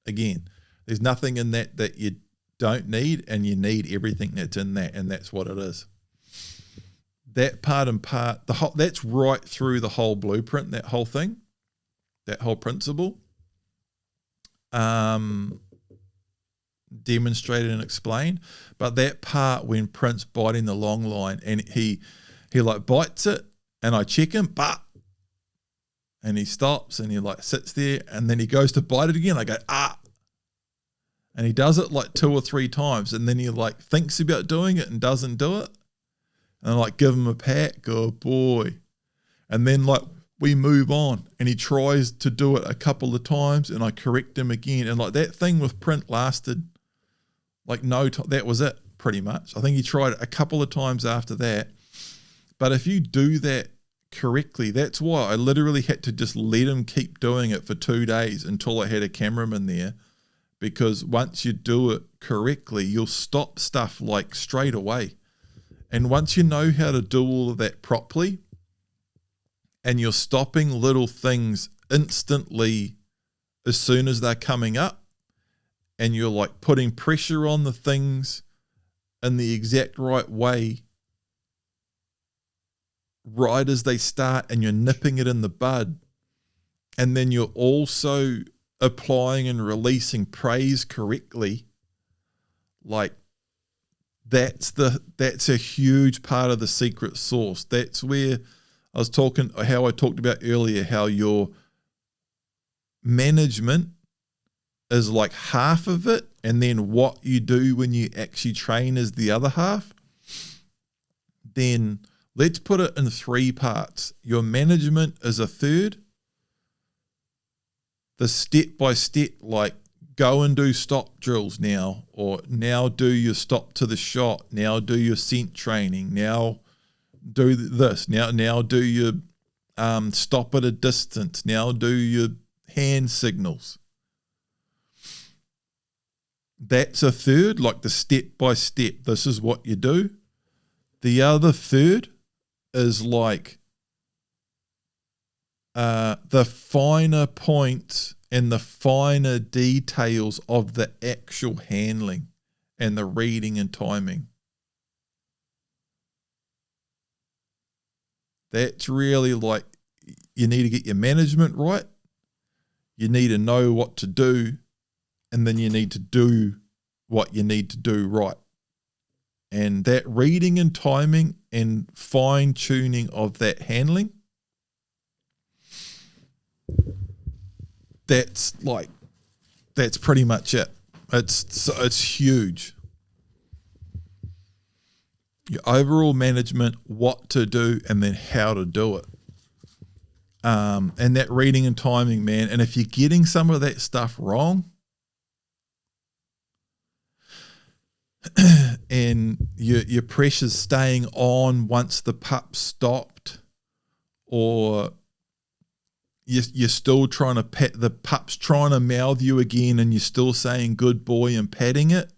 again. There's nothing in that you don't need, and you need everything that's in that, and that's what it is. That part and part, that's right through the whole blueprint, that whole thing, that whole principle, demonstrated and explained. But that part when Print's biting the long line and he like bites it, and I check him, and he stops and he like sits there, and then he goes to bite it again. I go, and he does it like 2 or 3 times, and then he like thinks about doing it and doesn't do it. And I like give him a pat, good boy. And then like we move on, and he tries to do it a couple of times, and I correct him again. And like that thing with Print lasted like no time. That was it pretty much. I think he tried it a couple of times after that. But if you do that correctly, that's why I literally had to just let him keep doing it for 2 days until I had a cameraman there. Because once you do it correctly, you'll stop stuff like straight away. And once you know how to do all of that properly, and you're stopping little things instantly as soon as they're coming up, and you're like putting pressure on the things in the exact right way right as they start, and you're nipping it in the bud, and then you're also applying and releasing praise correctly, like that's a huge part of the secret sauce. That's where I talked about earlier, how your management is like half of it, and then what you do when you actually train is the other half. Then let's put it in 3 parts. Your management is a third. The step-by-step, like go and do stop drills now, or now do your stop to the shot, now do your scent training, now do this, now do your stop at a distance, now do your hand signals. That's a third, like the step-by-step. This is what you do. The other third is like the finer points and the finer details of the actual handling and the reading and timing. That's really like, you need to get your management right. You need to know what to do, and then you need to do what you need to do right. And that reading and timing and fine tuning of that handling that's pretty much it. It's huge. Your overall management, what to do, and then how to do it. And that reading and timing, man. And if you're getting some of that stuff wrong, and your pressure's staying on once the pup stopped, or you're still trying to pet the pup's trying to mouth you again, and you're still saying good boy and patting it,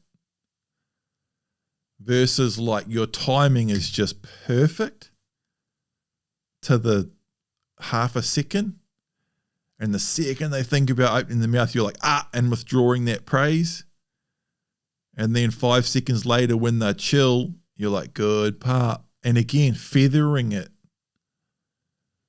versus like your timing is just perfect to the half a second, and the second they think about opening the mouth, you're like and withdrawing that praise, and then 5 seconds later when they're chill, you're like good pup, and again feathering it.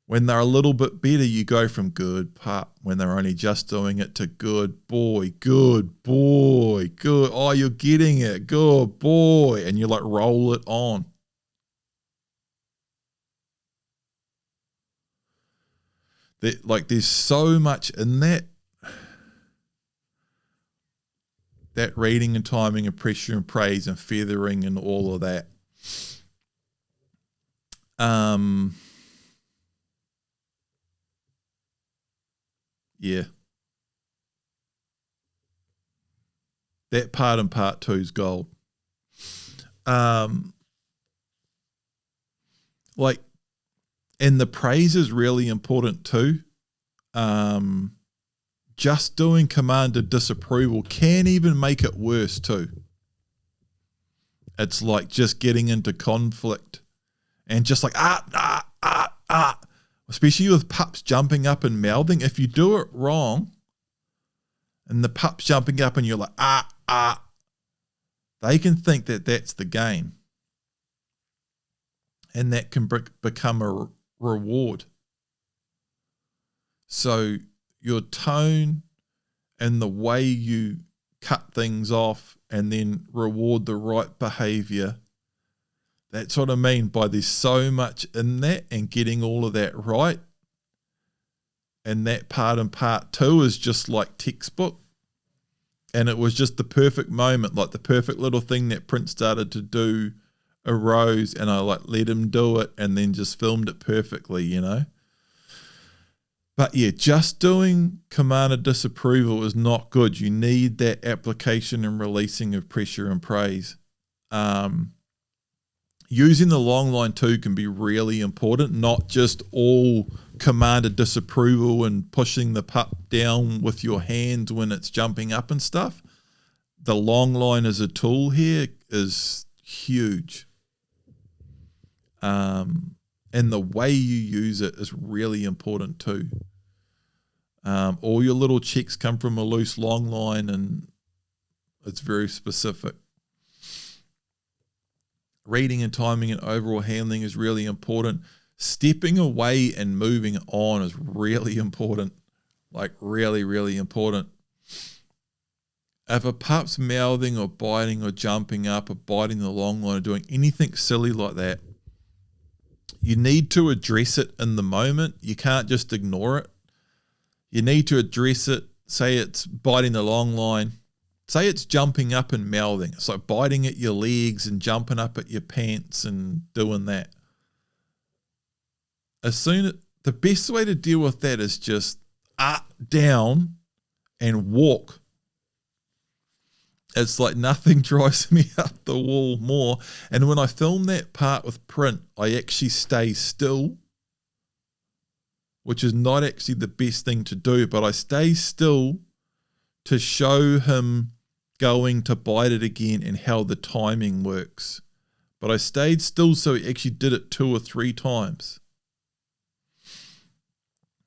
When they're a little bit better, you go from good pup when they're only just doing it to good boy, good boy, good. Oh, you're getting it, good boy. And you like roll it on. There's so much in that. That reading and timing and pressure and praise and feathering and all of that. Yeah. That part and part 2 is gold. And the praise is really important too. Just doing commanded disapproval can even make it worse too. It's like just getting into conflict and just like, especially with pups jumping up and mouthing. If you do it wrong and the pup's jumping up and you're like, they can think that that's the game. And that can become a reward. So your tone and the way you cut things off and then reward the right behavior, that's what I mean by there's so much in that, and getting all of that right. And that part and part 2 is just like textbook. And it was just the perfect moment, like the perfect little thing that Prince started to do arose, and I let him do it and then just filmed it perfectly, you know. But yeah, just doing commanded disapproval is not good. You need that application and releasing of pressure and praise. Using the long line too can be really important, not just all commanded disapproval and pushing the pup down with your hands when it's jumping up and stuff. The long line as a tool here is huge. And the way you use it is really important too. All your little checks come from a loose long line, and it's very specific. Reading and timing and overall handling is really important. Stepping away and moving on is really important. Like really, really important. If a pup's mouthing or biting or jumping up or biting the long line or doing anything silly like that, you need to address it in the moment. You can't just ignore it. You need to address it. Say it's biting the long line. Say it's jumping up and mouthing. It's like biting at your legs and jumping up at your pants and doing that. The best way to deal with that is just down and walk. It's like nothing drives me up the wall more. And when I film that part with Print, I actually stay still, which is not actually the best thing to do, but I stay still to show him going to bite it again and how the timing works. But I stayed still so he actually did it 2 or 3 times.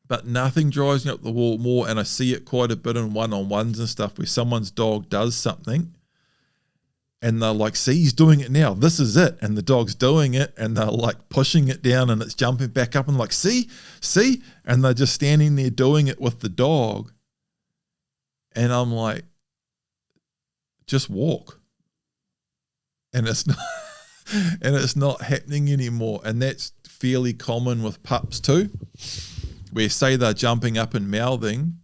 But nothing drives me up the wall more, and I see it quite a bit in one-on-ones and stuff where someone's dog does something and they're like, see, he's doing it now. This is it. And the dog's doing it and they're like pushing it down and it's jumping back up and like, see? And they're just standing there doing it with the dog. And I'm like, just walk. And it's not happening anymore. And that's fairly common with pups too, where say they're jumping up and mouthing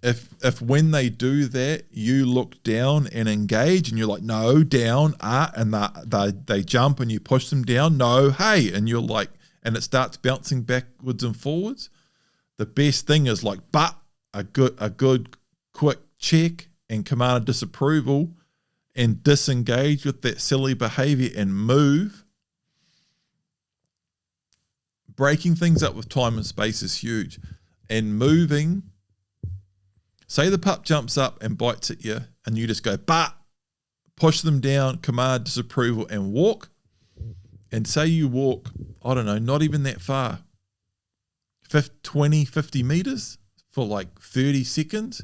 if when they do that, you look down and engage and you're like, no, down, and they jump and you push them down, no, hey, and you're like, and it starts bouncing backwards and forwards, the best thing is like, but a good quick check and command of disapproval and disengage with that silly behavior and move. Breaking things up with time and space is huge. And moving, say the pup jumps up and bites at you and you just go, but push them down, command disapproval and walk. And say you walk, I don't know, not even that far, 20, 50 meters for like 30 seconds,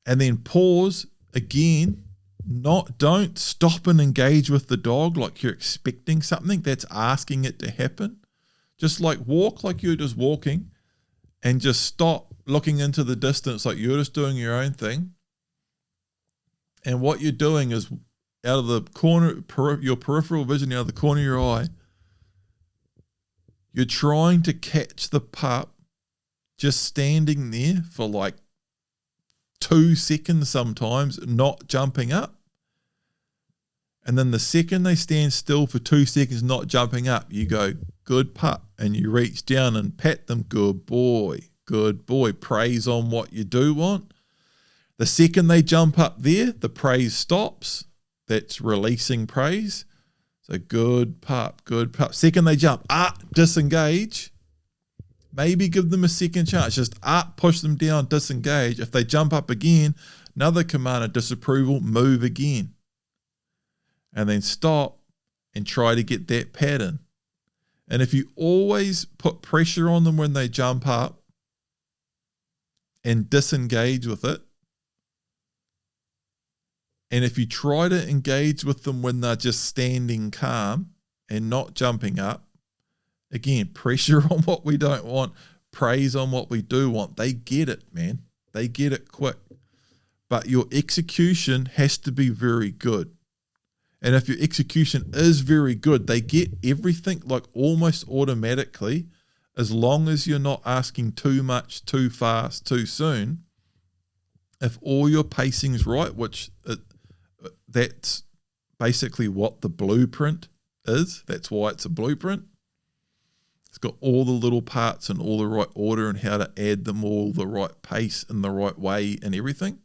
and then pause again. Don't stop and engage with the dog like you're expecting something. That's asking it to happen. Just like walk like you're just walking, and just stop looking into the distance like you're just doing your own thing. And what you're doing is, out of the corner, your peripheral vision, out of the corner of your eye, you're trying to catch the pup just standing there for like 2 seconds sometimes, not jumping up. And then the second they stand still for 2 seconds, not jumping up, you go, good pup. And you reach down and pat them, good boy, praise on what you do want. The second they jump up there, the praise stops. That's releasing praise. So good pup. Second they jump, disengage. Maybe give them a second chance. Just push them down, disengage. If they jump up again, another command of disapproval, move again. And then stop and try to get that pattern. And if you always put pressure on them when they jump up and disengage with it, and if you try to engage with them when they're just standing calm and not jumping up, again, pressure on what we don't want, praise on what we do want. They get it, man. They get it quick. But your execution has to be very good. And if your execution is very good, they get everything like almost automatically, as long as you're not asking too much, too fast, too soon. If all your pacing's right, which that's basically what the blueprint is. That's why it's a blueprint. It's got all the little parts in all the right order and how to add them all the right pace in the right way and everything.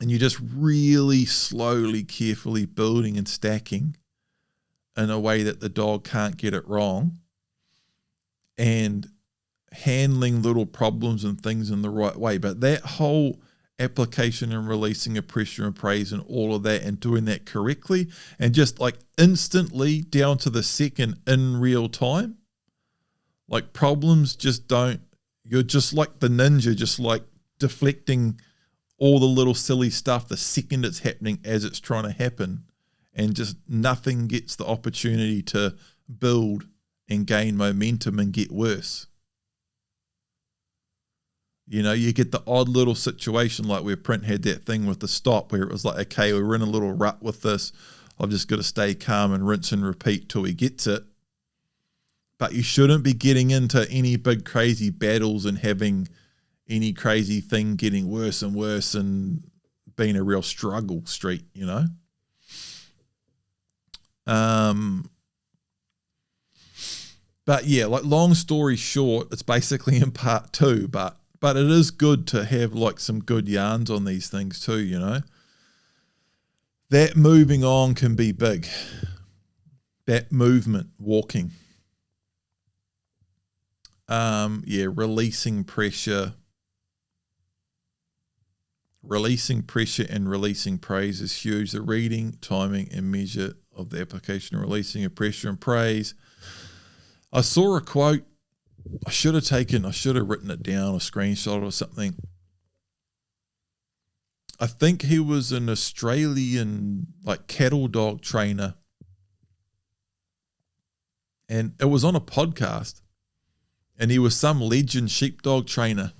And you're just really slowly, carefully building and stacking in a way that the dog can't get it wrong, and handling little problems and things in the right way. But that whole application and releasing of pressure and praise and all of that, and doing that correctly and just like instantly down to the second in real time, like problems just don't, you're just like the ninja, just like deflecting all the little silly stuff the second it's happening as it's trying to happen, and just nothing gets the opportunity to build and gain momentum and get worse. You know, you get the odd little situation like where Print had that thing with the stop where it was like, okay, we're in a little rut with this. I've just got to stay calm and rinse and repeat till he gets it. But you shouldn't be getting into any big crazy battles and having any crazy thing getting worse and worse and being a real struggle street, you know. But yeah, like long story short, it's basically in part 2, but it is good to have like some good yarns on these things too, you know. That moving on can be big. That movement, walking. Releasing pressure. Releasing pressure and releasing praise is huge. The reading, timing, and measure of the application, releasing of pressure and praise. I saw a quote. I should have written it down, a screenshot or something. I think he was an Australian like cattle dog trainer, and it was on a podcast, and he was some legend sheepdog trainer.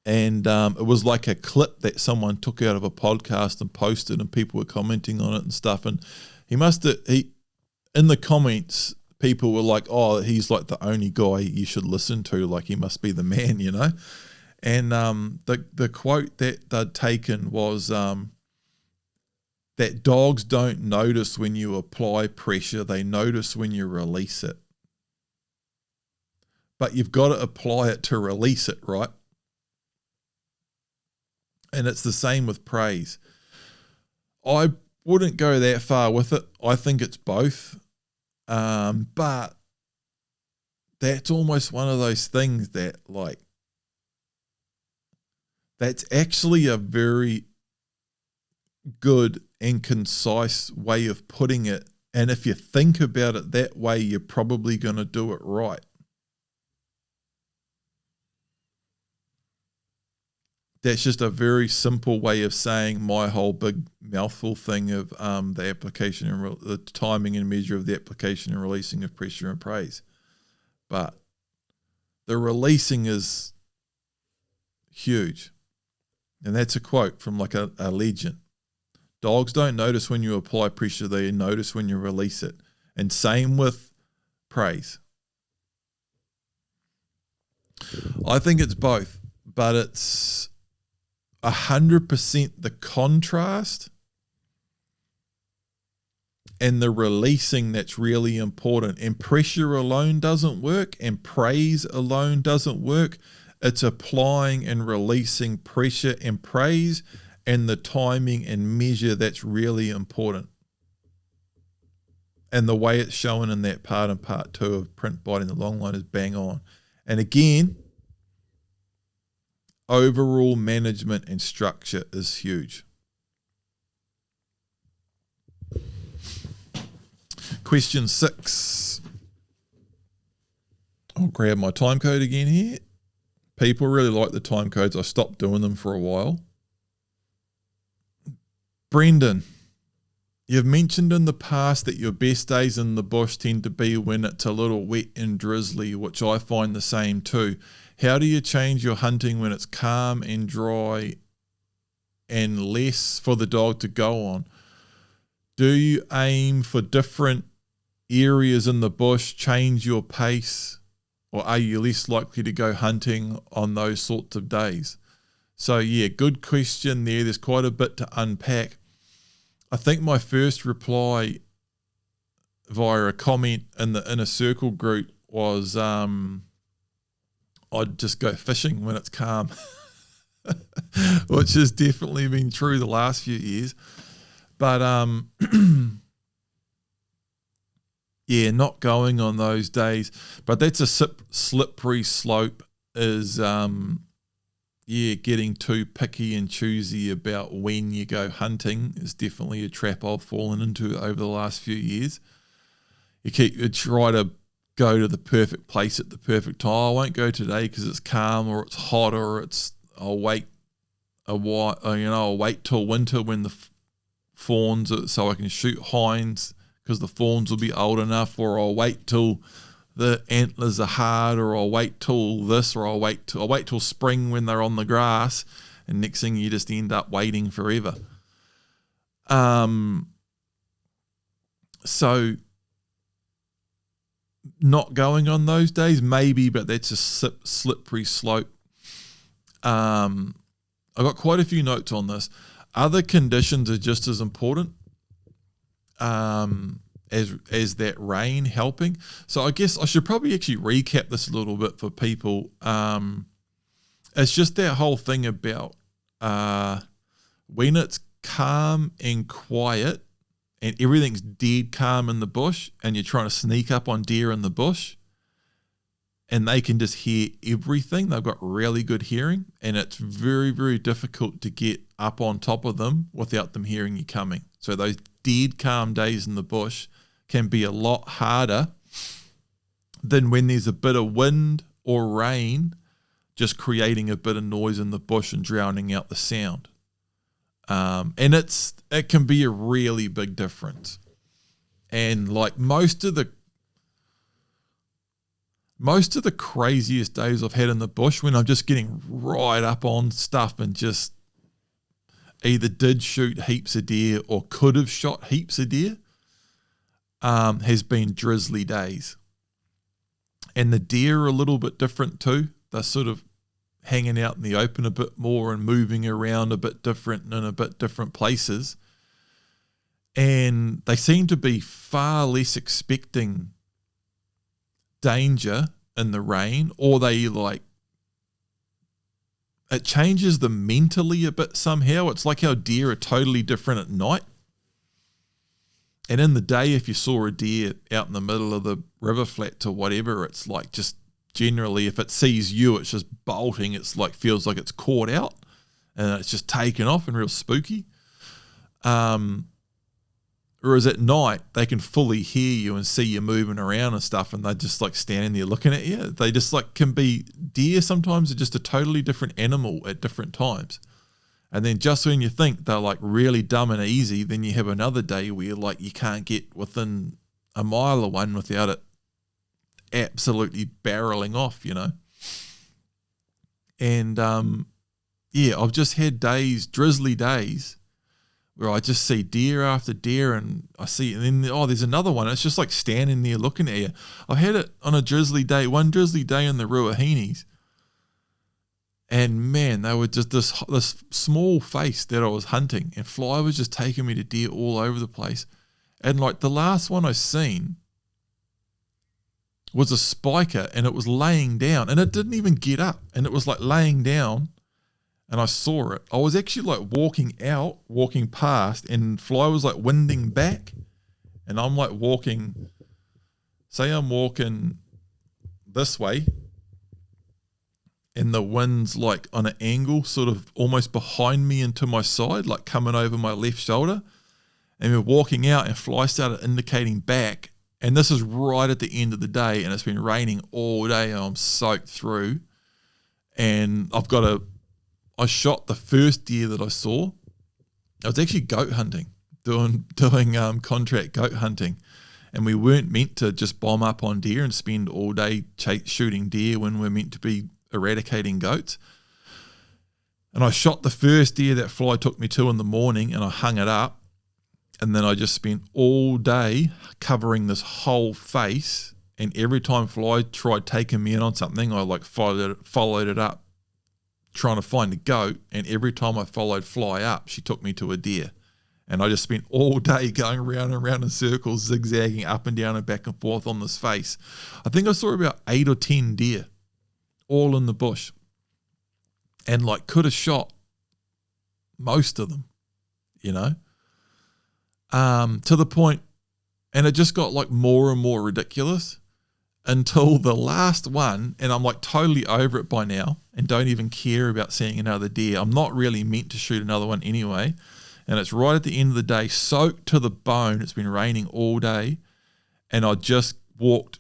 And it was like a clip that someone took out of a podcast and posted, and people were commenting on it and stuff. And in the comments, people were like, oh, he's like the only guy you should listen to. Like he must be the man, you know? And the quote that they'd taken was that dogs don't notice when you apply pressure, they notice when you release it. But you've got to apply it to release it, right? And it's the same with praise. I wouldn't go that far with it. I think it's both. But that's almost one of those things that, like, that's actually a very good and concise way of putting it. And if you think about it that way, you're probably going to do it right. That's just a very simple way of saying my whole big mouthful thing of the application and the timing and measure of the application and releasing of pressure and praise. But the releasing is huge. And that's a quote from like a legend. Dogs don't notice when you apply pressure, they notice when you release it. And same with praise. I think it's both, but it's 100% the contrast and the releasing that's really important. And pressure alone doesn't work, and praise alone doesn't work. It's applying and releasing pressure and praise and the timing and measure that's really important. And the way it's shown in that part and part 2 of print biting the long line is bang on. And again, overall management and structure is huge. Question 6. I'll grab my time code again here. People really like the time codes. I stopped doing them for a while. Brendan, you've mentioned in the past that your best days in the bush tend to be when it's a little wet and drizzly, which I find the same too. How do you change your hunting when it's calm and dry and less for the dog to go on? Do you aim for different areas in the bush, change your pace, or are you less likely to go hunting on those sorts of days? So yeah, good question there. There's quite a bit to unpack. I think my first reply via a comment in the Inner Circle group was I'd just go fishing when it's calm, which has definitely been true the last few years. But yeah, not going on those days. But that's a slippery slope is getting too picky and choosy about when you go hunting is definitely a trap I've fallen into over the last few years. You try to go to the perfect place at the perfect time. I won't go today because it's calm or it's hot or I'll wait I'll wait till winter when the fawns so I can shoot hinds because the fawns will be old enough, or I'll wait till the antlers are hard, or I'll wait till this, or I'll wait till spring when they're on the grass, and next thing you just end up waiting forever. So not going on those days, maybe, but that's a slippery slope. I got quite a few notes on this. Other conditions are just as important as that rain helping. So I guess I should probably actually recap this a little bit for people. It's just that whole thing about when it's calm and quiet and everything's dead calm in the bush and you're trying to sneak up on deer in the bush and they can just hear everything. They've got really good hearing, and it's very, very difficult to get up on top of them without them hearing you coming. So those dead calm days in the bush can be a lot harder than when there's a bit of wind or rain just creating a bit of noise in the bush and drowning out the sound. And it can be a really big difference. And like most of the craziest days I've had in the bush when I'm just getting right up on stuff and just either did shoot heaps of deer or could have shot heaps of deer has been drizzly days. And the deer are a little bit different too. They sort of hanging out in the open a bit more and moving around a bit different in a bit different places. And they seem to be far less expecting danger in the rain, or they like, it changes them mentally a bit somehow. It's like how deer are totally different at night. And in the day, if you saw a deer out in the middle of the river flats or whatever, it's like just generally, if it sees you, it's just bolting. It's like, feels like it's caught out and it's just taken off and real spooky. Whereas at night, they can fully hear you and see you moving around and stuff, and they're just like standing there looking at you. They just like can be, deer sometimes are just a totally different animal at different times. And then just when you think they're like really dumb and easy, then you have another day where like you can't get within a mile of one without it absolutely barreling off, you know. And yeah, I've just had days, drizzly days, where I just see deer after deer, and I see, and then, oh, there's another one. It's just like standing there looking at you. I had it on a drizzly day, one drizzly day in the Ruahinis. And man, they were just this small face that I was hunting, and fly was just taking me to deer all over the place. And like the last one I seen was a spiker, and it was laying down, and it didn't even get up, and it was like laying down. And I saw it. I was actually like walking past, and fly was like winding back. And I'm like walking, say I'm walking this way, and the wind's like on an angle, sort of almost behind me and to my side, like coming over my left shoulder. And we're walking out, and fly started indicating back. And this is right at the end of the day, and it's been raining all day, and I'm soaked through. And I shot the first deer that I saw. I was actually goat hunting, doing contract goat hunting, and we weren't meant to just bomb up on deer and spend all day shooting deer when we're meant to be eradicating goats. And I shot the first deer that fly took me to in the morning, and I hung it up, and then I just spent all day covering this whole face. And every time fly tried taking me in on something, I like followed it up, trying to find a goat, and every time I followed fly up, she took me to a deer. And I just spent all day going around and around in circles, zigzagging up and down and back and forth on this face. I think I saw about 8 or 10 deer, all in the bush, and like could have shot most of them, you know, to the point, and it just got like more and more ridiculous until the last one, and I'm like totally over it by now and don't even care about seeing another deer. I'm not really meant to shoot another one anyway, and it's right at the end of the day, soaked to the bone. It's been raining all day, and I just walked,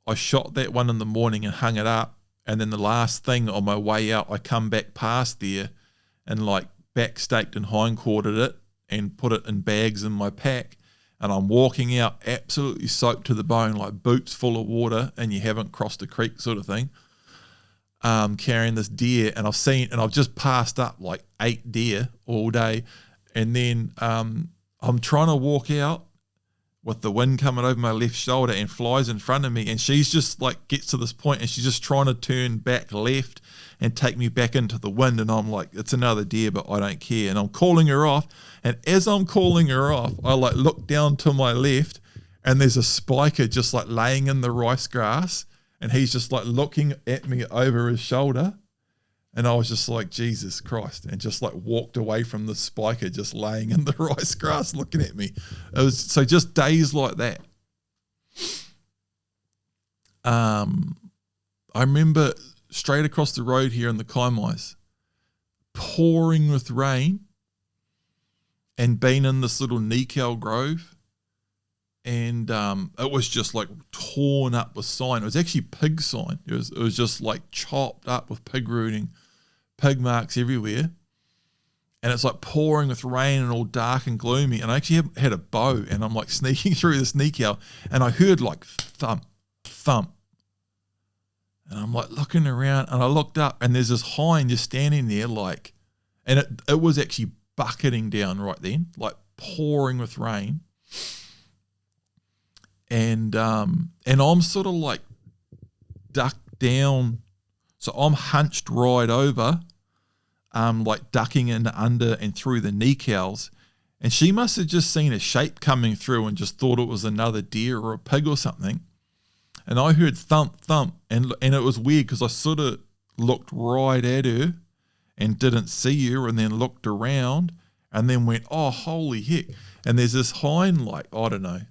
I shot that one in the morning and hung it up, and then the last thing on my way out, I come back past there and like backstaked and hindquartered it and put it in bags in my pack. And I'm walking out absolutely soaked to the bone, like boots full of water, and you haven't crossed a creek sort of thing, carrying this deer. And I've just passed up like 8 deer all day. And then I'm trying to walk out with the wind coming over my left shoulder, and flies in front of me. And she's just like, gets to this point, and she's just trying to turn back left and take me back into the wind. And I'm like, it's another deer, but I don't care. And I'm calling her off. And as I'm calling her off, I like look down to my left, and there's a spiker just like laying in the rice grass, and he's just like looking at me over his shoulder. And I was just like, Jesus Christ, and just like walked away from the spiker just laying in the rice grass looking at me. It was so just days like that. I remember straight across the road here in the Kaimais, pouring with rain, and being in this little Nikau grove, and it was just like torn up with sign. It was actually pig sign. It was just like chopped up with pig rooting, pig marks everywhere. And it's like pouring with rain and all dark and gloomy. And I actually had a bow, and I'm like sneaking through this Nikau, and I heard like thump, thump. And I'm like looking around, and I looked up, and there's this hind just standing there like, and it was actually bucketing down right then, like pouring with rain. And I'm sort of like ducked down So I'm hunched right over, like ducking in under and through the knee cowls. And she must have just seen a shape coming through and just thought it was another deer or a pig or something. And I heard thump, thump. And it was weird because I sort of looked right at her and didn't see her, and then looked around and then went, oh, holy heck. And there's this hind, like, I don't know,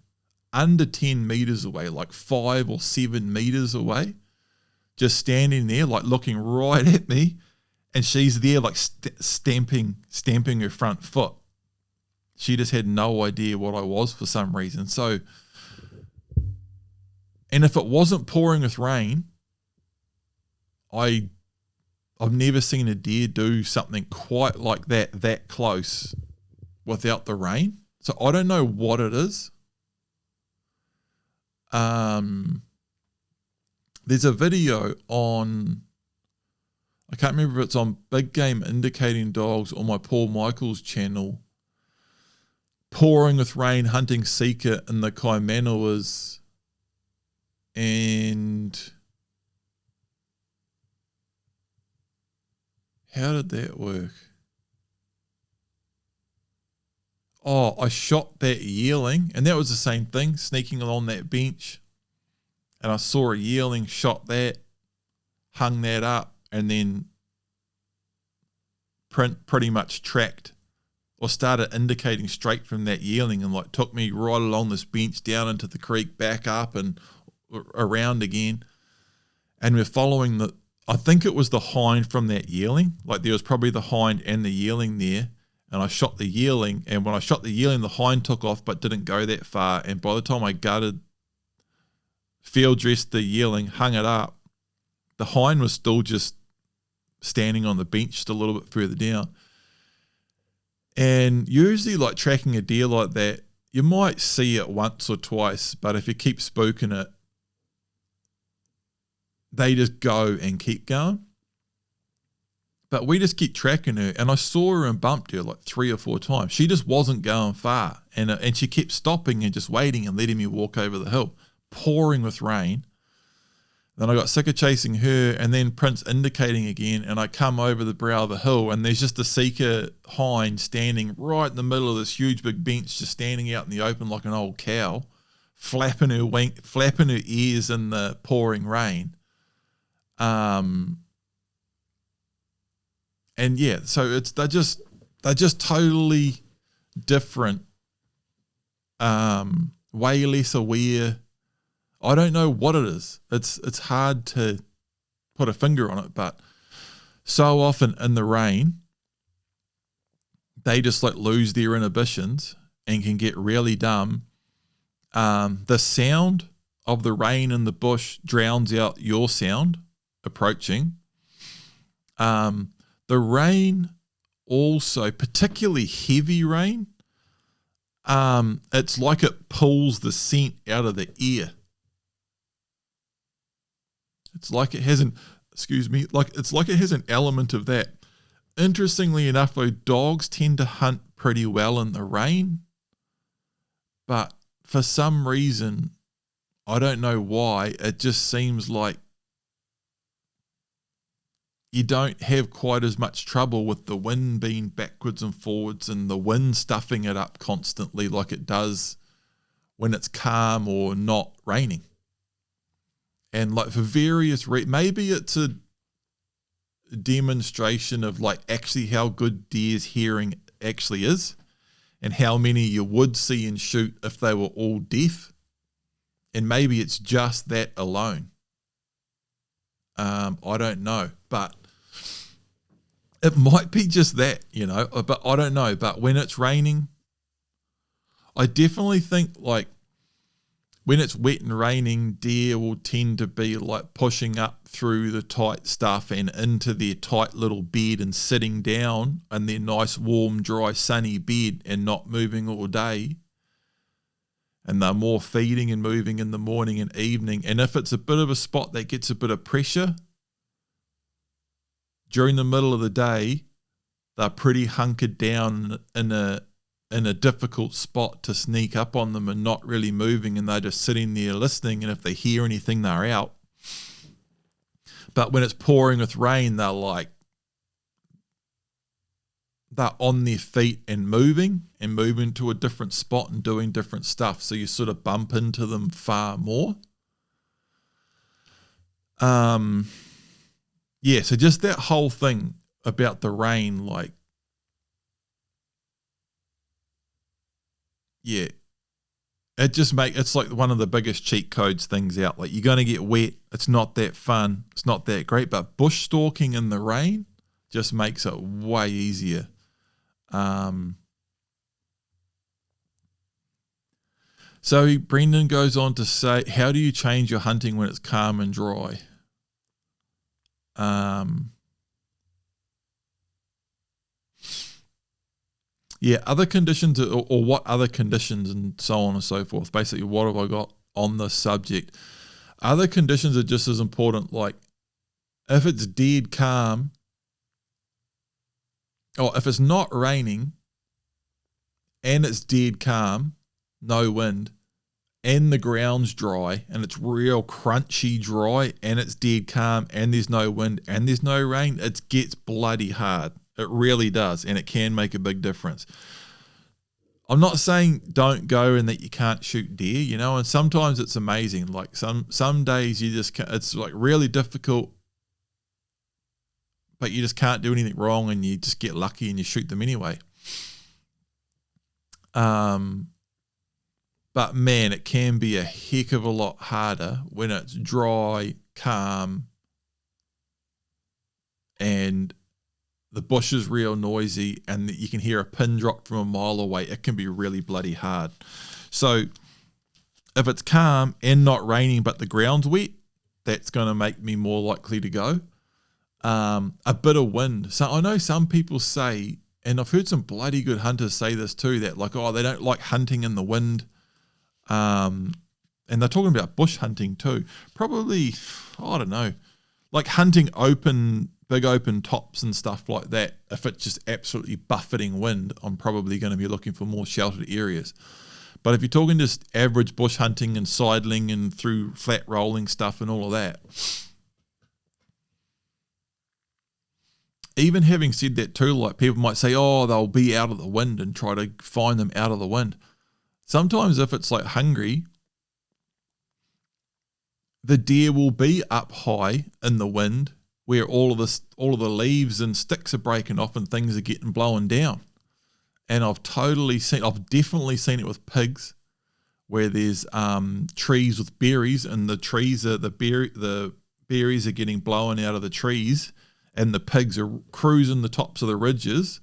under 10 meters away, like 5 or 7 meters away, just standing there, like looking right at me. And she's there, like stamping her front foot. She just had no idea what I was for some reason. So, and if it wasn't pouring with rain, I've never seen a deer do something quite like that close without the rain. So I don't know what it is. There's a video on, I can't remember if it's on Big Game Indicating Dogs or my Paul Michaels channel, pouring with rain, hunting sika in the Kaimanawas, and how did that work? Oh, I shot that yearling, and that was the same thing, sneaking along that bench, and I saw a yearling, shot that, hung that up, and then pretty much tracked or started indicating straight from that yearling, and like took me right along this bench down into the creek, back up and around again. And we're following I think it was the hind from that yearling. Like there was probably the hind and the yearling there. And I shot the yearling, and when I shot the yearling, the hind took off but didn't go that far. And by the time I gutted, field dressed the yearling, hung it up, the hind was still just standing on the bench just a little bit further down. And usually, like tracking a deer like that, you might see it once or twice, but if you keep spooking it, they just go and keep going. But we just keep tracking her, and I saw her and bumped her like 3 or 4 times. She just wasn't going far, and she kept stopping and just waiting and letting me walk over the hill, pouring with rain. Then I got sick of chasing her, and then Prince indicating again, and I come over the brow of the hill, and there's just a sika hind standing right in the middle of this huge big bench, just standing out in the open like an old cow, flapping her ears in the pouring rain. And yeah, so they're just totally different, way less aware. I don't know what it is. It's hard to put a finger on it, but so often in the rain, they just like lose their inhibitions and can get really dumb. The sound of the rain in the bush drowns out your sound approaching. The rain also, particularly heavy rain, it's like it pulls the scent out of the air. It's like it has an element of that. Interestingly enough, though, dogs tend to hunt pretty well in the rain, but for some reason, I don't know why, it just seems like you don't have quite as much trouble with the wind being backwards and forwards and the wind stuffing it up constantly like it does when it's calm or not raining. And like for various maybe it's a demonstration of like actually how good deer's hearing actually is and how many you would see and shoot if they were all deaf. And maybe it's just that alone. I don't know, but it might be just that, but I don't know. But when it's raining, I definitely think like when it's wet and raining, deer will tend to be like pushing up through the tight stuff and into their tight little bed and sitting down in their nice, warm, dry, sunny bed and not moving all day. And they're more feeding and moving in the morning and evening. And if it's a bit of a spot that gets a bit of pressure, during the middle of the day, they're pretty hunkered down in a difficult spot to sneak up on them and not really moving, and they're just sitting there listening, and if they hear anything, they're out. But when it's pouring with rain, they're on their feet and moving to a different spot and doing different stuff. So you sort of bump into them far more. Yeah, so just that whole thing about the rain, like, yeah, it's like one of the biggest cheat codes things out. Like, you're going to get wet. It's not that fun. It's not that great. But bush stalking in the rain just makes it way easier. So Brendan goes on to say, how do you change your hunting when it's calm and dry? Yeah, other conditions or what other conditions and so on and so forth. Basically, what have I got on this subject? Other conditions are just as important. Like, if it's dead calm, or if it's not raining and it's dead calm, no wind, and the ground's dry and it's real crunchy dry and it's dead calm and there's no wind and there's no rain, it gets bloody hard. It really does, and it can make a big difference. I'm not saying don't go and that you can't shoot deer, you know, and sometimes it's amazing. Like some days you just can't, it's like really difficult, but you just can't do anything wrong and you just get lucky and you shoot them anyway. But man, it can be a heck of a lot harder when it's dry, calm, and the bush is real noisy and you can hear a pin drop from a mile away. It can be really bloody hard. So if it's calm and not raining but the ground's wet, that's going to make me more likely to go. A bit of wind. So I know some people say, and I've heard some bloody good hunters say this too, that like, oh, they don't like hunting in the wind. And they're talking about bush hunting too. Probably, I don't know, like hunting big open tops and stuff like that. If it's just absolutely buffeting wind, I'm probably going to be looking for more sheltered areas. But if you're talking just average bush hunting and sidling and through flat rolling stuff and all of that, even having said that too, like people might say, oh, they'll be out of the wind and try to find them out of the wind. Sometimes if it's like hungry, the deer will be up high in the wind where all of the leaves and sticks are breaking off and things are getting blown down. And I've definitely seen it with pigs where there's trees with berries and the berries are getting blown out of the trees and the pigs are cruising the tops of the ridges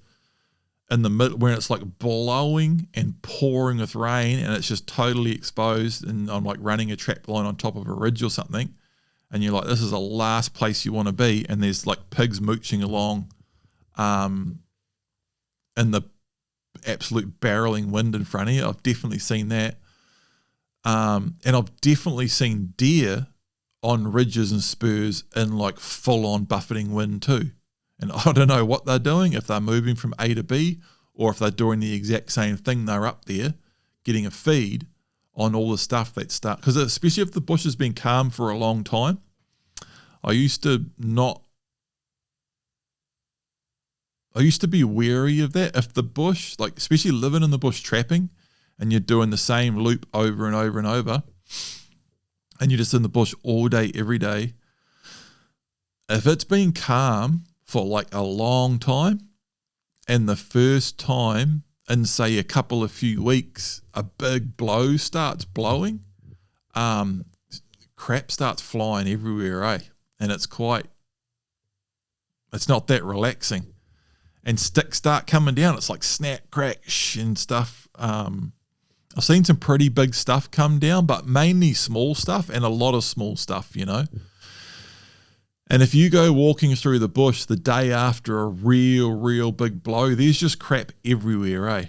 in the middle where it's like blowing and pouring with rain and it's just totally exposed, and I'm like running a trap line on top of a ridge or something, and you're like, this is the last place you want to be, and there's like pigs mooching along in the absolute barreling wind in front of you. I've definitely seen that. And I've definitely seen deer on ridges and spurs in like full on buffeting wind too. And I don't know what they're doing, if they're moving from A to B or if they're doing the exact same thing. They're up there getting a feed on all the stuff that start, because especially if the bush has been calm for a long time. I used to be wary of that. If the bush, like especially living in the bush trapping, and you're doing the same loop over and over and over, and you're just in the bush all day, every day, if it's been calm for like a long time, and the first time in say a few weeks, a big blow starts blowing, crap starts flying everywhere, and it's not that relaxing. And sticks start coming down. It's like snap, crack, and stuff. I've seen some pretty big stuff come down, but mainly small stuff and a lot of small stuff, you know. And if you go walking through the bush the day after a real big blow, there's just crap everywhere,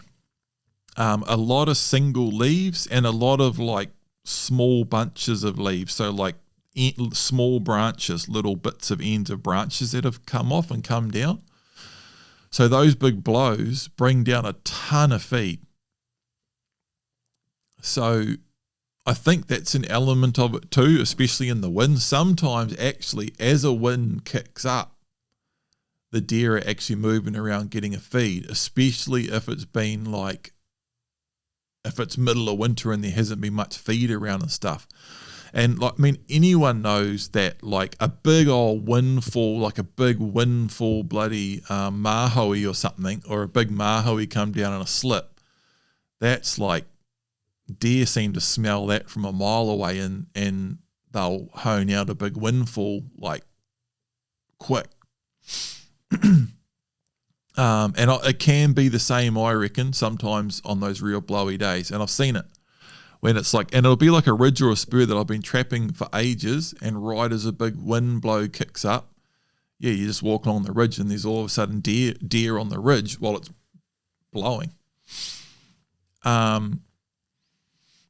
a lot of single leaves and a lot of like small bunches of leaves. So like small branches, little bits of ends of branches that have come off and come down. So those big blows bring down a ton of feed. So I think that's an element of it too, especially in the wind. Sometimes actually as a wind kicks up, the deer are actually moving around getting a feed, especially if it's been like, if it's middle of winter and there hasn't been much feed around and stuff. And like, I mean, anyone knows that like a big old windfall, like a big windfall bloody mahoe or something, or a big mahoe come down in a slip, that's like, deer seem to smell that from a mile away, and they'll hone out a big windfall like quick. It can be the same, I reckon, sometimes on those real blowy days, and I've seen it when it's like, and it'll be like a ridge or a spur that I've been trapping for ages, and right as a big wind blow kicks up, yeah, you just walk along the ridge and there's all of a sudden deer on the ridge while it's blowing.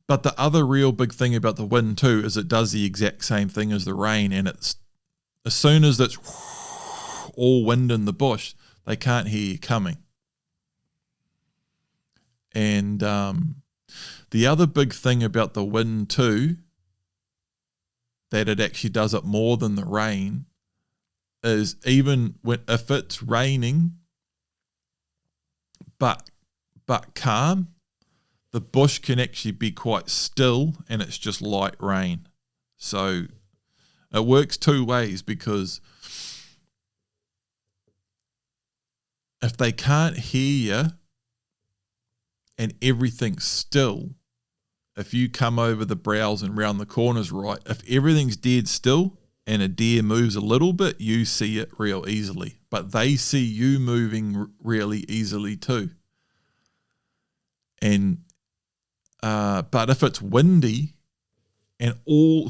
But the other real big thing about the wind too is it does the exact same thing as the rain, and it's as soon as it's all wind in the bush, they can't hear you coming. And the other big thing about the wind too, that it actually does it more than the rain, is even if it's raining but calm, the bush can actually be quite still and it's just light rain. So it works two ways, because if they can't hear you and everything's still, if you come over the brows and round the corners right, if everything's dead still and a deer moves a little bit, you see it real easily. But they see you moving really easily too. And but if it's windy, like all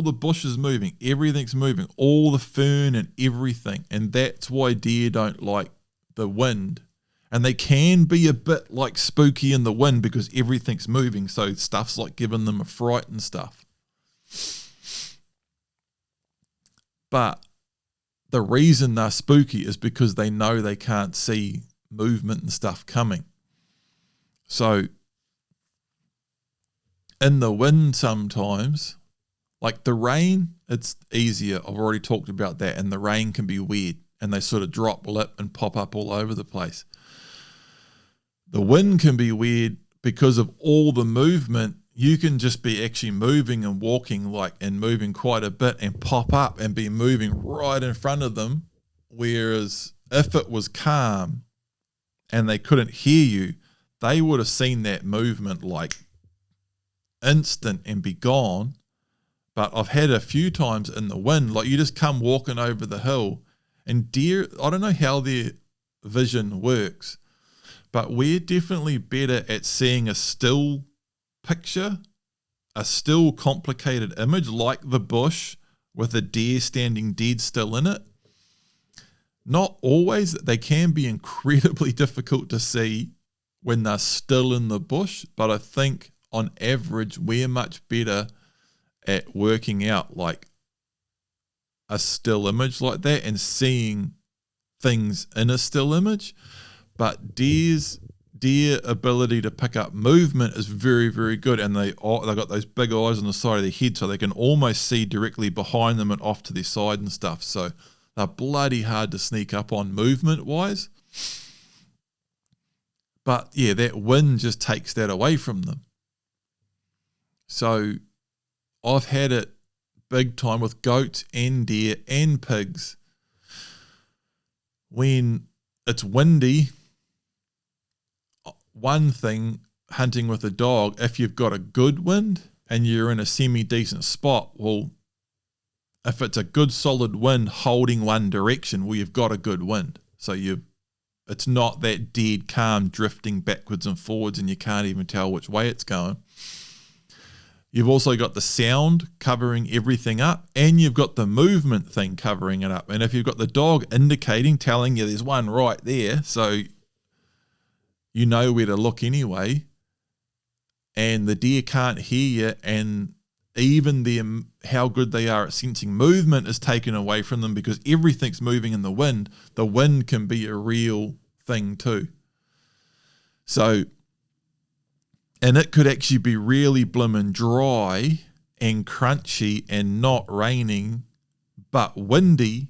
the bush is moving, everything's moving, all the fern and everything, and that's why deer don't like the wind. And they can be a bit like spooky in the wind because everything's moving, so stuff's like giving them a fright and stuff. But the reason they're spooky is because they know they can't see movement and stuff coming. So in the wind sometimes, like the rain, it's easier. I've already talked about that. And the rain can be weird, and they sort of drop lip and pop up all over the place. The wind can be weird because of all the movement. You can just be actually moving and walking and moving quite a bit and pop up and be moving right in front of them. Whereas if it was calm and they couldn't hear you, they would have seen that movement like instant and be gone. But I've had a few times in the wind, like you just come walking over the hill, and deer, I don't know how their vision works, but we're definitely better at seeing a still picture, a still complicated image like the bush with a deer standing dead still in it. Not always, they can be incredibly difficult to see when they're still in the bush, but I think on average we're much better at working out like a still image like that and seeing things in a still image. But deer ability to pick up movement is very, very good, and they've got those big eyes on the side of their head, so they can almost see directly behind them and off to their side and stuff. So they're bloody hard to sneak up on movement wise. But yeah, that wind just takes that away from them. So I've had it big time with goats and deer and pigs. When it's windy, one thing, hunting with a dog, if you've got a good wind and you're in a semi-decent spot, well, if it's a good solid wind holding one direction, well, you've got a good wind. So it's not that dead calm drifting backwards and forwards and you can't even tell which way it's going. You've also got the sound covering everything up, and you've got the movement thing covering it up. And if you've got the dog indicating, telling you there's one right there, so you know where to look anyway, and the deer can't hear you, and even how good they are at sensing movement is taken away from them because everything's moving in the wind can be a real thing too. So And it could actually be really blimmin' dry and crunchy and not raining, but windy.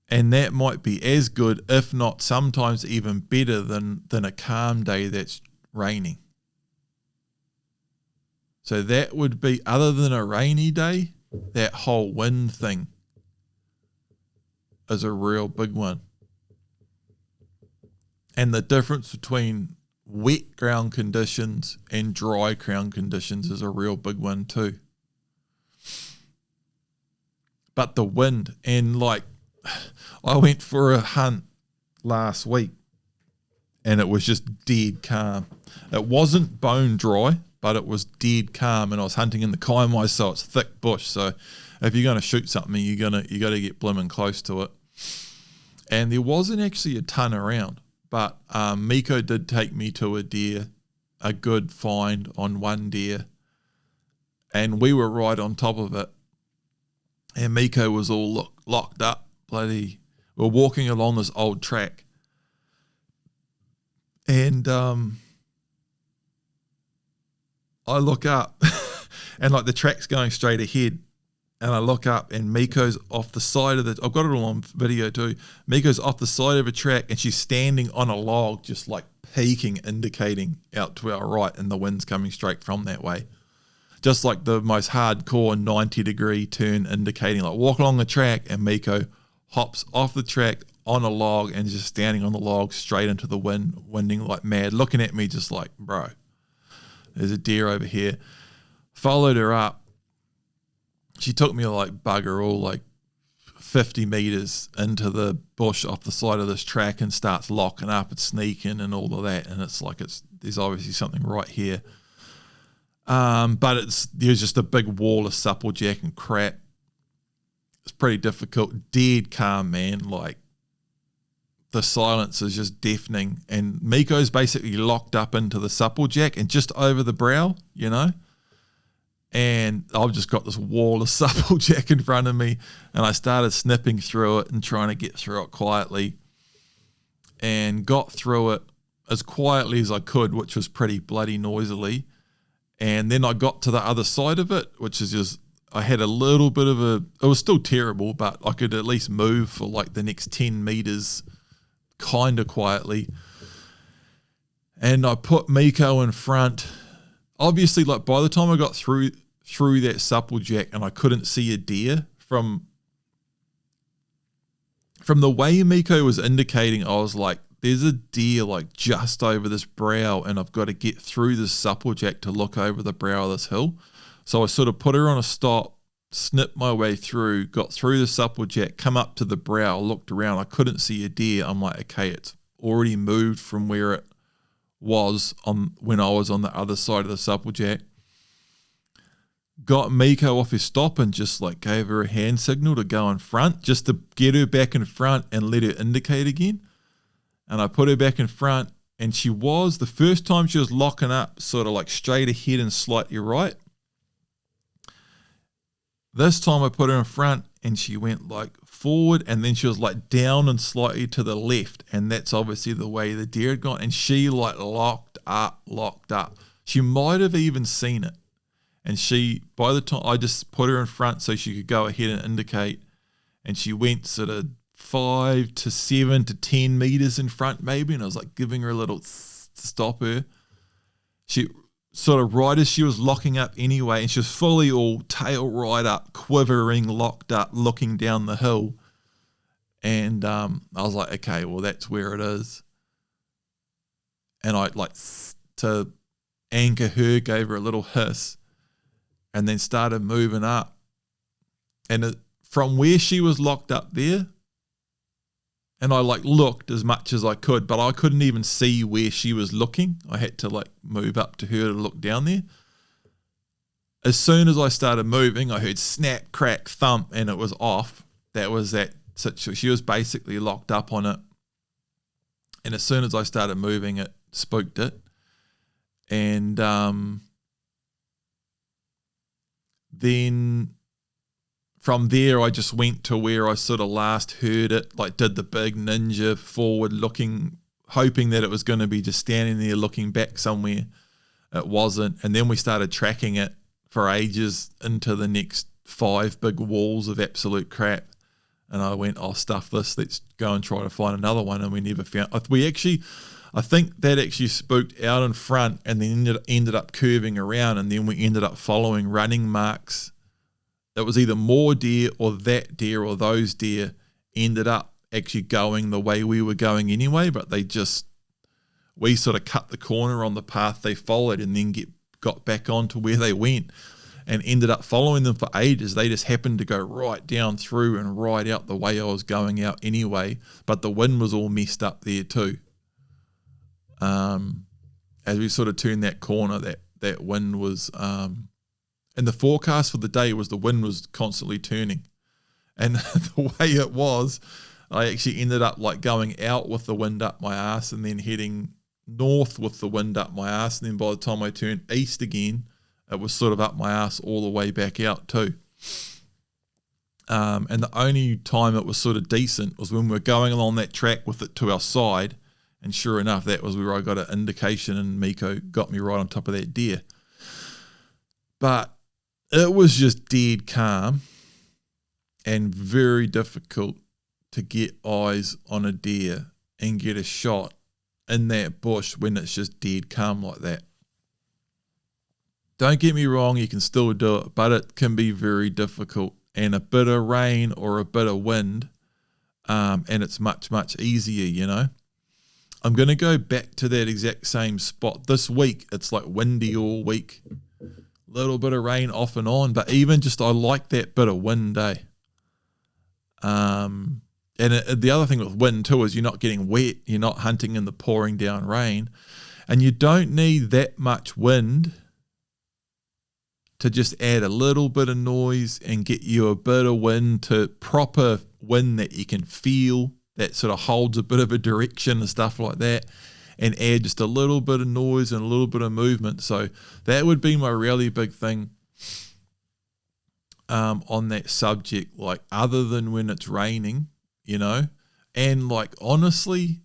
And that might be as good, if not sometimes even better than a calm day that's raining. So that would be, other than a rainy day, that whole wind thing is a real big one. And the difference between wet ground conditions and dry ground conditions is a real big one too. But the wind, and like, I went for a hunt last week and it was just dead calm. It wasn't bone dry, but it was dead calm, and I was hunting in the Kaimai, so it's thick bush. So if you're going to shoot something, you got to get blimmin' close to it. And there wasn't actually a ton around, but Miko did take me to a deer, a good find on one deer, and we were right on top of it. And Miko was all locked up, we're walking along this old track, and I look up and like the track's going straight ahead, and I look up and Miko's off the side of I've got it all on video too. Miko's off the side of a track and she's standing on a log, just like peeking, indicating out to our right, and the wind's coming straight from that way. Just like the most hardcore 90-degree turn, indicating, like walk along the track, and Miko hops off the track on a log and just standing on the log straight into the wind, winding like mad, looking at me just like, bro, there's a deer over here. Followed her up. She took me like bugger all, like 50 meters into the bush off the side of this track, and starts locking up and sneaking and all of that. And it's like, there's obviously something right here. But there's just a big wall of supplejack and crap. It's pretty difficult. Dead calm, man. Like, the silence is just deafening, and Miko's basically locked up into the supplejack and just over the brow, you know, and I've just got this wall of supplejack in front of me, and I started snipping through it and trying to get through it quietly, and got through it as quietly as I could, which was pretty bloody noisily. And then I got to the other side of it, which is just, I had a little bit of it was still terrible, but I could at least move for like the next 10 meters kind of quietly. And I put Miko in front. Obviously, like by the time I got through that supplejack and I couldn't see a deer, from the way Miko was indicating, I was like, there's a deer like just over this brow, and I've got to get through this supplejack to look over the brow of this hill. So I sort of put her on a stop, snipped my way through, got through the supplejack, come up to the brow, looked around. I couldn't see a deer. I'm like, okay, it's already moved from where it was when I was on the other side of the supplejack. Got Miko off his stop and just like gave her a hand signal to go in front, just to get her back in front and let her indicate again. And I put her back in front, and the first time she was locking up sort of like straight ahead and slightly right. This time I put her in front and she went like forward, and then she was like down and slightly to the left. And that's obviously the way the deer had gone. And she like locked up. She might have even seen it. And by the time I just put her in front so she could go ahead and indicate, and she went sort of 5 to 7 to 10 meters in front maybe. And I was like giving her a little to stop her. She sort of right as she was locking up anyway, and she was fully all tail right up, quivering, locked up, looking down the hill. And I was like, okay, well, that's where it is. And I like to anchor her, gave her a little hiss, and then started moving up. And from where she was locked up there, and I like looked as much as I could, but I couldn't even see where she was looking. I had to like move up to her to look down there. As soon as I started moving, I heard snap, crack, thump, and it was off. That was that situation. She was basically locked up on it. And as soon as I started moving, it spooked it. And then from there, I just went to where I sort of last heard it, like did the big ninja forward looking hoping that it was going to be just standing there looking back somewhere. It wasn't. And then we started tracking it for ages into the next 5 big walls of absolute crap. And I went, oh, stuff this. Let's go and try to find another one. And we never found. I think that actually spooked out in front and then ended up curving around. And then we ended up following running marks. It was either more deer or that deer or those deer ended up actually going the way we were going anyway. But we sort of cut the corner on the path they followed and then got back onto where they went. And ended up following them for ages. They just happened to go right down through and right out the way I was going out anyway. But the wind was all messed up there too. As we sort of turned that corner, that wind was, and the forecast for the day was the wind was constantly turning. And the way it was, I actually ended up like going out with the wind up my ass and then heading north with the wind up my ass. And then by the time I turned east again, it was sort of up my ass all the way back out too. And the only time it was sort of decent was when we were going along that track with it to our side. And sure enough, that was where I got an indication and Miko got me right on top of that deer. But it was just dead calm and very difficult to get eyes on a deer and get a shot in that bush when it's just dead calm like that. Don't get me wrong, you can still do it, but it can be very difficult. And a bit of rain or a bit of wind, and it's much, much easier, you know. I'm going to go back to that exact same spot. This week, it's like windy all week. Little bit of rain off and on, but even just I like that bit of wind, eh? And the other thing with wind too is you're not getting wet. You're not hunting in the pouring down rain. And you don't need that much wind to just add a little bit of noise and get you a bit of wind, to proper wind that you can feel, that sort of holds a bit of a direction and stuff like that, and add just a little bit of noise and a little bit of movement. So that would be my really big thing on that subject, like other than when it's raining, you know. And like honestly,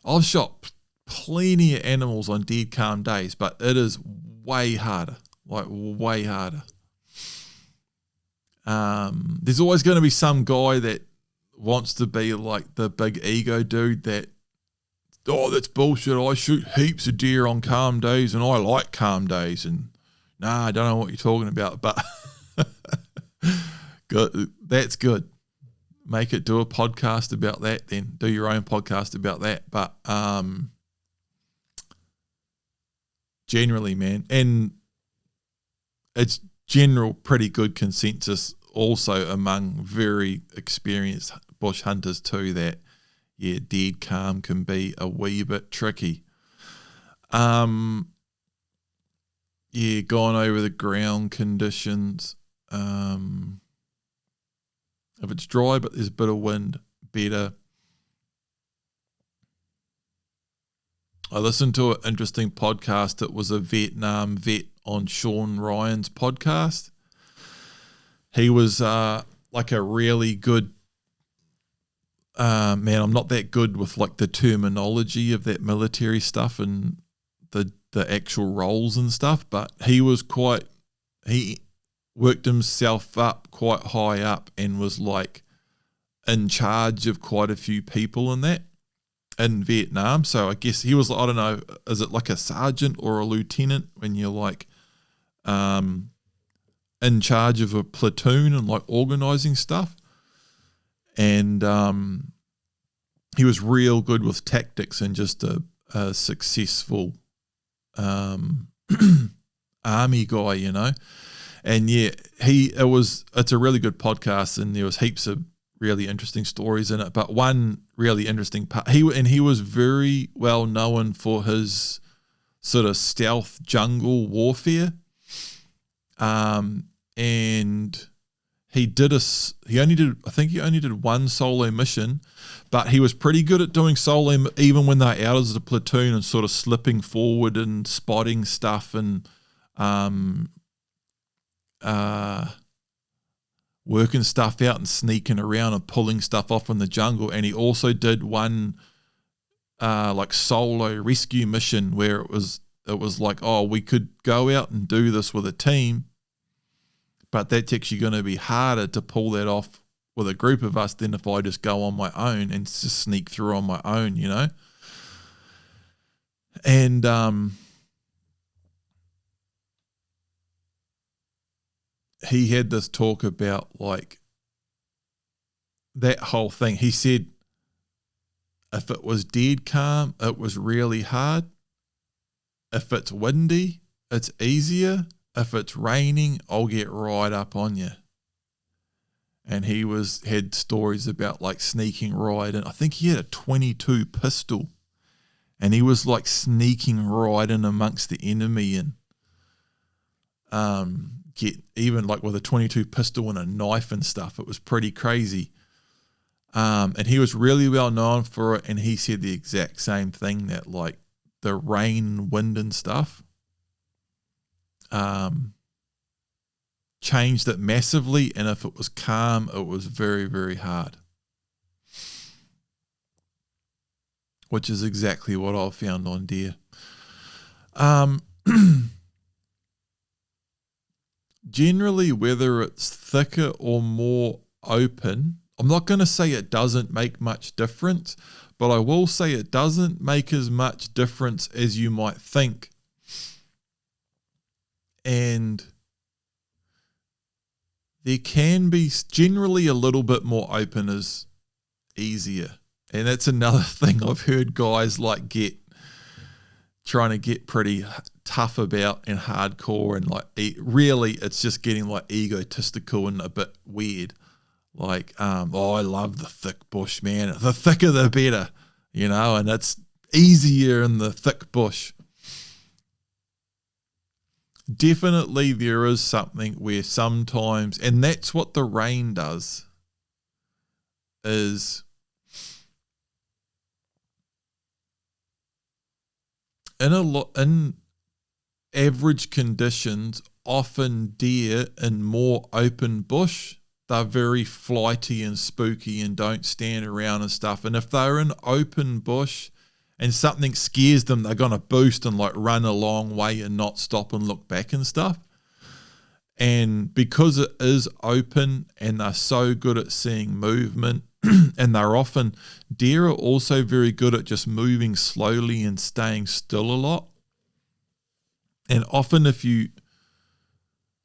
I've shot plenty of animals on dead calm days, but it is way harder. Like way harder. There's always going to be some guy that wants to be like the big ego dude that, oh, that's bullshit. I shoot heaps of deer on calm days and I like calm days. And nah, I don't know what you're talking about, but good. That's good. Make it, do a podcast about that then. Do your own podcast about that. But generally, man, and it's general pretty good consensus also among very experienced bush hunters too that, yeah, dead calm can be a wee bit tricky. Yeah, gone over the ground conditions. If it's dry but there's a bit of wind, better. I listened to an interesting podcast. It was a Vietnam vet on Sean Ryan's podcast. He was like a really good man. I'm not that good with like the terminology of that military stuff and the actual roles and stuff, but he worked himself up quite high up and was like in charge of quite a few people in that in Vietnam. So I guess he was, I don't know, is it like a sergeant or a lieutenant when you're like in charge of a platoon and like organizing stuff? And he was real good with tactics and just a successful army guy, you know. And yeah, it's a really good podcast, and there was heaps of really interesting stories in it. But one really interesting part, he was very well known for his sort of stealth jungle warfare. And he only did one solo mission, but he was pretty good at doing solo even when they're out as a platoon and sort of slipping forward and spotting stuff and working stuff out and sneaking around and pulling stuff off in the jungle. And he also did one like solo rescue mission where it was like, oh, we could go out and do this with a team, but that's actually going to be harder to pull that off with a group of us than if I just go on my own and just sneak through on my own, you know? And he had this talk about like that whole thing. He said if it was dead calm, it was really hard. If it's windy, it's easier. If it's raining, I'll get right up on you. And he had stories about like sneaking right in. I think he had a 22 pistol, and he was like sneaking right in amongst the enemy and get even like with a 22 pistol and a knife and stuff. It was pretty crazy. And he was really well known for it. And he said the exact same thing, that like the rain, wind and stuff changed it massively. And if it was calm, it was very, very hard. Which is exactly what I've found on deer. Generally, whether it's thicker or more open, I'm not going to say it doesn't make much difference, but I will say it doesn't make as much difference as you might think. And there can be generally a little bit more open is easier. And that's another thing I've heard guys like trying to get pretty tough about and hardcore, and like really it's just getting like egotistical and a bit weird. Like, oh, I love the thick bush, man. The thicker the better, you know, and it's easier in the thick bush. Definitely there is something where sometimes, and that's what the rain does, is in average conditions, often deer in more open bush, they're very flighty and spooky and don't stand around and stuff. And if they're in open bush and something scares them, they're going to boost and like run a long way and not stop and look back and stuff. And because it is open and they're so good at seeing movement, and deer are also very good at just moving slowly and staying still a lot. And often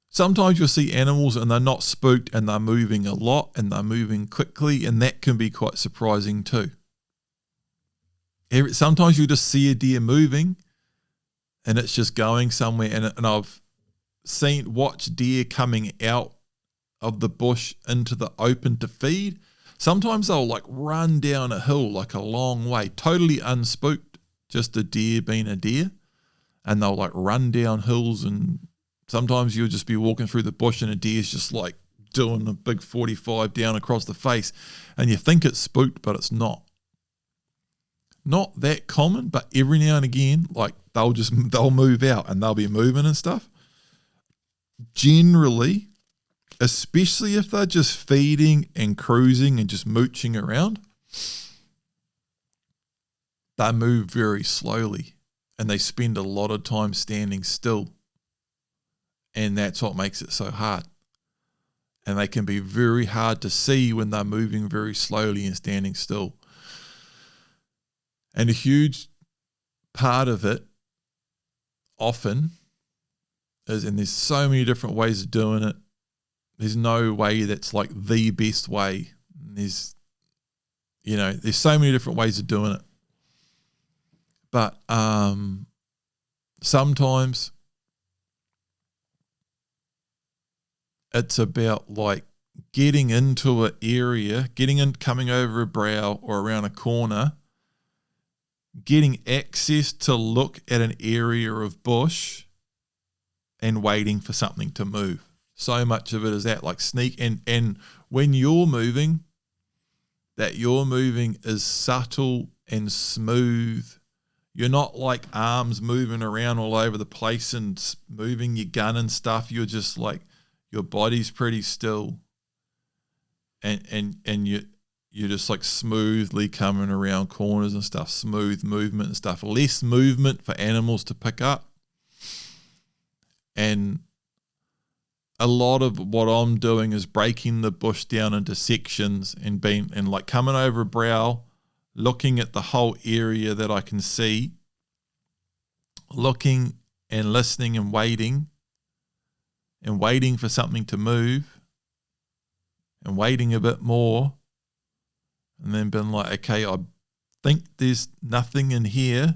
sometimes you'll see animals and they're not spooked and they're moving a lot and they're moving quickly, and that can be quite surprising too. Sometimes you just see a deer moving and it's just going somewhere, and I've watched deer coming out of the bush into the open to feed. Sometimes they'll like run down a hill like a long way, totally unspooked, just a deer being a deer, and they'll like run down hills. And sometimes you'll just be walking through the bush and a deer's just like doing a big 45 down across the face, and you think it's spooked, but it's not. Not that common, but every now and again, like they'll move out and they'll be moving and stuff. Generally, especially if they're just feeding and cruising and just mooching around, they move very slowly and they spend a lot of time standing still. And that's what makes it so hard. And they can be very hard to see when they're moving very slowly and standing still. And a huge part of it often is, and there's so many different ways of doing it, there's no way that's like the best way. There's so many different ways of doing it. But sometimes it's about like getting into an area, coming over a brow or around a corner, getting access to look at an area of bush and waiting for something to move. So much of it is that like sneak, and when you're moving, that you're moving is subtle and smooth. You're not like arms moving around all over the place and moving your gun and stuff. You're just like, your body's pretty still, and you're just like smoothly coming around corners and stuff, smooth movement and stuff, less movement for animals to pick up. And a lot of what I'm doing is breaking the bush down into sections and like coming over a brow, looking at the whole area that I can see, looking and listening and waiting for something to move and waiting a bit more, and then been like, okay, I think there's nothing in here,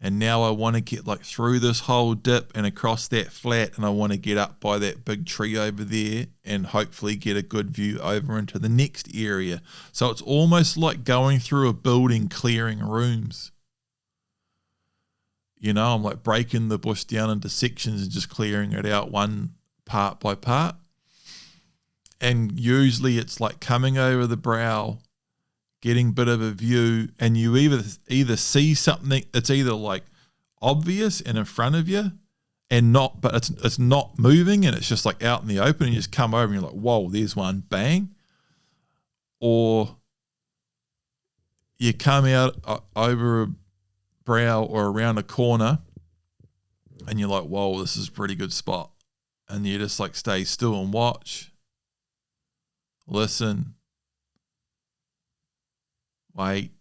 and now I want to get like through this whole dip and across that flat, and I want to get up by that big tree over there and hopefully get a good view over into the next area. So it's almost like going through a building, clearing rooms. You know, I'm like breaking the bush down into sections and just clearing it out one part by part. And usually it's like coming over the brow, getting a bit of a view, and you either see something, it's either like obvious and in front of you and not, but it's not moving and it's just like out in the open, and you just come over and you're like, whoa, there's one, bang. Or you come out over a brow or around a corner and you're like, whoa, this is a pretty good spot. And you just like stay still and watch, listen, wait.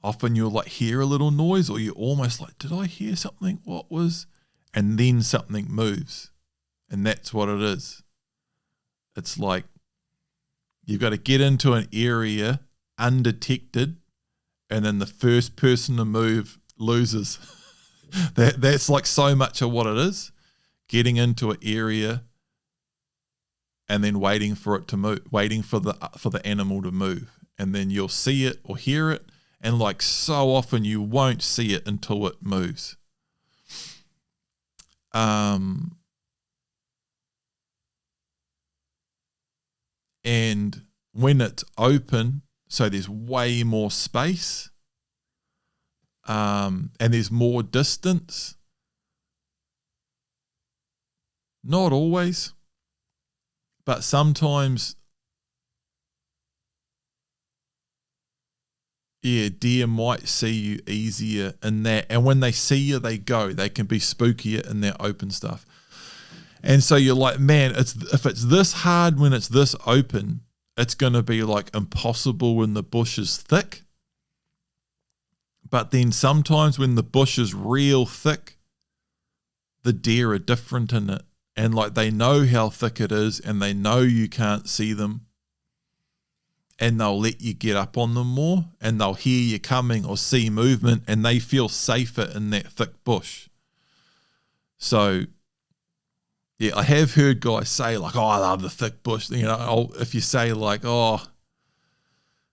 Often you'll like hear a little noise, or you're almost like, did I hear something? What was? And then something moves. And that's what it is. It's like you've got to get into an area undetected, and then the first person to move loses. That's like so much of what it is. Getting into an area and then waiting for it to move, waiting for the animal to move. And then you'll see it or hear it, and like so often you won't see it until it moves. And when it's open, so there's way more space, and there's more distance. Not always, but sometimes, yeah, deer might see you easier in that. And when they see you, they go. They can be spookier in their open stuff. And so you're like, man, if it's this hard when it's this open, it's going to be like impossible when the bush is thick. But then sometimes when the bush is real thick, the deer are different in it. And like they know how thick it is, and they know you can't see them. And they'll let you get up on them more, and they'll hear you coming or see movement, and they feel safer in that thick bush. So, yeah, I have heard guys say like, oh, I love the thick bush. You know, if you say like, oh,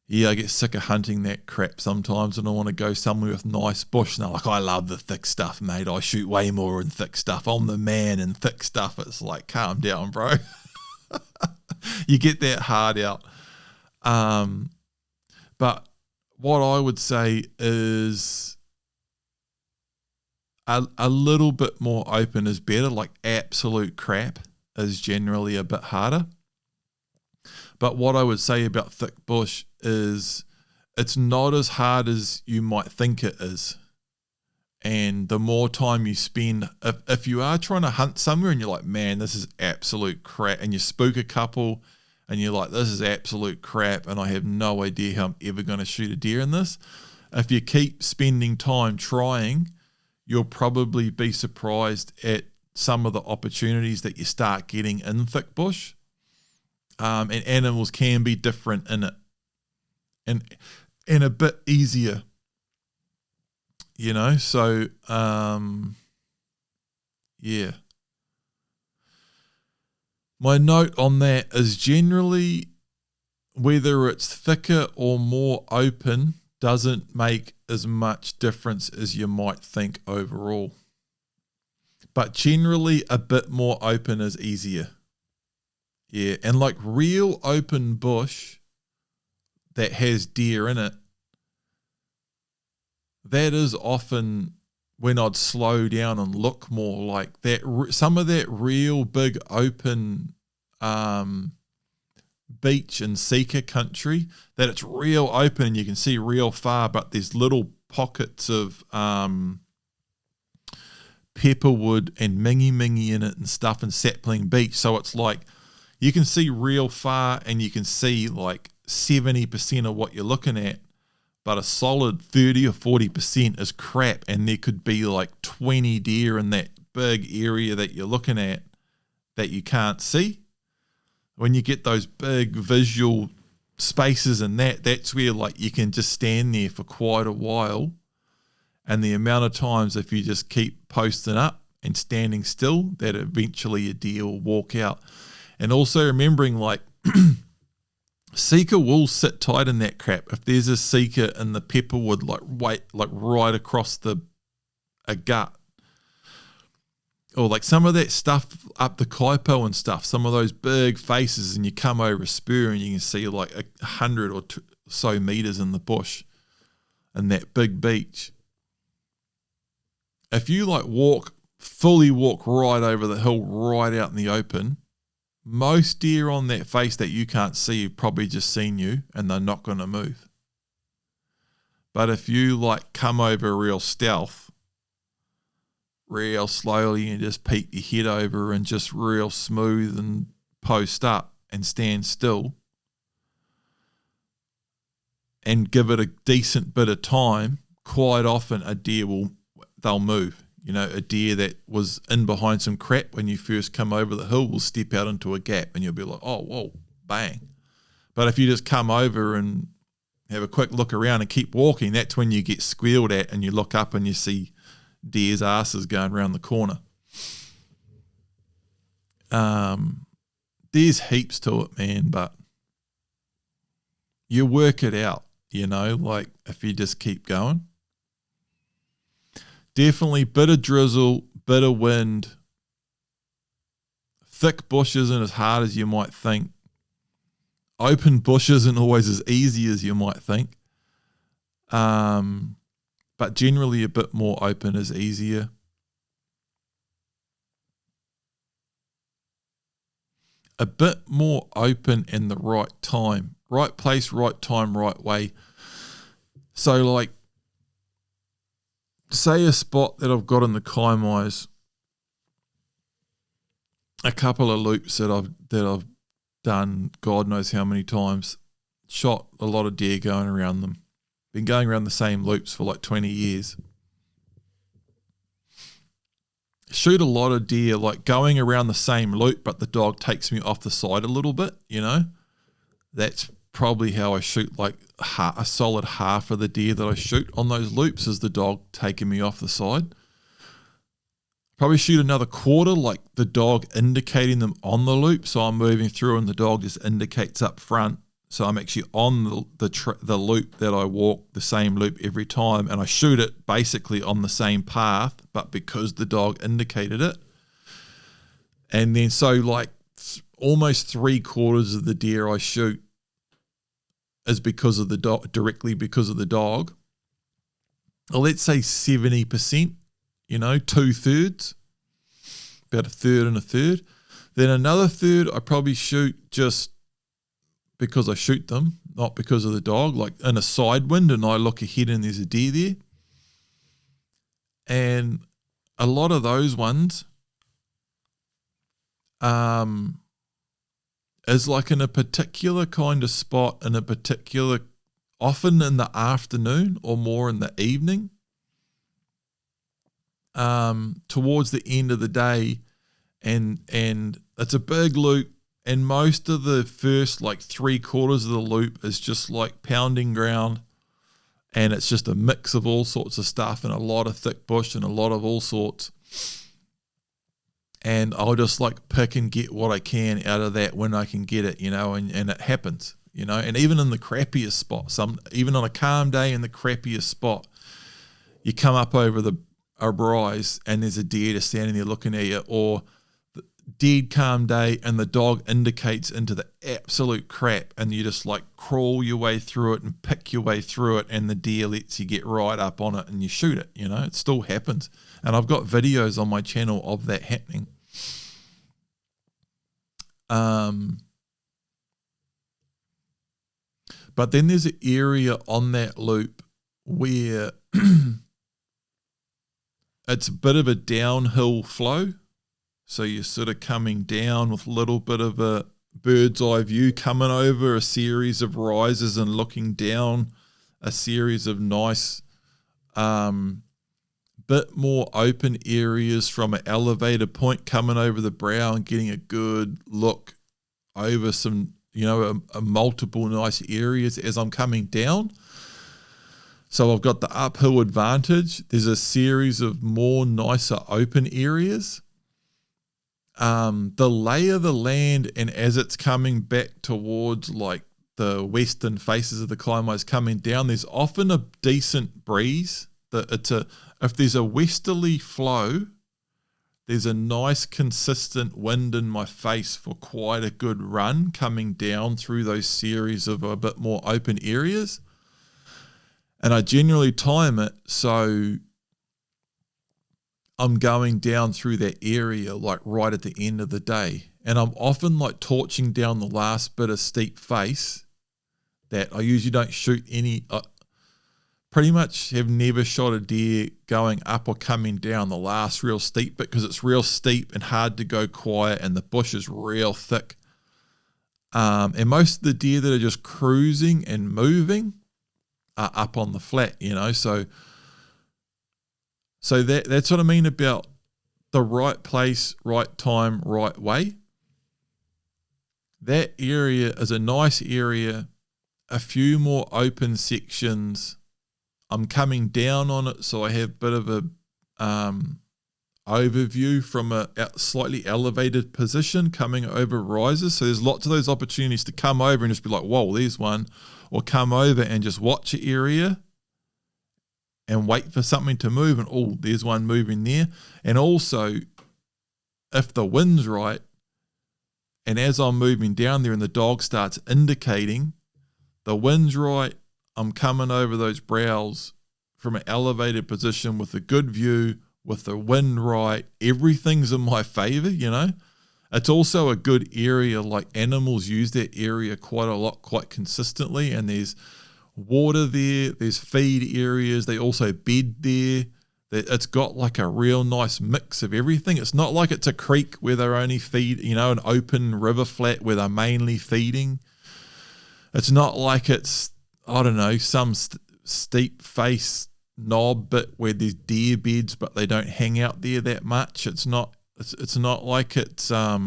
yeah, I get sick of hunting that crap sometimes and I want to go somewhere with nice bush. And they're like, I love the thick stuff, mate. I shoot way more in thick stuff. I'm the man in thick stuff. It's like, calm down, bro. You get that hard out. But what I would say is a little bit more open is better. Like absolute crap is generally a bit harder. But what I would say about thick bush is it's not as hard as you might think it is. And the more time you spend, if you are trying to hunt somewhere and you're like, man, this is absolute crap, and you spook a couple and you're like, this is absolute crap and I have no idea how I'm ever going to shoot a deer in this. If you keep spending time trying, you'll probably be surprised at some of the opportunities that you start getting in thick bush. And animals can be different in it and a bit easier, you know? So, yeah. My note on that is generally whether it's thicker or more open doesn't make as much difference as you might think overall. But generally a bit more open is easier. Yeah, and like real open bush that has deer in it, that is often when I'd slow down and look more like that. Some of that real big open beach and seeker country, that it's real open and you can see real far, but there's little pockets of pepperwood and mingy in it and stuff, and sapling beach. So it's like you can see real far and you can see like 70% of what you're looking at, but a solid 30 or 40% is crap, and there could be like 20 deer in that big area that you're looking at that you can't see. When you get those big visual spaces and that's where like you can just stand there for quite a while. And the amount of times if you just keep posting up and standing still, that eventually a deer will walk out. And also remembering like seeker will sit tight in that crap. If there's a seeker in the pepperwood, like right across a gut, or like some of that stuff up the kaipo and stuff, some of those big faces, and you come over a spur and you can see like 100 or so meters in the bush in that big beach. If you like fully walk right over the hill, right out in the open, most deer on that face that you can't see have probably just seen you and they're not going to move. But if you like come over real stealth, real slowly, and just peek your head over and just real smooth and post up and stand still and give it a decent bit of time, quite often a deer they'll move. You know, a deer that was in behind some crap when you first come over the hill will step out into a gap and you'll be like, oh, whoa, bang. But if you just come over and have a quick look around and keep walking, that's when you get squealed at and you look up and you see deer's asses going around the corner. There's heaps to it, man, but you work it out, you know, like if you just keep going. Definitely bit of drizzle, bit of wind, thick bush isn't as hard as you might think. Open bush isn't always as easy as you might think. But generally a bit more open is easier. A bit more open in the right time. Right place, right time, right way. So like, say a spot that I've got in the Kaimais, a couple of loops that I've done God knows how many times, shot a lot of deer going around them. Been going around the same loops for like 20 years. Shoot a lot of deer, like going around the same loop, but the dog takes me off the side a little bit, you know. That's probably how I shoot like a solid half of the deer that I shoot on those loops is the dog taking me off the side. Probably shoot another quarter, like the dog indicating them on the loop. So I'm moving through and the dog just indicates up front. So I'm actually on the loop that I walk, the same loop every time, and I shoot it basically on the same path, but because the dog indicated it. And then so like almost 3/4 of the deer I shoot is because of the dog, directly because of the dog. Or let's say 70%, you know, 2/3, about a third and a third. Then another third I probably shoot just because I shoot them, not because of the dog, like in a side wind and I look ahead and there's a deer there. And a lot of those ones is like in a particular kind of spot, in a particular, often in the afternoon or more in the evening, towards the end of the day, and it's a big loop. And most of the first like 3/4 of the loop is just like pounding ground, and it's just a mix of all sorts of stuff and a lot of thick bush and a lot of all sorts. And I'll just like pick and get what I can out of that when I can get it, you know, and it happens, you know. And even in the crappiest spot, even on a calm day in the crappiest spot, you come up over a rise and there's a deer just standing there looking at you, or dead calm day and the dog indicates into the absolute crap and you just like crawl your way through it and pick your way through it, and the deer lets you get right up on it and you shoot it, you know. It still happens, and I've got videos on my channel of that happening. But then there's an area on that loop where it's a bit of a downhill flow. So you're sort of coming down with a little bit of a bird's eye view, coming over a series of rises and looking down a series of nice, bit more open areas from an elevated point, coming over the brow and getting a good look over some, a multiple nice areas as I'm coming down. So I've got the uphill advantage. There's a series of more nicer open areas. The lay of the land, and as it's coming back towards like the western faces of the climb is coming down, there's often a decent breeze. If there's a westerly flow, there's a nice consistent wind in my face for quite a good run coming down through those series of a bit more open areas. And I generally time it so I'm going down through that area like right at the end of the day. And I'm often like torching down the last bit of steep face that I usually don't shoot any. Pretty much have never shot a deer going up or coming down the last real steep bit, because it's real steep and hard to go quiet and the bush is real thick. And most of the deer that are just cruising and moving are up on the flat, so that's what I mean about the right place, right time, right way. That area is a nice area, a few more open sections. I'm coming down on it, so I have a bit of a overview from a slightly elevated position coming over rises. So there's lots of those opportunities to come over and just be like, whoa, there's one. Or come over and just watch an area and wait for something to move, and oh, there's one moving there. And also, if the wind's right, and as I'm moving down there and the dog starts indicating the wind's right, I'm coming over those brows from an elevated position with a good view, with the wind right, everything's in my favor, It's also a good area, like animals use that area quite a lot, quite consistently, and there's water there, there's feed areas, they also bed there. It's got like a real nice mix of everything. It's not like it's a creek where they're only feed, an open river flat where they're mainly feeding. It's not like it's, I don't know, some steep face knob bit where there's deer beds but they don't hang out there that much. It's not like it's I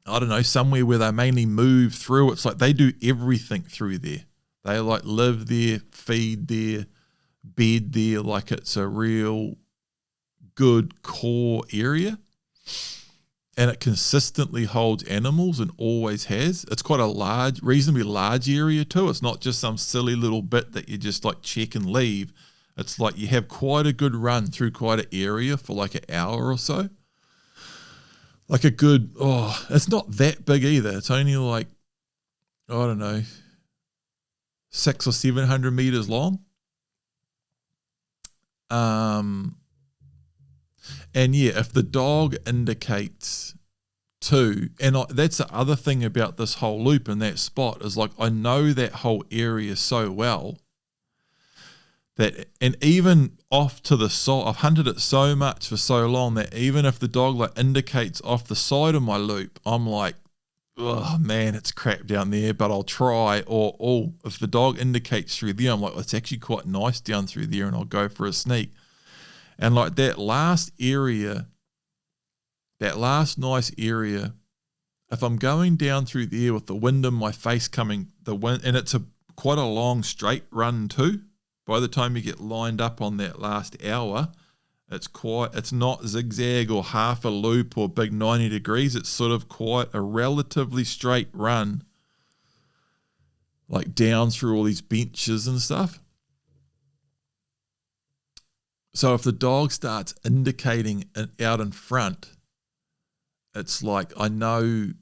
don't know, somewhere where they mainly move through. It's like they do everything through there. They like live there, feed there, bed there, like it's a real good core area. And it consistently holds animals and always has. It's quite a reasonably large area too. It's not just some silly little bit that you just like check and leave. It's like you have quite a good run through quite an area for like an hour or so. Like a good, it's not that big either. It's only like, I don't know, 600 or 700 meters long. And yeah, if the dog indicates too, and that's the other thing about this whole loop and that spot is like, I know that whole area so well that, and even off to the side, I've hunted it so much for so long that even if the dog like indicates off the side of my loop, I'm like, oh man, it's crap down there, but I'll try. Or if the dog indicates through there, I'm like, well, it's actually quite nice down through there, and I'll go for a sneak. And like that last nice area, if I'm going down through there with the wind in my face coming, and it's quite a long straight run too. By the time you get lined up on that last hour, it's not zigzag or half a loop or big 90 degrees. It's sort of quite a relatively straight run, like down through all these benches and stuff. So if the dog starts indicating out in front, it's like I know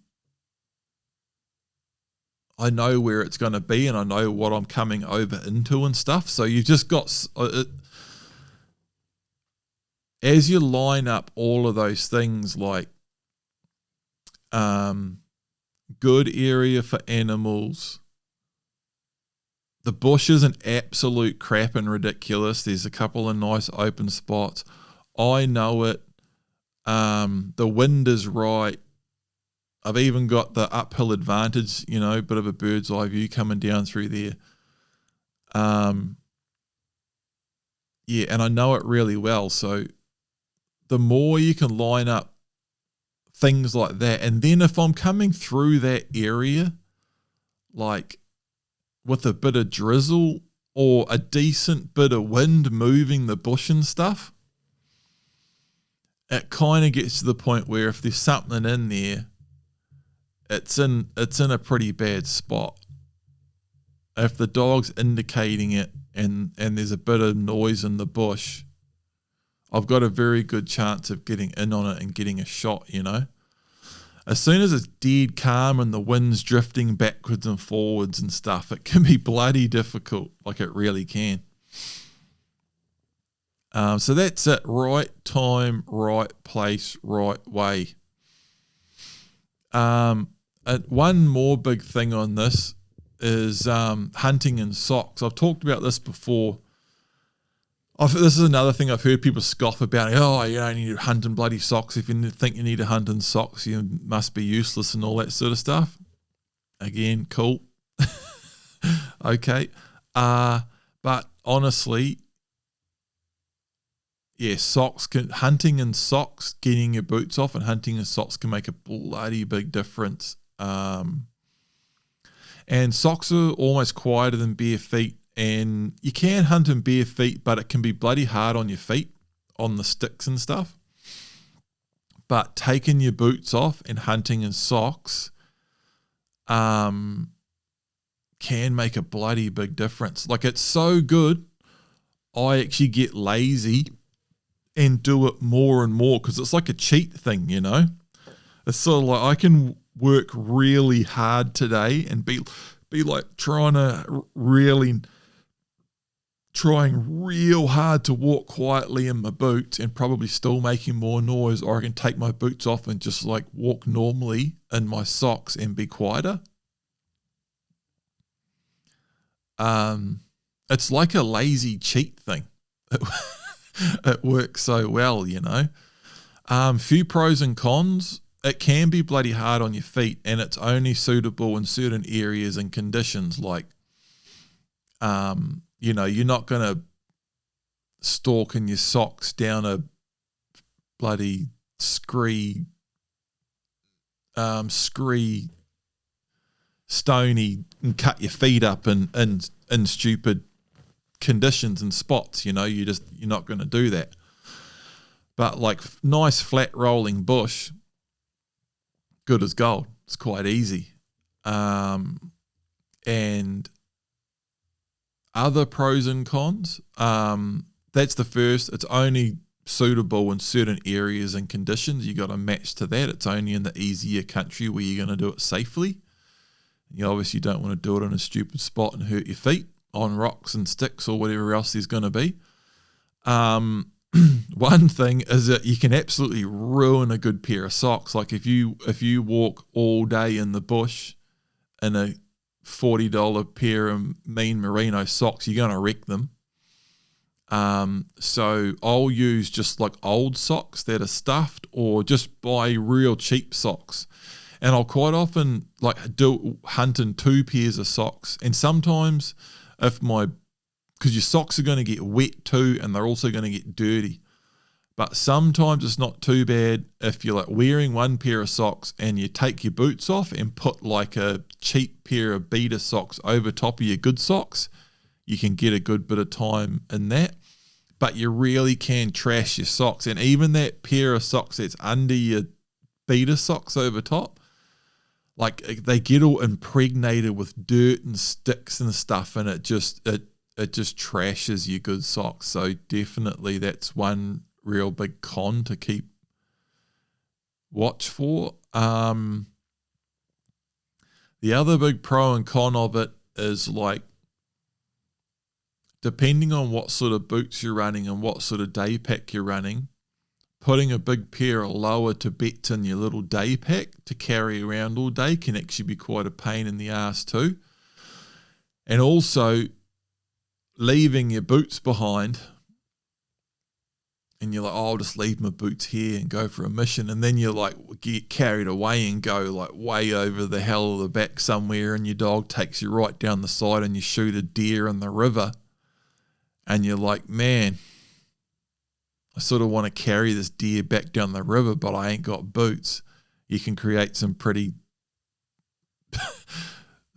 where it's going to be, and I know what I'm coming over into and stuff. So you've just got, as you line up all of those things, like good area for animals, The bush isn't absolute crap and ridiculous. There's a couple of nice open spots. I know it. The wind is right. I've even got the uphill advantage, bit of a bird's eye view coming down through there. And I know it really well. So the more you can line up things like that, and then if I'm coming through that area, like with a bit of drizzle or a decent bit of wind moving the bush and stuff, it kind of gets to the point where if there's something in there, it's in a pretty bad spot. If the dog's indicating it and there's a bit of noise in the bush, I've got a very good chance of getting in on it and getting a shot, As soon as it's dead calm and the wind's drifting backwards and forwards and stuff, it can be bloody difficult, like it really can. So that's it. Right time, right place, right way. One more big thing on this is hunting in socks. I've talked about this before. This is another thing I've heard people scoff about. Oh, you don't need to hunt in bloody socks. If you think you need to hunt in socks, you must be useless and all that sort of stuff. Again, cool. Okay. But honestly, hunting in socks, getting your boots off and hunting in socks can make a bloody big difference. And socks are almost quieter than bare feet. And you can hunt in bare feet, but it can be bloody hard on your feet, on the sticks and stuff. But taking your boots off and hunting in socks can make a bloody big difference. Like, it's so good, I actually get lazy and do it more and more because it's like a cheat thing, It's sort of like I can work really hard today and be like trying real hard to walk quietly in my boots and probably still making more noise, or I can take my boots off and just like walk normally in my socks and be quieter. It's like a lazy cheat thing. It works so well, Few pros and cons. It can be bloody hard on your feet, and it's only suitable in certain areas and conditions, like you're not going to stalk in your socks down a bloody scree stony and cut your feet up in stupid conditions and spots. You're not going to do that. But like nice flat rolling bush, good as gold. It's quite easy. And other pros and cons, that's the first. It's only suitable in certain areas and conditions. You got to match to that. It's only in the easier country where you're going to do it safely. You obviously don't want to do it in a stupid spot and hurt your feet on rocks and sticks or whatever else there's going to be. One thing is that you can absolutely ruin a good pair of socks. Like if you walk all day in the bush in a $40 pair of mean merino socks, you're going to wreck them. So I'll use just like old socks that are stuffed, or just buy real cheap socks. And I'll quite often like hunt in 2 pairs of socks. And sometimes because your socks are going to get wet too, and they're also going to get dirty. But sometimes it's not too bad if you're like wearing 1 pair of socks and you take your boots off and put like a cheap pair of beater socks over top of your good socks. You can get a good bit of time in that. But you really can trash your socks. And even that pair of socks that's under your beater socks over top, like they get all impregnated with dirt and sticks and stuff, and it just trashes your good socks. So definitely that's one real big con to keep watch for. The other big pro and con of it is like, depending on what sort of boots you're running and what sort of day pack you're running, putting a big pair of lower Tibets in your little day pack to carry around all day can actually be quite a pain in the ass too. And also, leaving your boots behind, and you're like, oh, I'll just leave my boots here and go for a mission. And then you're like, get carried away and go like way over the hell of the back somewhere, and your dog takes you right down the side and you shoot a deer in the river. And you're like, man, I sort of want to carry this deer back down the river, but I ain't got boots. You can create some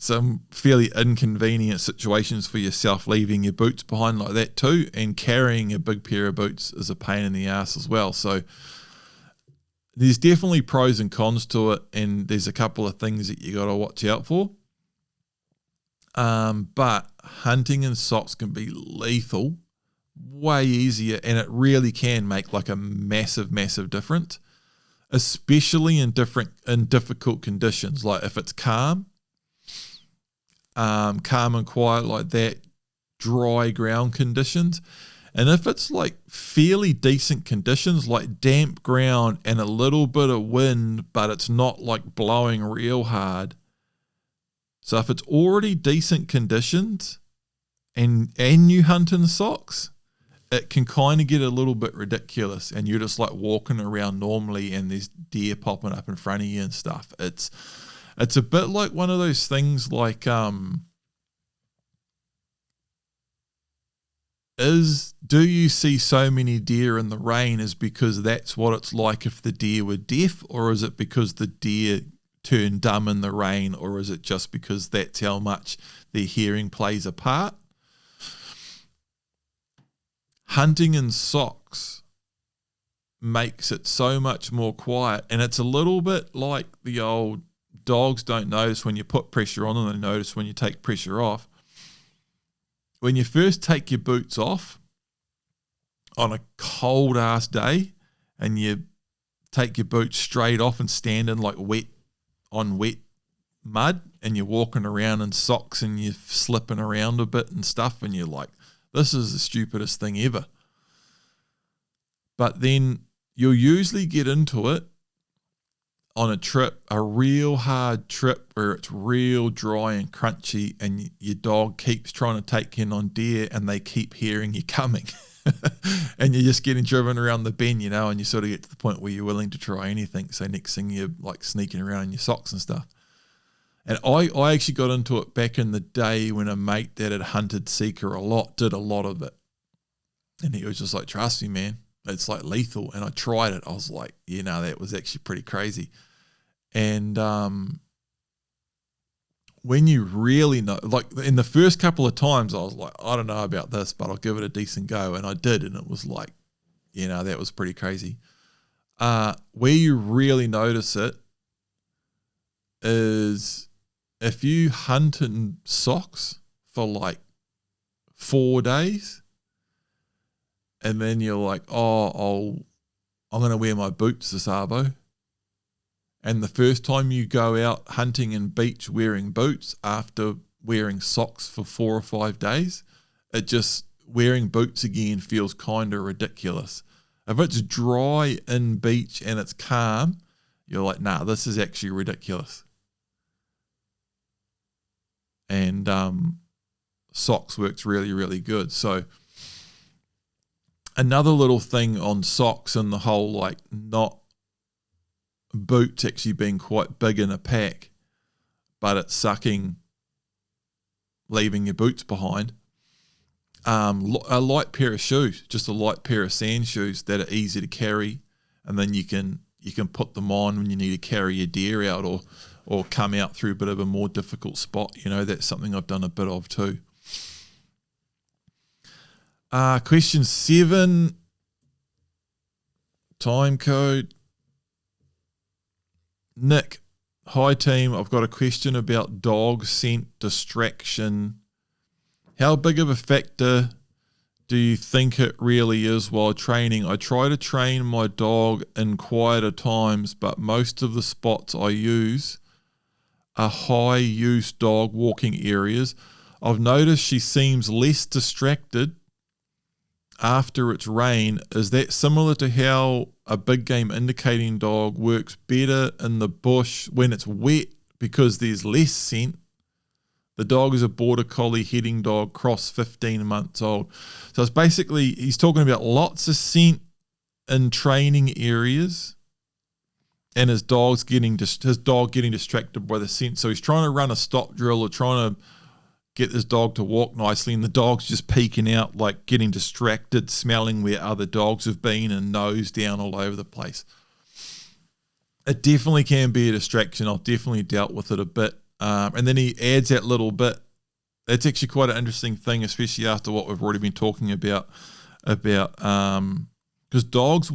some fairly inconvenient situations for yourself leaving your boots behind like that too, and carrying a big pair of boots is a pain in the ass as well. So there's definitely pros and cons to it, and there's a couple of things that you got to watch out for. But hunting in socks can be lethal, way easier, and it really can make like a massive difference, especially in difficult conditions. Like if it's calm and quiet like that, dry ground conditions. And if it's like fairly decent conditions, like damp ground and a little bit of wind, but it's not like blowing real hard. So if it's already decent conditions and you hunt in socks, it can kind of get a little bit ridiculous, and you're just like walking around normally and there's deer popping up in front of you and stuff. It's a bit like one of those things like, do you see so many deer in the rain is because that's what it's like if the deer were deaf, or is it because the deer turned dumb in the rain, or is it just because that's how much their hearing plays a part? Hunting in socks makes it so much more quiet, and it's a little bit like the old dogs don't notice when you put pressure on them, they notice when you take pressure off. When you first take your boots off on a cold ass day and you take your boots straight off and stand in like wet mud, and you're walking around in socks and you're slipping around a bit and stuff, and you're like, this is the stupidest thing ever. But then you'll usually get into it on a trip, a real hard trip where it's real dry and crunchy, and your dog keeps trying to take in on deer and they keep hearing you coming. And you're just getting driven around the bend, and you sort of get to the point where you're willing to try anything. So next thing you're like sneaking around in your socks and stuff. And I actually got into it back in the day when a mate that had hunted Seeker a lot did a lot of it. And he was just like, trust me, man, it's like lethal. And I tried it. I was like, that was actually pretty crazy. And when you really know, like in the first couple of times, I was like, I don't know about this, but I'll give it a decent go. And I did. And it was like, that was pretty crazy. Where you really notice it is if you hunt in socks for like 4 days, and then you're like, I'm going to wear my boots this arvo. And the first time you go out hunting in beach wearing boots after wearing socks for 4 or 5 days, wearing boots again feels kind of ridiculous. If it's dry in beach and it's calm, you're like, nah, this is actually ridiculous. And socks works really, really good. So another little thing on socks and the whole like not boots actually being quite big in a pack, but it's sucking, leaving your boots behind. A light pair of shoes, just a light pair of sand shoes that are easy to carry, and then you can put them on when you need to carry your deer out or come out through a bit of a more difficult spot. That's something I've done a bit of too. Question 7, time code. Nick, hi team, I've got a question about dog scent distraction. How big of a factor do you think it really is while training? I try to train my dog in quieter times, but most of the spots I use are high-use dog walking areas. I've noticed she seems less distracted after it's rain. Is that similar to how a big game indicating dog works better in the bush when it's wet because there's less scent The dog is a border collie heading dog, cross 15 months old. So it's basically, he's talking about lots of scent in training areas and his dog getting distracted by the scent. So he's trying to run a stop drill or trying to get this dog to walk nicely, and the dog's just peeking out, like getting distracted, smelling where other dogs have been and nose down all over the place. It definitely can be a distraction. I've definitely dealt with it a bit. And then he adds that little bit. That's actually quite an interesting thing, especially after what we've already been talking about because dogs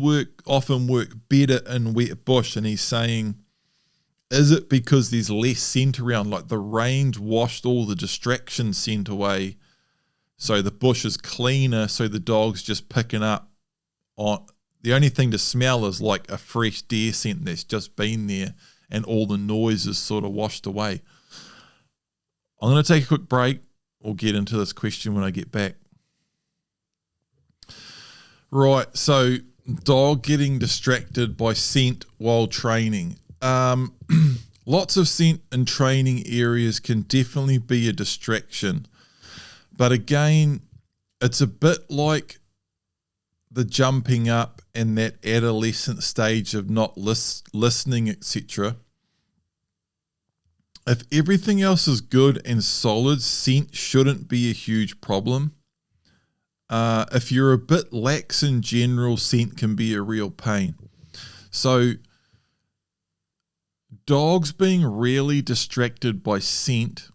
often work better in wet bush. And he's saying, is it because there's less scent around? Like the rain's washed all the distraction scent away, so the bush is cleaner, so the dog's just picking up on the only thing to smell is like a fresh deer scent that's just been there, and all the noise is sort of washed away. I'm going to take a quick break. We'll get into this question when I get back. Right, so dog getting distracted by scent while training. Lots of scent in training areas can definitely be a distraction. But again, it's a bit like the jumping up and that adolescent stage of not listening, etc. If everything else is good and solid, scent shouldn't be a huge problem. If you're a bit lax in general, scent can be a real pain. So dogs being really distracted by scent,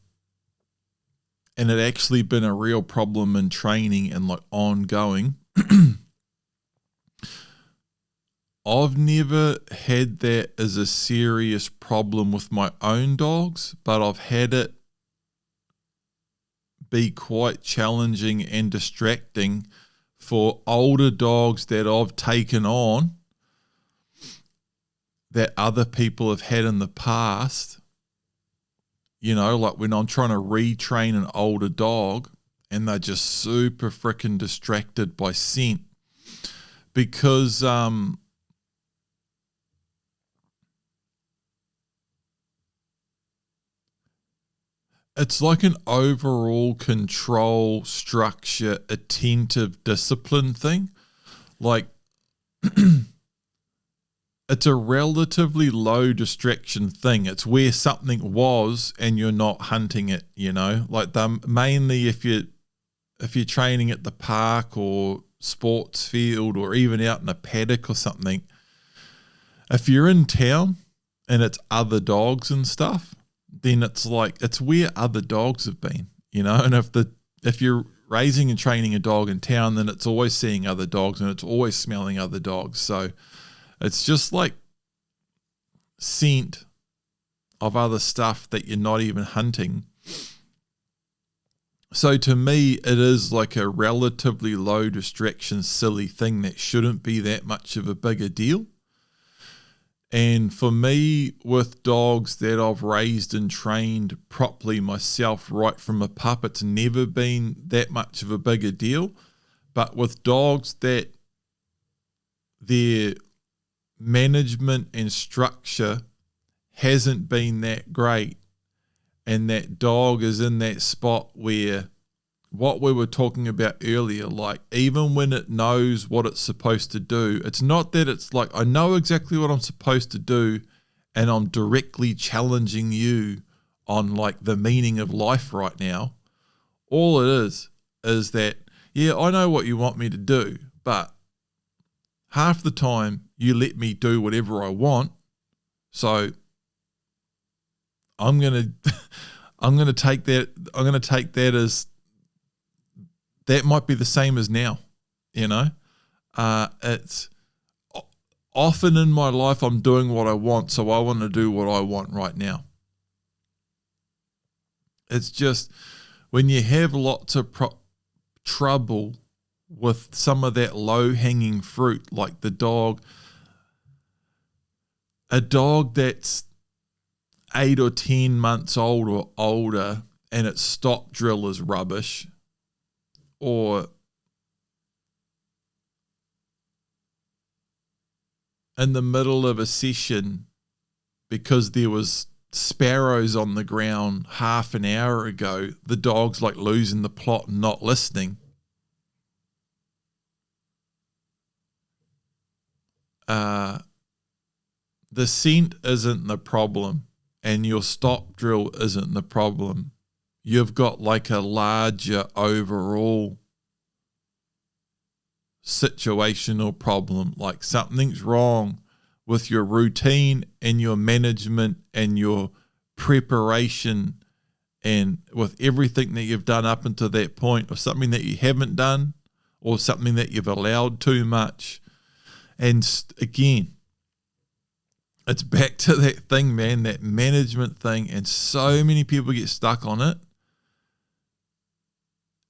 and it actually been a real problem in training and like ongoing. I've never had that as a serious problem with my own dogs, but I've had it be quite challenging and distracting for older dogs that I've taken on that other people have had in the past. You know, like when I'm trying to retrain an older dog and they're just super freaking distracted by scent because it's like an overall control, structure, attentive discipline thing. Like it's a relatively low distraction thing. It's where something was and you're not hunting it, you know, like mainly if you're training at the park or sports field or even out in a paddock or something, if you're in town and it's other dogs and stuff, then it's like it's where other dogs have been, you know. And if you're raising and training a dog in town, then it's always seeing other dogs and it's always smelling other dogs. So it's just like scent of other stuff that you're not even hunting. So to me, it is like a relatively low distraction, silly thing that shouldn't be that much of a bigger deal. And for me, with dogs that I've raised and trained properly myself right from a pup, it's never been that much of a bigger deal. But with dogs that their management and structure hasn't been that great, and that dog is in that spot where what we were talking about earlier, like even when it knows what it's supposed to do, it's not that it's like, I know exactly what I'm supposed to do and I'm directly challenging you on like the meaning of life right now. All it is that, yeah, I know what you want me to do, but half the time you let me do whatever I want. So I'm going to take that as, that might be the same as now, you know. It's often in my life I'm doing what I want, so I want to do what I want right now. It's just when you have lots of trouble with some of that low-hanging fruit, like a dog that's 8 or 10 months old or older and its stop drill is rubbish, or in the middle of a session because there was sparrows on the ground half an hour ago, the dog's like losing the plot and not listening. The scent isn't the problem, and your stop drill isn't the problem. You've got like a larger overall situational problem, like something's wrong with your routine and your management and your preparation and with everything that you've done up until that point, or something that you haven't done, or something that you've allowed too much. And again, it's back to that thing, man, that management thing, and so many people get stuck on it,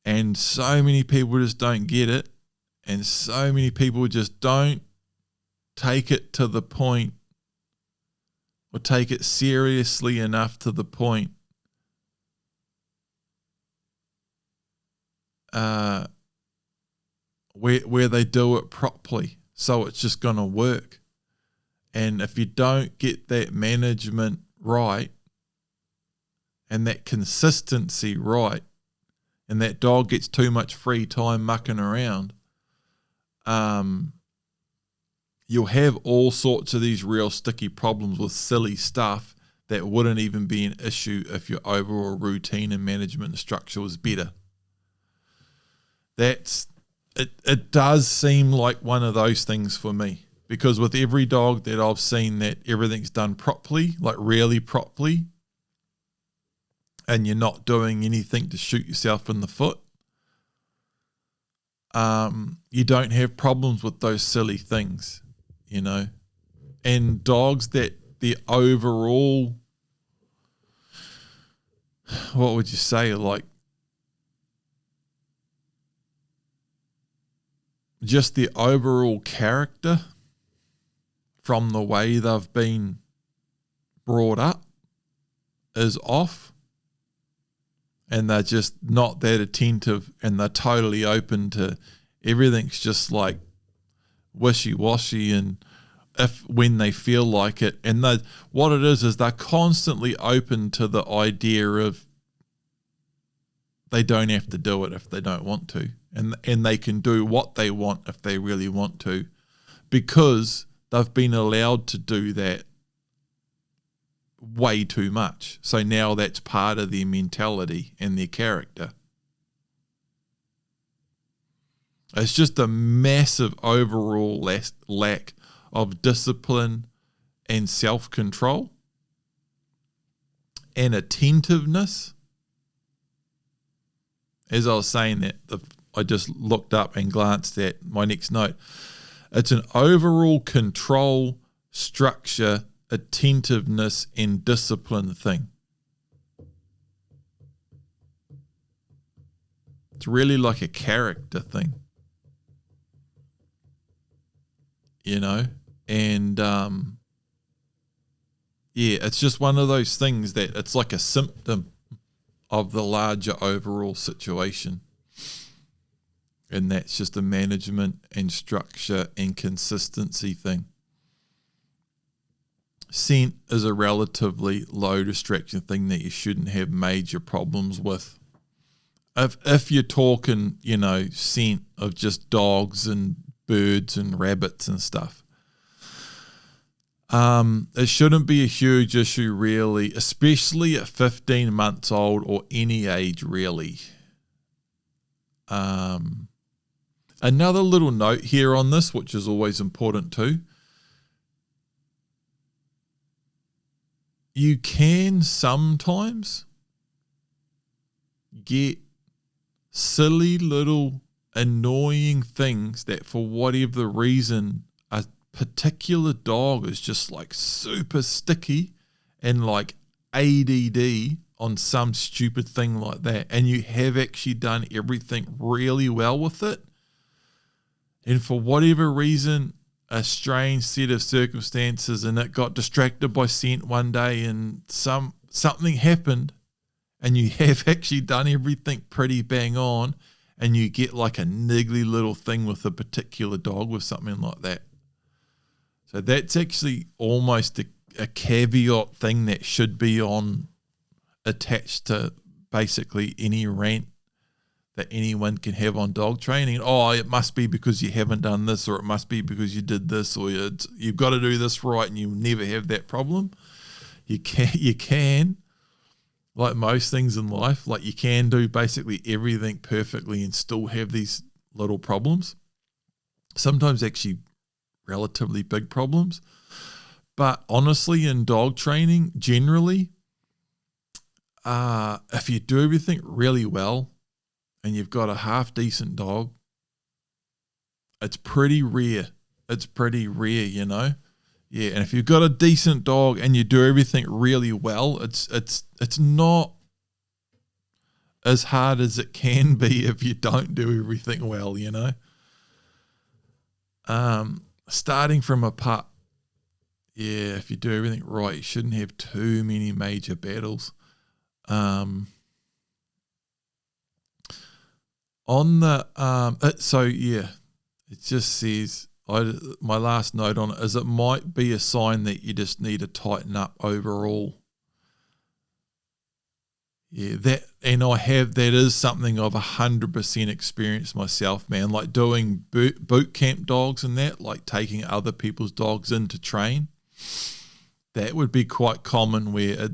and so many people just don't get it, and so many people just don't take it to the point, or take it seriously enough to the point where they do it properly, so it's just going to work. And if you don't get that management right and that consistency right, and that dog gets too much free time mucking around, you'll have all sorts of these real sticky problems with silly stuff that wouldn't even be an issue if your overall routine and management structure was better. It does seem like one of those things for me, because with every dog that I've seen that everything's done properly, like really properly, and you're not doing anything to shoot yourself in the foot, you don't have problems with those silly things, you know. And dogs that the overall, what would you say, like just the overall character from the way they've been brought up is off, and they're just not that attentive, and they're totally open to everything's just like wishy-washy, and when they feel like it, and what it is they're constantly open to the idea of they don't have to do it if they don't want to, and they can do what they want if they really want to, because they've been allowed to do that way too much. So now that's part of their mentality and their character. It's just a massive overall lack of discipline and self-control and attentiveness. As I was saying that, I just looked up and glanced at my next note. It's an overall control, structure, attentiveness, and discipline thing. It's really like a character thing, you know? And it's just one of those things that it's like a symptom of the larger overall situation. And that's just a management and structure and consistency thing. Scent is a relatively low distraction thing that you shouldn't have major problems with. If you're talking, you know, scent of just dogs and birds and rabbits and stuff, it shouldn't be a huge issue really, especially at 15 months old or any age really. Another little note here on this, which is always important too. You can sometimes get silly little annoying things that for whatever reason a particular dog is just like super sticky and like ADD on some stupid thing like that, and you have actually done everything really well with it, and for whatever reason a strange set of circumstances and it got distracted by scent one day and something happened, and you have actually done everything pretty bang on, and you get like a niggly little thing with a particular dog with something like that. So that's actually almost a caveat thing that should be on attached to basically any rant that anyone can have on dog training. Oh, it must be because you haven't done this, or it must be because you did this, or you've got to do this right, and you'll never have that problem. You can, like most things in life, like you can do basically everything perfectly and still have these little problems. Sometimes actually relatively big problems. But honestly, in dog training, generally, if you do everything really well and you've got a half decent dog, it's pretty rare. It's pretty rare, you know? Yeah, and if you've got a decent dog and you do everything really well, it's not as hard as it can be if you don't do everything well, you know? Starting from a pup, yeah, if you do everything right, you shouldn't have too many major battles. On the so yeah, it just says my last note on it is it might be a sign that you just need to tighten up overall. Yeah, that is something I've 100% experienced myself, man. Like doing boot camp dogs and that, like taking other people's dogs in to train. That would be quite common where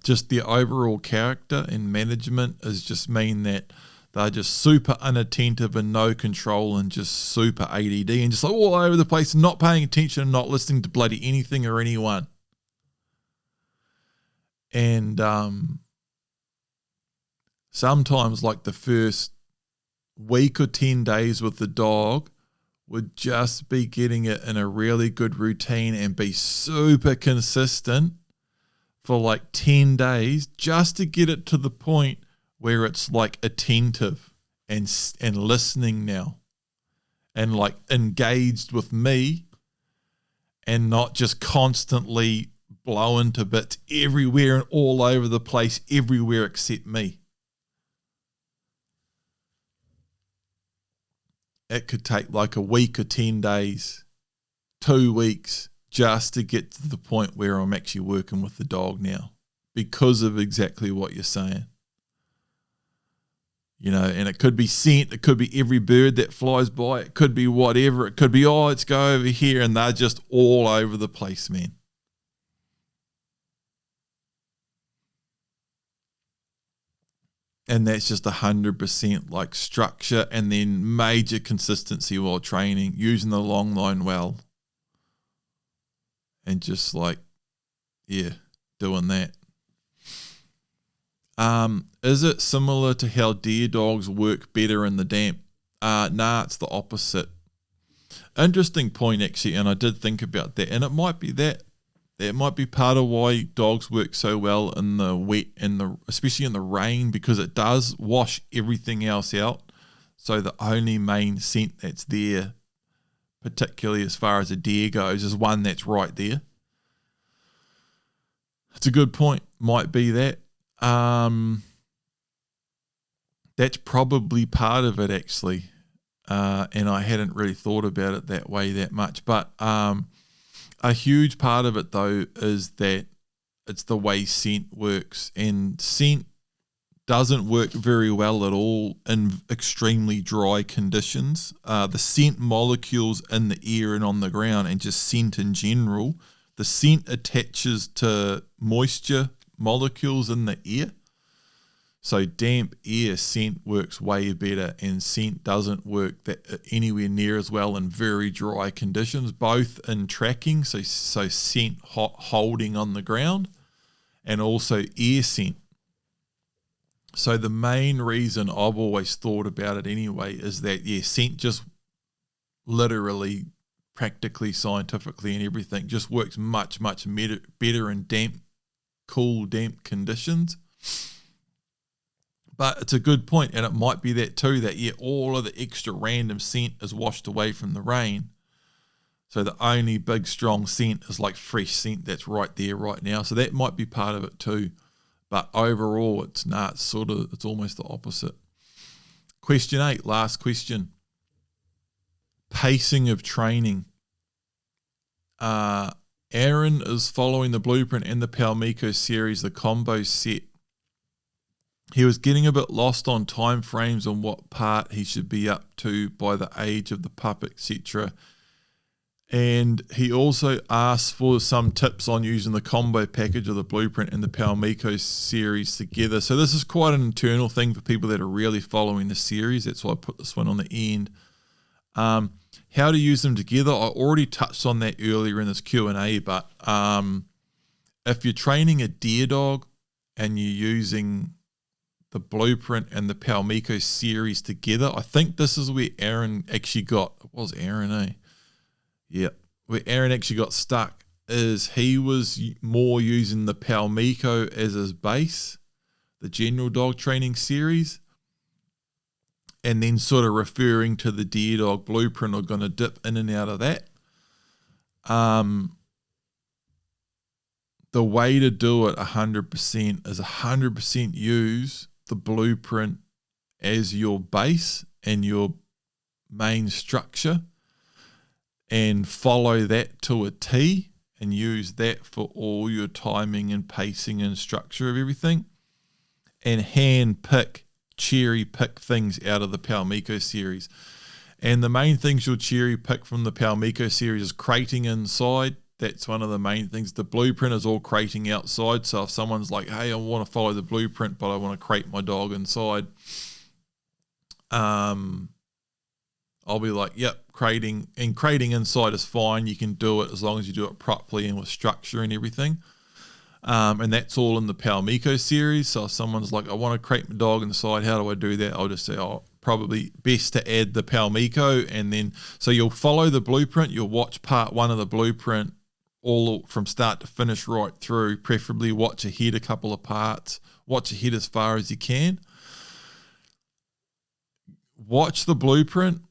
just the overall character and management is just mean that they're just super unattentive and no control and just super ADD and just like all over the place, not paying attention and not listening to bloody anything or anyone. And sometimes like the first week or 10 days with the dog would just be getting it in a really good routine and be super consistent for like 10 days just to get it to the point where it's like attentive and listening now and like engaged with me and not just constantly blowing to bits everywhere and all over the place, everywhere except me. It could take like a week or 10 days, 2 weeks, just to get to the point where I'm actually working with the dog now because of exactly what you're saying. You know, and it could be scent, it could be every bird that flies by, it could be whatever, it could be, oh, let's go over here, and they're just all over the place, man. And that's just 100% like structure and then major consistency while training, using the long line well. And just like, yeah, doing that. Is it similar to how deer dogs work better in the damp? Nah, it's the opposite. Interesting point, actually, and I did think about that. And it might be that. That might be part of why dogs work so well in the wet and especially in the rain, because it does wash everything else out. So the only main scent that's there, particularly as far as a deer goes, is one that's right there. It's a good point. Might be that. That's probably part of it, actually. And I hadn't really thought about it that way that much. But a huge part of it, though, is that it's the way scent works. And scent doesn't work very well at all in extremely dry conditions. The scent molecules in the air and on the ground, and just scent in general, the scent attaches to moisture molecules in the air. So damp air scent works way better, and scent doesn't work anywhere near as well in very dry conditions, both in tracking, so scent holding on the ground, and also air scent. So the main reason I've always thought about it anyway is that, yeah, scent just literally, practically, scientifically and everything just works much, much better in damp, cool, damp conditions. But it's a good point, and it might be that too, that, yeah, all of the extra random scent is washed away from the rain. So the only big, strong scent is like fresh scent that's right there right now. So that might be part of it too. But overall, it's almost the opposite. Question 8, last question. Pacing of training. Aaron is following the blueprint and the Palmico series, the combo set. He was getting a bit lost on time frames on what part he should be up to by the age of the pup, etc. And he also asked for some tips on using the combo package of the blueprint and the Palmico series together. So this is quite an internal thing for people that are really following the series. That's why I put this one on the end. How to use them together. I already touched on that earlier in this Q&A, but if you're training a deer dog and you're using the blueprint and the Palmico series together, I think this is where Aaron actually got, it was Aaron, eh? Yeah, where Aaron actually got stuck is he was more using the Palmico as his base, the general dog training series, and then sort of referring to the deer dog blueprint or going to dip in and out of that. The way to do it 100% is 100% use the blueprint as your base and your main structure, and follow that to a T and use that for all your timing and pacing and structure of everything, and cherry pick things out of the Palmico series. And the main things you'll cherry pick from the Palmico series is crating inside. That's one of the main things. The blueprint is all crating outside. So if someone's like, hey, I want to follow the blueprint, but I want to crate my dog inside, I'll be like, yep, crating inside is fine. You can do it as long as you do it properly and with structure and everything. And that's all in the Palmico series. So if someone's like, I want to crate my dog inside, how do I do that? I'll just say, probably best to add the Palmico. And then, so you'll follow the blueprint. You'll watch part 1 of the blueprint all from start to finish right through, preferably watch ahead a couple of parts, watch ahead as far as you can. Watch the blueprint.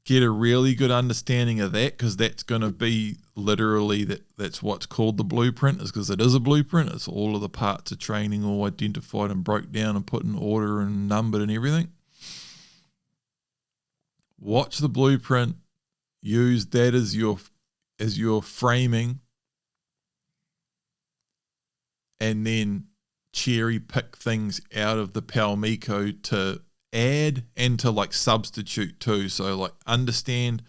Get a really good understanding of that, because that's going to be literally that's what's called the blueprint, is because it is a blueprint. It's all of the parts of training all identified and broke down and put in order and numbered and everything. Watch the blueprint, use that as your framing, and then cherry pick things out of the Palmico to add and to like substitute too. So like understand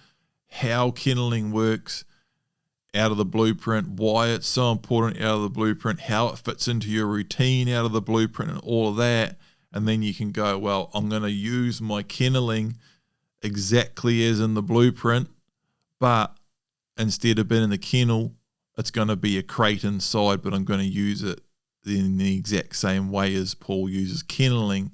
how kenneling works out of the blueprint, why it's so important out of the blueprint, how it fits into your routine out of the blueprint and all of that. And then you can go, well, I'm going to use my kenneling exactly as in the blueprint, but instead of being in the kennel, it's going to be a crate inside, but I'm going to use it in the exact same way as Paul uses kenneling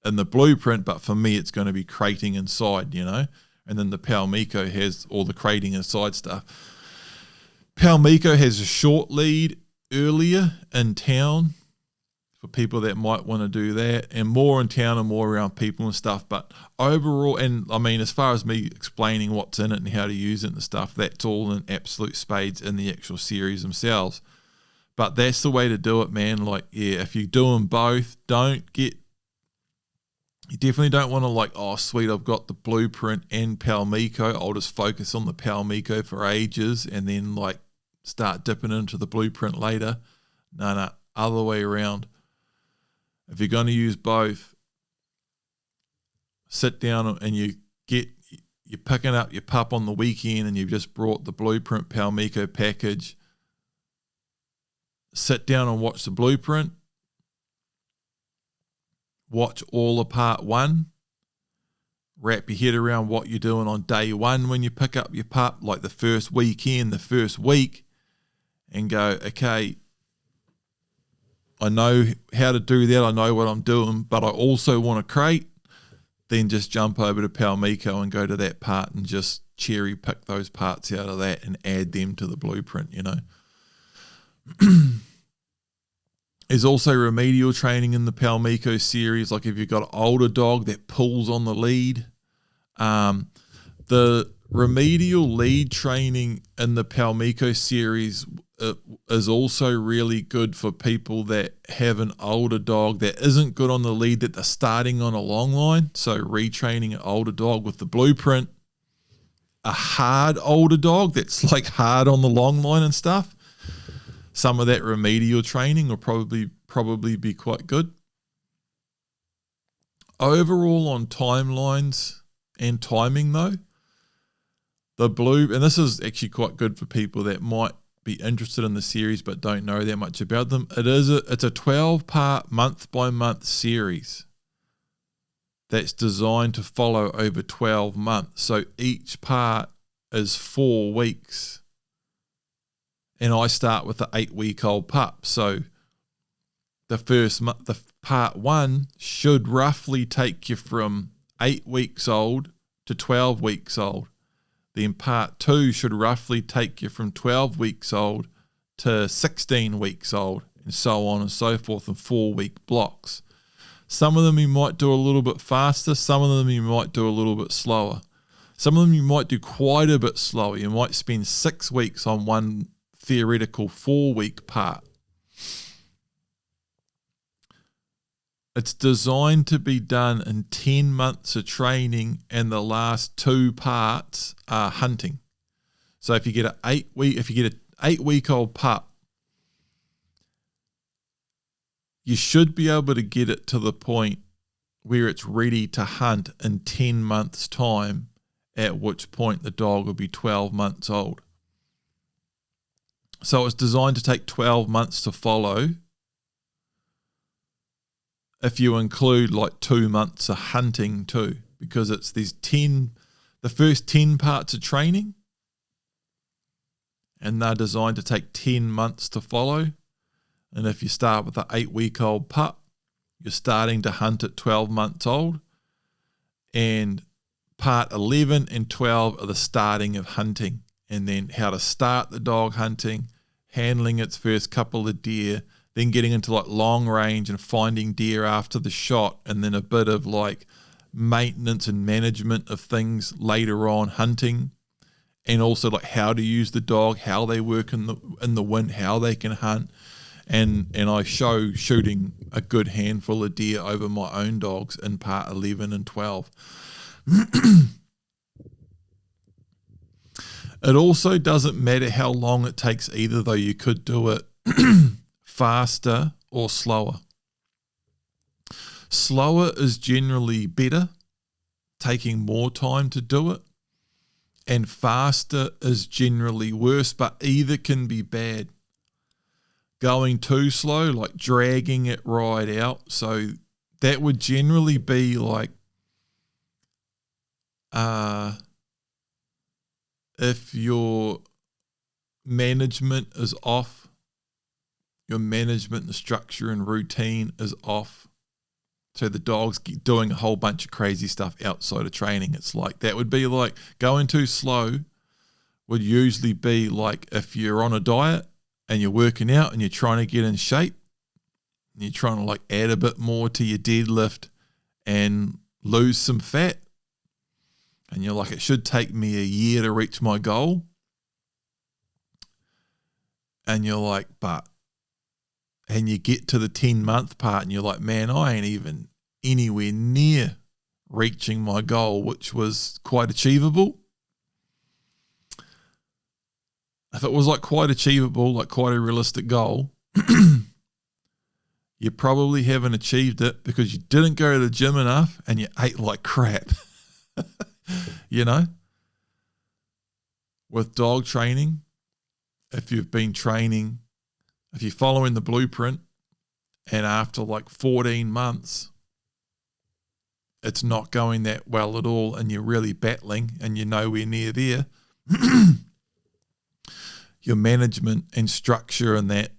in the blueprint, but for me it's going to be crating inside, and then the Palmico has all the crating inside stuff. Palmico has a short lead earlier in town for people that might want to do that, and more in town and more around people and stuff. But overall, and I mean, as far as me explaining what's in it and how to use it and stuff, that's all in absolute spades in the actual series themselves. But that's the way to do it, man. Like, yeah, if you're doing both, you definitely don't want to like, oh, sweet, I've got the blueprint and Palmico. I'll just focus on the Palmico for ages and then like start dipping into the blueprint later. No, other way around. If you're going to use both, sit down and you're picking up your pup on the weekend and you've just brought the blueprint Palmico package. Sit down and watch the blueprint. Watch all of part 1. Wrap your head around what you're doing on day 1 when you pick up your pup, like the first weekend, the first week, and go, okay, I know how to do that. I know what I'm doing, but I also want to crate. Then just jump over to Palmico and go to that part and just cherry pick those parts out of that and add them to the blueprint, There's also remedial training in the Palmico series. Like if you've got an older dog that pulls on the lead, the remedial lead training in the Palmico series is also really good for people that have an older dog that isn't good on the lead, that they're starting on a long line. So retraining an older dog with the blueprint a hard older dog that's like hard on the long line and stuff, some of that remedial training will probably be quite good. Overall on timelines and timing though, the blue, and this is actually quite good for people that might be interested in the series but don't know that much about them. It's a 12-part month-by-month series that's designed to follow over 12 months. So each part is 4 weeks. And I start with the 8-week-old pup. So the part 1 should roughly take you from 8 weeks old to 12 weeks old. Then part 2 should roughly take you from 12 weeks old to 16 weeks old, and so on and so forth in 4-week blocks. Some of them you might do a little bit faster, some of them you might do a little bit slower. Some of them you might do quite a bit slower. You might spend 6 weeks on one theoretical 4-week part. It's designed to be done in 10 months of training, and the last 2 parts are hunting. So if you get an 8-week-old pup, you should be able to get it to the point where it's ready to hunt in 10 months' time, at which point the dog will be 12 months old. So it's designed to take 12 months to follow, if you include like 2 months of hunting too, because it's the first 10 parts of training, and they're designed to take 10 months to follow. And if you start with an 8-week-old pup, you're starting to hunt at 12 months old, and part 11 and 12 are the starting of hunting, and then how to start the dog hunting, handling its first couple of deer, then getting into like long range and finding deer after the shot, and then a bit of like maintenance and management of things later on hunting, and also like how to use the dog, how they work in the wind, how they can hunt, and I show shooting a good handful of deer over my own dogs in part 11 and 12. It also doesn't matter how long it takes either, though. You could do it faster or slower. Slower is generally better, taking more time to do it, and faster is generally worse, but either can be bad. Going too slow, like dragging it right out, so that would generally be like if your management is off, your management and structure and routine is off, so the dog's doing a whole bunch of crazy stuff outside of training. It's like, that would be like going too slow would usually be like if you're on a diet and you're working out and you're trying to get in shape, and you're trying to like add a bit more to your deadlift and lose some fat, and you're like, it should take me a year to reach my goal. And you're like, and you get to the 10-month part and you're like, man, I ain't even anywhere near reaching my goal, which was quite achievable. If it was like quite achievable, like quite a realistic goal, you probably haven't achieved it because you didn't go to the gym enough and you ate like crap. You know, with dog training, if you've been training, if you're following the blueprint, and after like 14 months, it's not going that well at all, and you're really battling and you're nowhere near there, your management and structure and that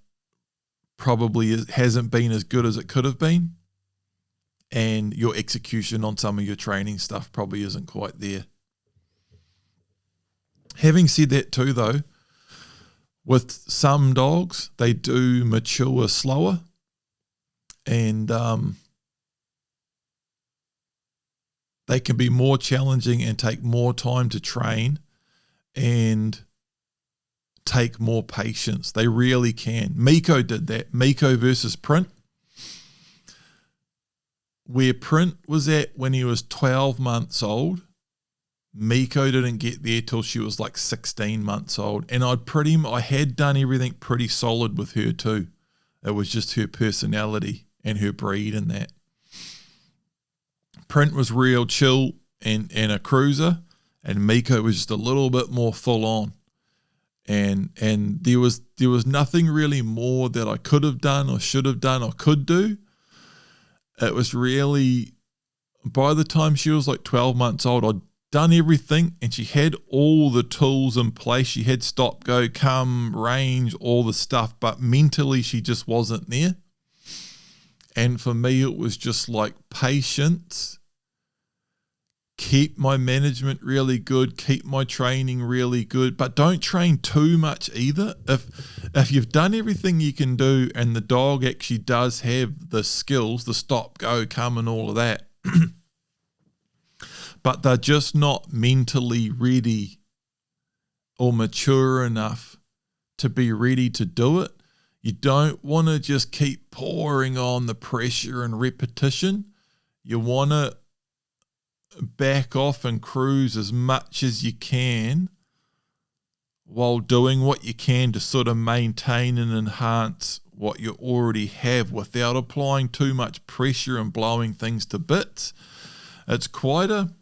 probably hasn't been as good as it could have been, and your execution on some of your training stuff probably isn't quite there. Having said that too, though, with some dogs, they do mature slower, and they can be more challenging and take more time to train and take more patience. They really can. Miko did that. Miko versus Print. Where Print was at when he was 12 months old, Miko didn't get there till she was like 16 months old. And I had done everything pretty solid with her too. It was just her personality and her breed and that. Print was real chill and a cruiser, and Miko was just a little bit more full on. And there was nothing really more that I could have done or should have done or could do. It was really, by the time she was like 12 months old, I'd done everything, and she had all the tools in place. She had stop, go, come, range, all the stuff, but mentally she just wasn't there. And for me, it was just like patience, keep my management really good, keep my training really good, but don't train too much either. If you've done everything you can do and the dog actually does have the skills, the stop, go, come and all of that, but they're just not mentally ready or mature enough to be ready to do it, you don't want to just keep pouring on the pressure and repetition. You want to back off and cruise as much as you can while doing what you can to sort of maintain and enhance what you already have without applying too much pressure and blowing things to bits. It's quite a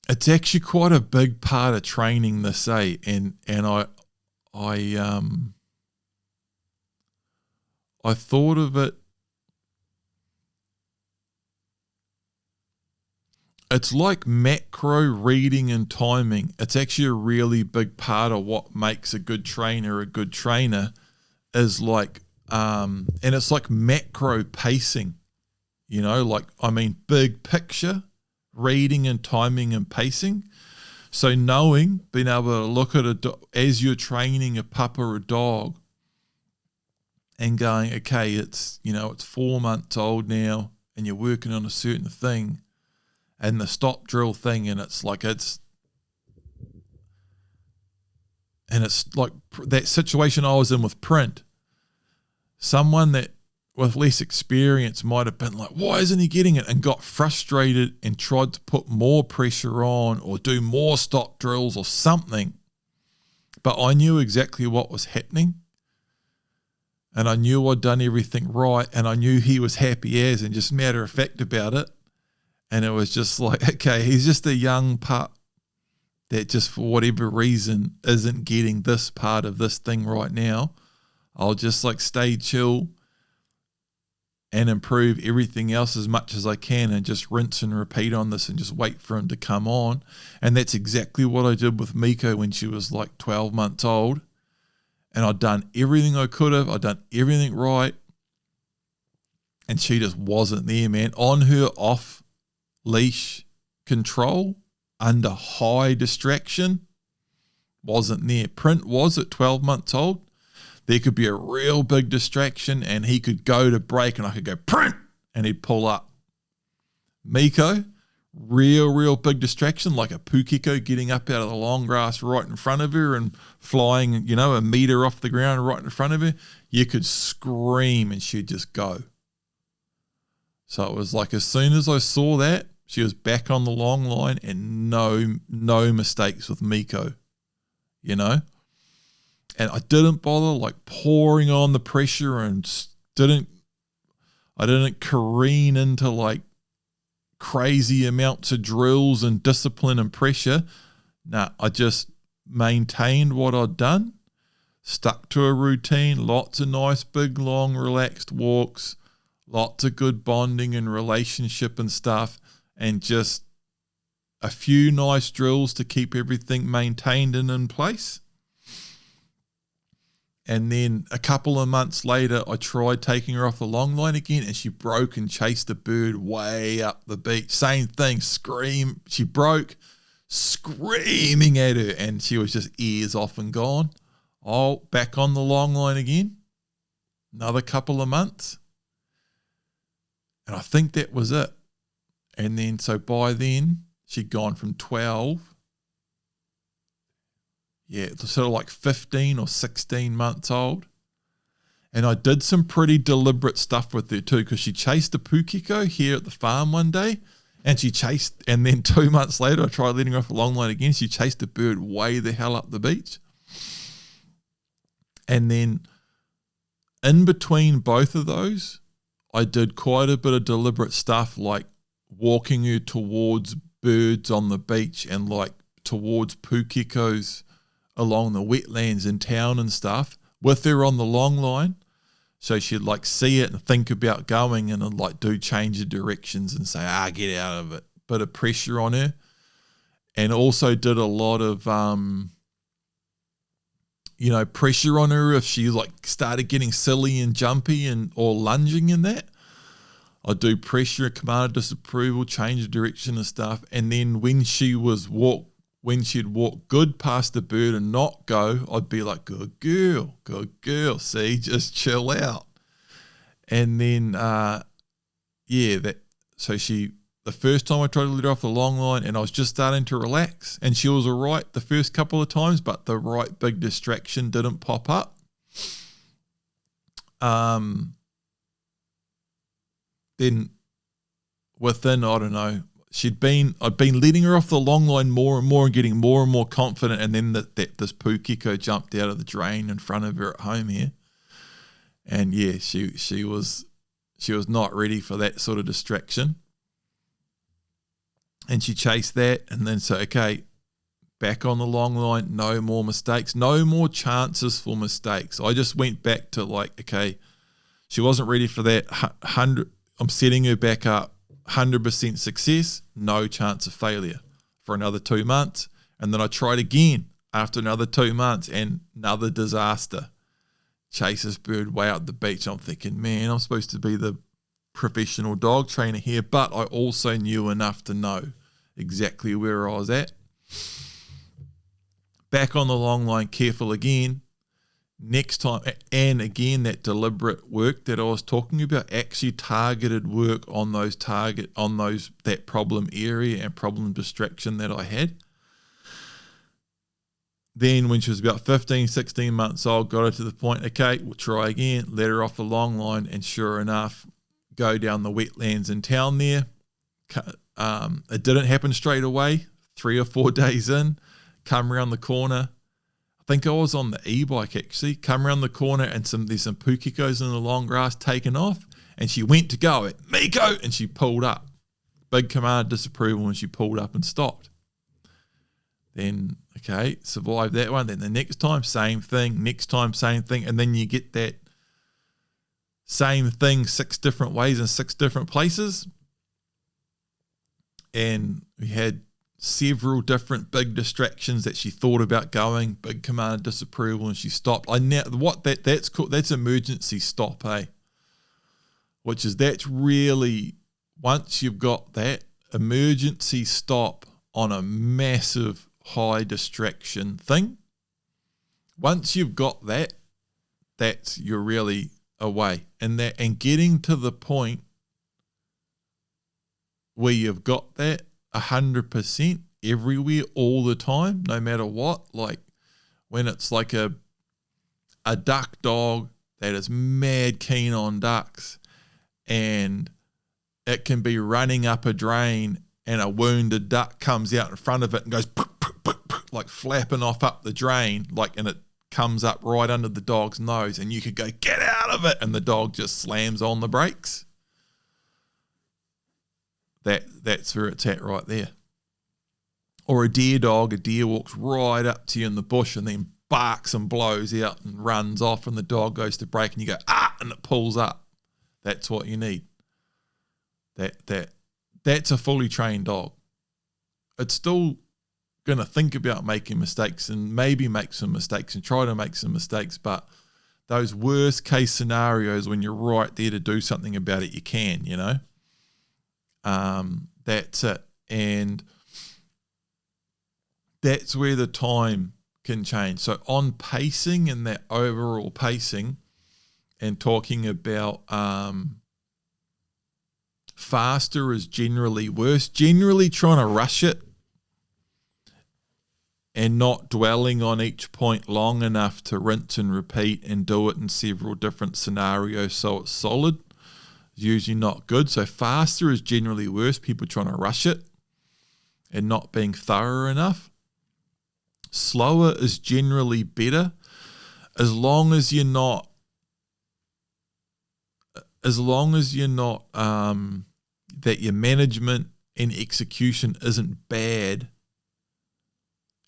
it's actually quite a big part of training this, and I thought of it. It's like macro reading and timing. It's actually a really big part of what makes a good trainer a good trainer, is like, and it's like macro pacing, big picture, reading and timing and pacing. So being able to look at as you're training a pup or a dog and going, okay, it's 4 months old now and you're working on a certain thing and the stop drill thing, and it's like that situation I was in with Print. Someone that with less experience might have been like, why isn't he getting it? And got frustrated and tried to put more pressure on or do more stop drills or something. But I knew exactly what was happening. And I knew I'd done everything right. And I knew he was happy as, and just matter of fact about it. And it was just like, okay, he's just a young pup that just for whatever reason isn't getting this part of this thing right now. I'll just like stay chill and improve everything else as much as I can and just rinse and repeat on this and just wait for him to come on. And that's exactly what I did with Miko when she was like 12 months old. And I'd done everything I could have. I'd done everything right. And she just wasn't there, man. On her off-leash control, under high distraction, wasn't there. Print was at 12 months old. There could be a real big distraction and he could go to break and I could go, Print, and he'd pull up. Miko, real big distraction, like a pukeko getting up out of the long grass right in front of her and flying, a meter off the ground right in front of her. You could scream and she'd just go. So it was like as soon as I saw that, she was back on the long line and no mistakes with Miko, And I didn't bother like pouring on the pressure and I didn't careen into like crazy amounts of drills and discipline and pressure. Nah, I just maintained what I'd done, stuck to a routine, lots of nice, big, long, relaxed walks, lots of good bonding and relationship and stuff, and just a few nice drills to keep everything maintained and in place. And then a couple of months later, I tried taking her off the long line again, and she broke and chased a bird way up the beach. Same thing, scream. She broke, screaming at her, and she was just ears off and gone. Oh, back on the long line again. Another couple of months. And I think that was it. And then, so by then, she'd gone from 12, sort of like 15 or 16 months old. And I did some pretty deliberate stuff with her too, because she chased a pukeko here at the farm one day, and then 2 months later, I tried letting her off a long line again. She chased a bird way the hell up the beach. And then in between both of those, I did quite a bit of deliberate stuff, like walking her towards birds on the beach and like towards pukekos along the wetlands in town and stuff with her on the long line. So she'd like see it and think about going, and then like do change of directions and say, get out of it. Bit of pressure on her. And also did a lot of, pressure on her if she like started getting silly and jumpy or lunging in that. I'd do pressure, command of disapproval, change of direction and stuff. And then when she'd walk good past the bird and not go, I'd be like, good girl, see, just chill out. And then, the first time I tried to let her off the long line and I was just starting to relax, and she was all right the first couple of times, but the right big distraction didn't pop up. Then within, I don't know, I'd been letting her off the long line more and more and getting more and more confident, and then this pukeko jumped out of the drain in front of her at home here. And yeah, she was not ready for that sort of distraction. And she chased that, and then back on the long line, no more mistakes, no more chances for mistakes. I just went back to she wasn't ready for that. I'm setting her back up. 100% success, no chance of failure for another 2 months. And then I tried again after another 2 months, and another disaster. Chase this bird way out the beach. I'm thinking, man, I'm supposed to be the professional dog trainer here, but I also knew enough to know exactly where I was at. Back on the long line, careful again. Next time, and again, that deliberate work that I was talking about, actually targeted work on that problem area and problem distraction that I had. Then when she was about 15, 16 months old, got her to the point, we'll try again, let her off the long line, and sure enough, go down the wetlands in town there. It didn't happen straight away, 3 or 4 days in, come around the corner. I think I was on the e-bike actually, come around the corner, and there's some pukekos in the long grass taken off, and she went to go at Miko, and she pulled up. Big command of disapproval, and she pulled up and stopped. Then, survived that one. Then the next time, same thing. Next time, same thing. And then you get that same thing 6 different ways in 6 different places. And we had several different big distractions that she thought about going, big command of disapproval, and she stopped. That's called, that's emergency stop, that's really, once you've got that emergency stop on a massive high distraction thing, once you've got that, you're really away. And getting to the point where you've got that 100% everywhere all the time, no matter what, like when it's like a duck dog that is mad keen on ducks, and it can be running up a drain and a wounded duck comes out in front of it and goes like flapping off up the drain, and it comes up right under the dog's nose, and you could go, get out of it, and the dog just slams on the brakes. That's where it's at right there. Or a deer walks right up to you in the bush and then barks and blows out and runs off, and the dog goes to brake and you go, and it pulls up. That's what you need. That's a fully trained dog. It's still going to think about making mistakes and maybe make some mistakes and try to make some mistakes, but those worst case scenarios when you're right there to do something about it, you can, that's it. And that's where the time can change. So on pacing and that overall pacing, and talking about faster is generally worse. Generally trying to rush it and not dwelling on each point long enough to rinse and repeat and do it in several different scenarios so it's solid is usually not good. So faster is generally worse, people trying to rush it and not being thorough enough. Slower is generally better as long as you're not that your management and execution isn't bad,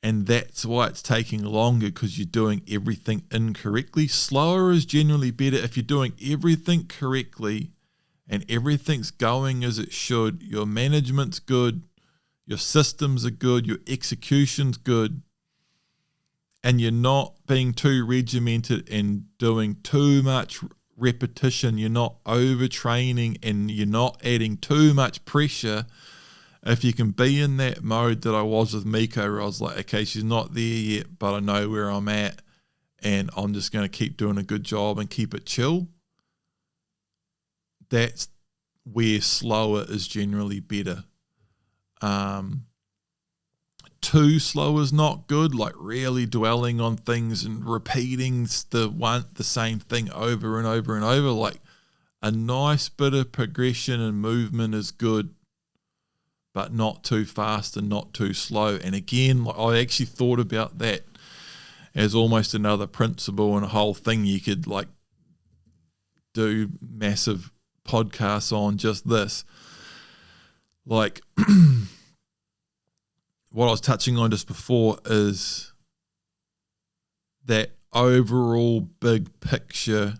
and that's why it's taking longer because you're doing everything incorrectly. Slower is generally better if you're doing everything correctly and everything's going as it should. Your management's good, your systems are good, your execution's good, and you're not being too regimented and doing too much repetition. You're not overtraining and you're not adding too much pressure. If you can be in that mode that I was with Miko, where I was like, okay, she's not there yet, but I know where I'm at and I'm just going to keep doing a good job and keep it chill. That's where slower is generally better. Too slow is not good, like really dwelling on things and repeating the same thing over and over and over. Like a nice bit of progression and movement is good, but not too fast and not too slow. And again, like I actually thought about that as almost another principle and a whole thing you could like do massive podcasts on just this. Like what I was touching on just before is that overall big picture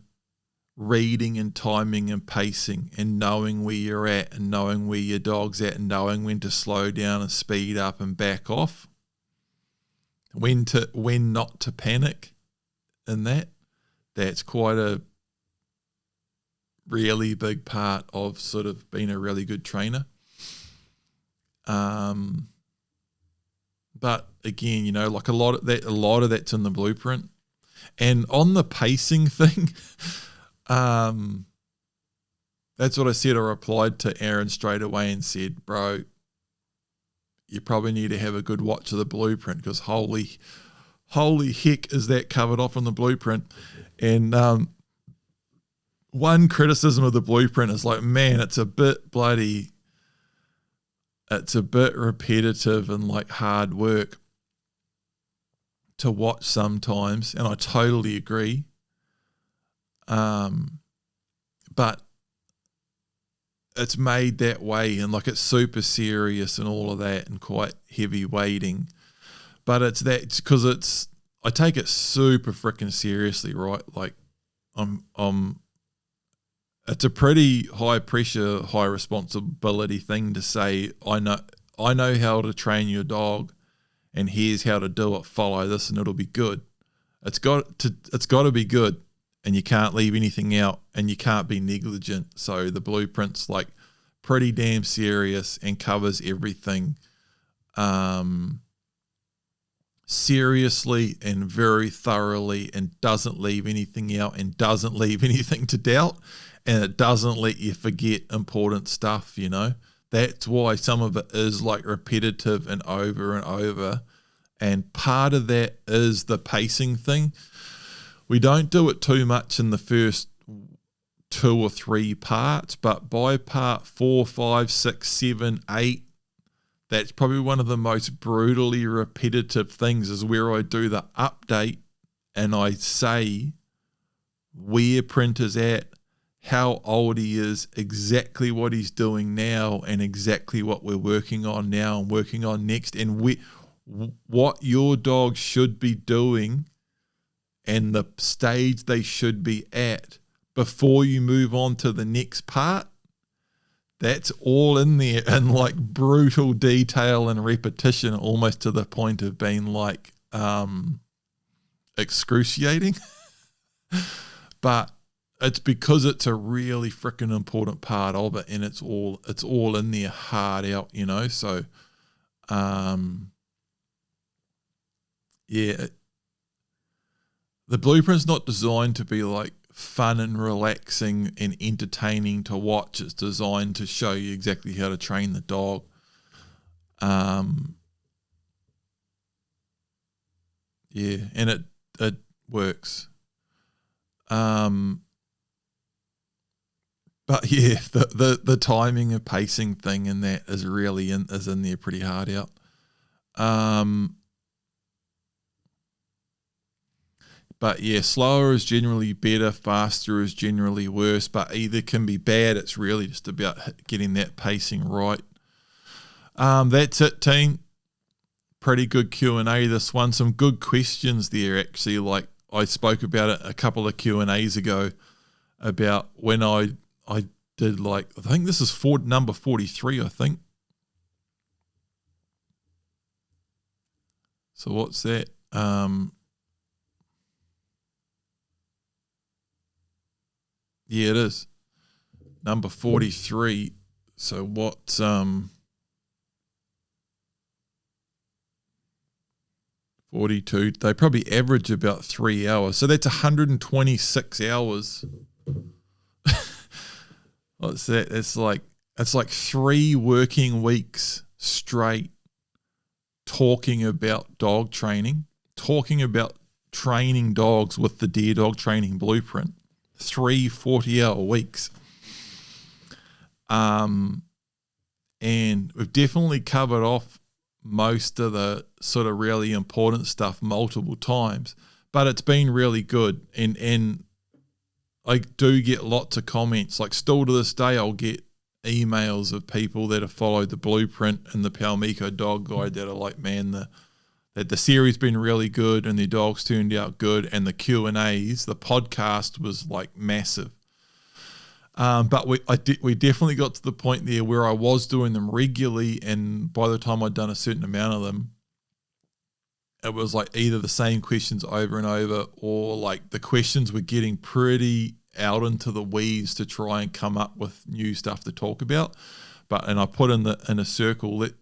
reading and timing and pacing and knowing where you're at and knowing where your dog's at and knowing when to slow down and speed up and back off, when not to panic in that's quite a really big part of sort of being a really good trainer. But again, you know, like a lot of that's in the blueprint. And on the pacing thing, that's what I said. I replied to Aaron straight away and said, bro, you probably need to have a good watch of the blueprint because holy heck is that covered off in the blueprint. And one criticism of the blueprint is like, man, it's a bit repetitive and like hard work to watch sometimes, and I totally agree. But it's made that way and like it's super serious and all of that and quite heavy weighting. But it's because I take it super freaking seriously, right? Like it's a pretty high pressure, high responsibility thing to say, I know how to train your dog and here's how to do it, follow this and it'll be good. It's got to be good and you can't leave anything out and you can't be negligent. So the blueprint's like pretty damn serious and covers everything seriously and very thoroughly and doesn't leave anything out and doesn't leave anything to doubt. And it doesn't let you forget important stuff, you know. That's why some of it is like repetitive and over. And part of that is the pacing thing. We don't do it too much in the first 2 or 3 parts, but by part 4, 5, 6, 7, 8, that's probably one of the most brutally repetitive things is where I do the update and I say where Print is at, how old he is, exactly what he's doing now and exactly what we're working on now and working on next and what your dog should be doing and the stage they should be at before you move on to the next part. That's all in there in like brutal detail and repetition, almost to the point of being like excruciating. But it's because it's a really freaking important part of it, and it's all in there hard out, you know. So, yeah, the blueprint's not designed to be like fun and relaxing and entertaining to watch. It's designed to show you exactly how to train the dog. Yeah, and it works. But yeah, the timing of pacing thing and that is really in there pretty hard out. But yeah, slower is generally better, faster is generally worse, but either can be bad. It's really just about getting that pacing right. That's it, team. Pretty good Q&A this one. Some good questions there, actually. Like I spoke about it a couple of Q&As ago about when I did, like, I think this is number 43, I think. So what's that? Yeah, it is number 43. So what? 42. They probably average about 3 hours. So that's 126 hours. What's that? It's like 3 working weeks straight talking about dog training, talking about training dogs with the Dear Dog Training Blueprint. 3 40-hour weeks. And we've definitely covered off most of the sort of really important stuff multiple times, but it's been really good. And I do get lots of comments. Like, still to this day, I'll get emails of people that have followed the blueprint and the Palmico dog guide that are like, man, that the series been really good and their dogs turned out good, and the Q&As, the podcast was like massive. But we definitely got to the point there where I was doing them regularly, and by the time I'd done a certain amount of them, it was like either the same questions over and over, or like the questions were getting pretty out into the weeds to try and come up with new stuff to talk about. And I put in a circle that,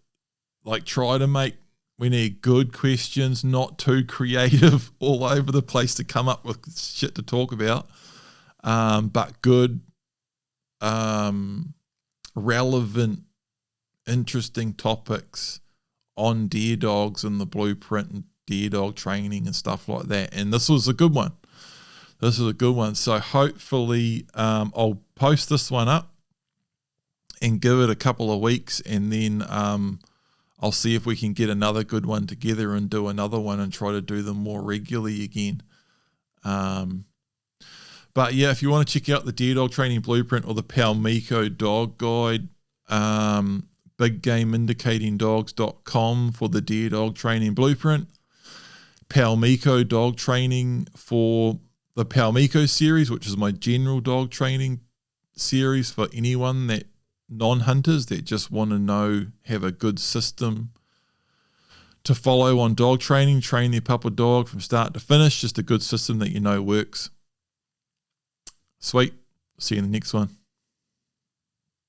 like, try to make, we need good questions, not too creative all over the place to come up with shit to talk about, but good, relevant, interesting topics on deer dogs and the blueprint and deer dog training and stuff like that. And this was a good one. So hopefully I'll post this one up and give it a couple of weeks, and then I'll see if we can get another good one together and do another one and try to do them more regularly again. But yeah, if you want to check out the Deer Dog Training Blueprint or the Palmico Dog Guide, biggameindicatingdogs.com for the Deer Dog Training Blueprint, Palmico Dog Training for the Palmico series, which is my general dog training series for anyone that non-hunters that just want to have a good system to follow on dog training, train their pup or dog from start to finish, just a good system that works. Sweet. See you in the next one.